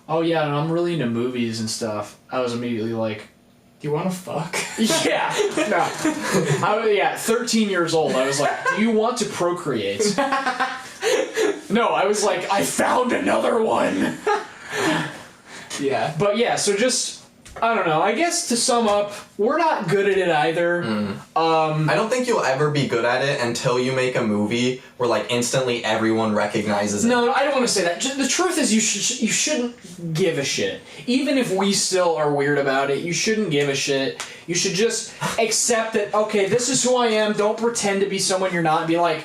S3: and I'm really into movies and stuff, I was immediately like,
S1: Do you want to fuck?
S3: Yeah. No. 13 years old. I was like, do you want to procreate? No, I was like, I found another one.
S1: Yeah.
S3: But yeah, so just, I don't know. I guess to sum up, we're not good at it either.
S2: I don't think you'll ever be good at it until you make a movie where like instantly everyone recognizes it.
S3: No, I don't want to say that. The truth is, you shouldn't give a shit. Even if we still are weird about it, you shouldn't give a shit. You should just accept that. Okay, this is who I am. Don't pretend to be someone you're not. And be like,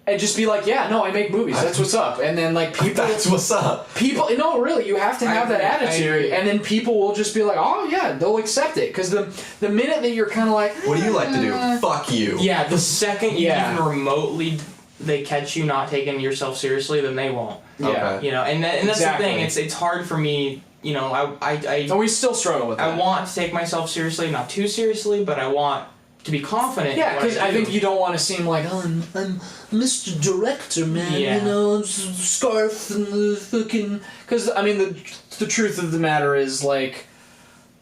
S3: and just be like, yeah, no, I make movies. That's what's up. And then like people.
S2: That's what's up.
S3: People, no, really, you have to have that attitude, and then people will just be like, oh yeah, they'll accept it. Because the minute that you're kind of like,
S2: What do you like to do? Fuck you.
S1: Yeah, the second you even remotely they catch you not taking yourself seriously, then they won't.
S3: yeah,
S2: Okay.
S1: You know, and that's
S3: Exactly.
S1: the thing. It's hard for me. You know,
S3: and we still struggle with that.
S1: I want to take myself seriously, not too seriously, but I want to be confident.
S3: Yeah,
S1: because
S3: because I think you don't want to seem like, oh, I'm Mr. Director, man.
S1: Yeah.
S3: You know, scarf and the fucking. Because I mean, the truth of the matter is, like,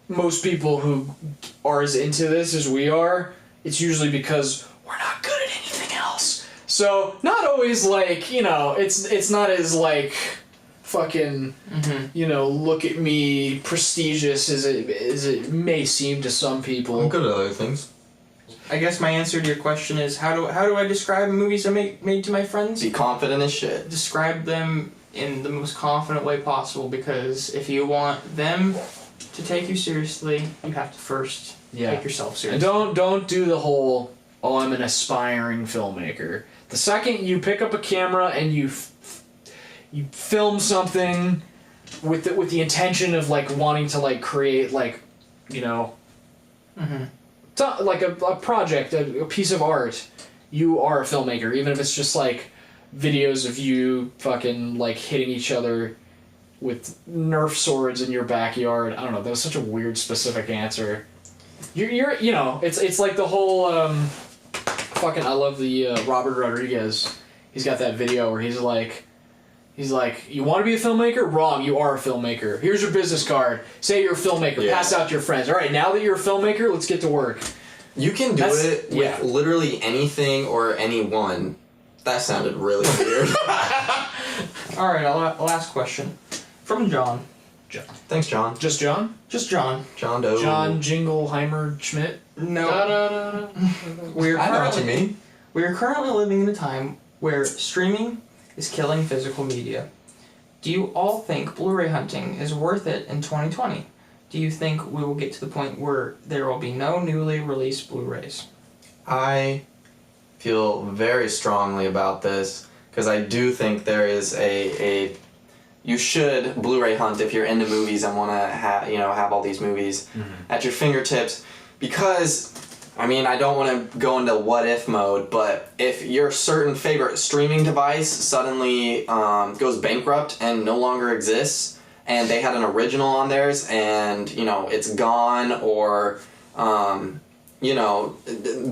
S3: most people who are as into this as we are, it's usually because we're not good at anything else. So not always like, you know, it's not as like fucking, you know, look at me prestigious as it may seem to some people.
S2: I'm good at other things.
S1: I guess my answer to your question is how do I describe movies I made to my friends?
S2: Be confident as shit.
S1: Describe them in the most confident way possible, because if you want them to take you seriously, you have to first take yourself seriously.
S3: And don't do the whole, oh, I'm an aspiring filmmaker. The second you pick up a camera and you film something with the intention of like wanting to like create like, you know, like a project, a piece of art, you are a filmmaker, even if it's just like videos of you fucking like hitting each other with Nerf swords in your backyard. I don't know, that was such a weird specific answer. You're you know, it's like the whole fucking, I love the Robert Rodriguez. He's got that video where he's like, you want to be a filmmaker? Wrong, you are a filmmaker. Here's your business card. Say you're a filmmaker.
S2: Yeah.
S3: Pass out to your friends. All right, now that you're a filmmaker, let's get to work.
S2: You can do it with literally anything or anyone. That sounded really weird.
S1: All right, last question from John.
S2: Thanks, John.
S3: Just John?
S1: Just John.
S2: John Doe.
S3: John Jingleheimer Schmidt?
S1: No.
S3: Da-da-da-da.
S2: I know what you mean.
S1: We are currently living in a time where streaming is killing physical media. Do you all think Blu-ray hunting is worth it in 2020? Do you think we will get to the point where there will be no newly released Blu-rays?
S2: I feel very strongly about this because I do think there is a you should Blu-ray hunt if you're into movies and want to have all these movies at your fingertips, because I mean, I don't want to go into what if mode, but if your certain favorite streaming device suddenly goes bankrupt and no longer exists, and they had an original on theirs and, you know, it's gone, or, you know,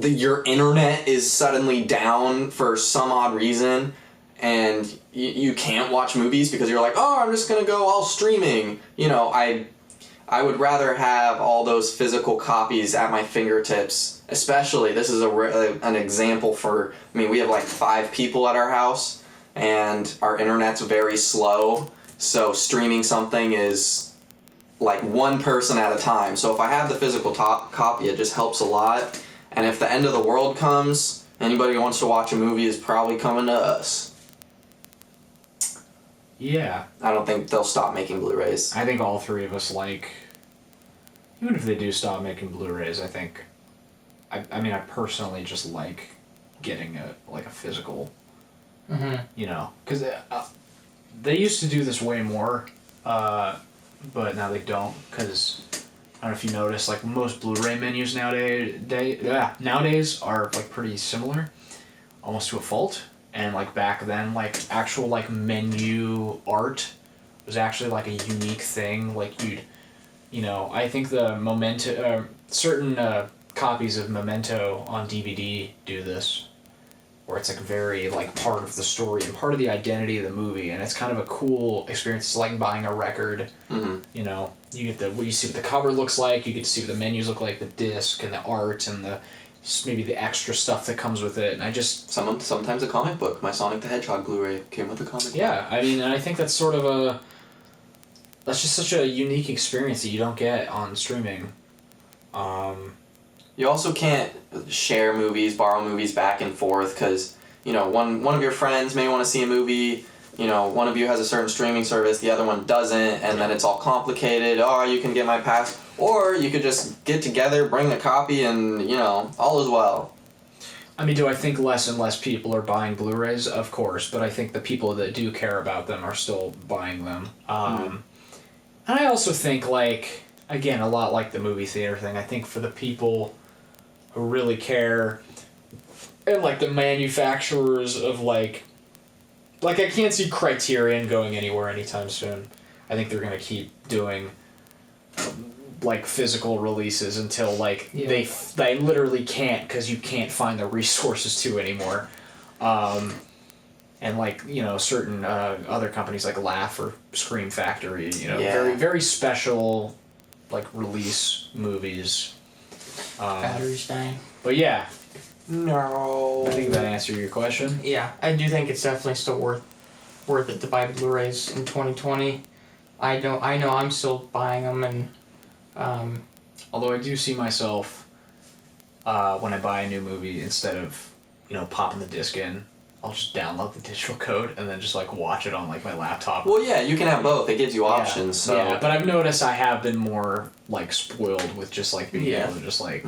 S2: your internet is suddenly down for some odd reason, and you can't watch movies because you're like, oh, I'm just going to go all streaming. You know, I would rather have all those physical copies at my fingertips. Especially, this is an example for, I mean, we have like 5 people at our house, and our internet's very slow, so streaming something is like one person at a time. So if I have the physical copy, it just helps a lot. And if the end of the world comes, anybody who wants to watch a movie is probably coming to us.
S3: Yeah.
S2: I don't think they'll stop making Blu-rays.
S3: I think all three of us like, even if they do stop making Blu-rays, I think, I mean, I personally just like getting a physical, you know, because they used to do this way more, but now they don't, because I don't know if you notice, like most Blu-ray menus nowadays are like pretty similar, almost to a fault. And like back then, like actual like menu art was actually like a unique thing. Like you know, I think the certain copies of Memento on DVD do this. where it's like very like part of the story and part of the identity of the movie, and it's kind of a cool experience. It's like buying a record.
S2: Mm-hmm.
S3: You know, you get you see what the cover looks like, you get to see what the menus look like, the disc and the art and maybe the extra stuff that comes with it. And I just
S2: sometimes a comic book. My Sonic the Hedgehog Blu-ray came with a comic book.
S3: Yeah, I mean, and I think that's sort of that's just such a unique experience that you don't get on streaming.
S2: You also can't share movies, borrow movies back and forth, because, you know, one of your friends may want to see a movie, you know, one of you has a certain streaming service, the other one doesn't, and then it's all complicated. Oh, you can get my pass. Or you could just get together, bring a copy, and, you know, all is well.
S3: I mean, do I think less and less people are buying Blu-rays? Of course, but I think the people that do care about them are still buying them. And I also think, like, again, a lot like the movie theater thing, I think for the people who really care, and like the manufacturers of like I can't see Criterion going anywhere anytime soon. I think they're gonna keep doing like physical releases until like they literally can't, because you can't find the resources to anymore. And like, you know, certain other companies like Laugh or Scream Factory, you know, very very special like release movies.
S1: Battery's dying.
S3: But yeah,
S1: No.
S3: I think that answered your question.
S1: Yeah, I do think it's definitely still worth it to buy Blu-rays in 2020. I know I'm still buying them, and
S3: Although I do see myself when I buy a new movie, instead of, you know, popping the disc in, I'll just download the digital code and then just like watch it on like my laptop.
S2: Well, yeah, you can have both. It gives you options. So.
S3: Yeah, but I've noticed I have been more like spoiled with just like being able to just like.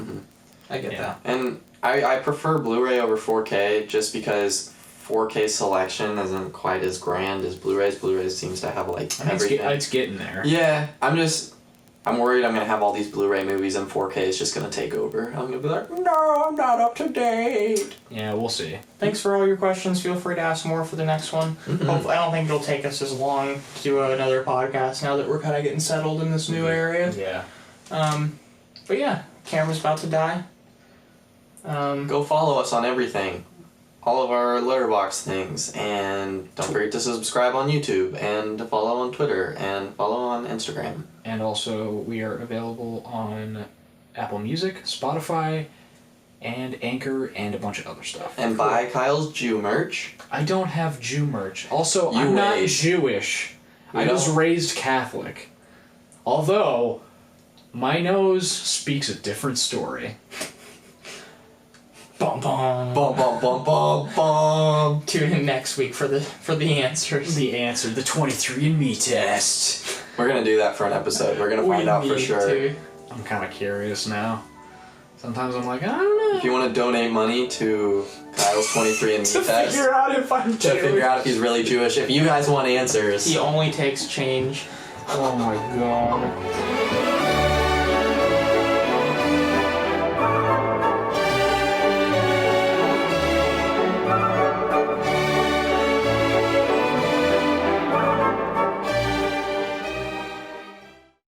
S1: I get that.
S2: And I prefer Blu-ray over 4K just because 4K selection isn't quite as grand as Blu-rays. Blu-rays seems to have like everything.
S3: It's getting there.
S2: Yeah, I'm worried I'm gonna have all these Blu-ray movies and 4K is just gonna take over. I'm gonna be like, no, I'm not up to date.
S3: Yeah, we'll see.
S1: Thanks for all your questions. Feel free to ask more for the next one. Hopefully, I don't think it'll take us as long to do another podcast now that we're kind of getting settled in this new area.
S3: Yeah.
S1: But yeah, camera's about to die.
S2: Go follow us on everything. All of our Letterboxd things, and don't forget to subscribe on YouTube, and to follow on Twitter, and follow on Instagram.
S3: And also, we are available on Apple Music, Spotify, and Anchor, and a bunch of other stuff.
S2: And buy Kyle's Jew merch.
S3: I don't have Jew merch. Also,
S2: You
S3: I'm not
S2: wait.
S3: Jewish.
S2: You
S3: I was
S2: don't?
S3: raised Catholic. Although, my nose speaks a different story.
S1: Bum bum.
S2: Bum bum bum bum bum.
S1: Tune in next week for the answers.
S3: The answer, the 23andMe test.
S2: We're gonna do that for an episode. We're gonna find out for sure.
S3: I'm kind of curious now. Sometimes I'm like, I don't know.
S2: If you want to donate money to Kyle's 23andMe
S1: To
S2: test,
S1: figure out if I'm
S2: to figure out if he's really Jewish, if you guys want answers.
S1: He only takes change.
S3: Oh my god.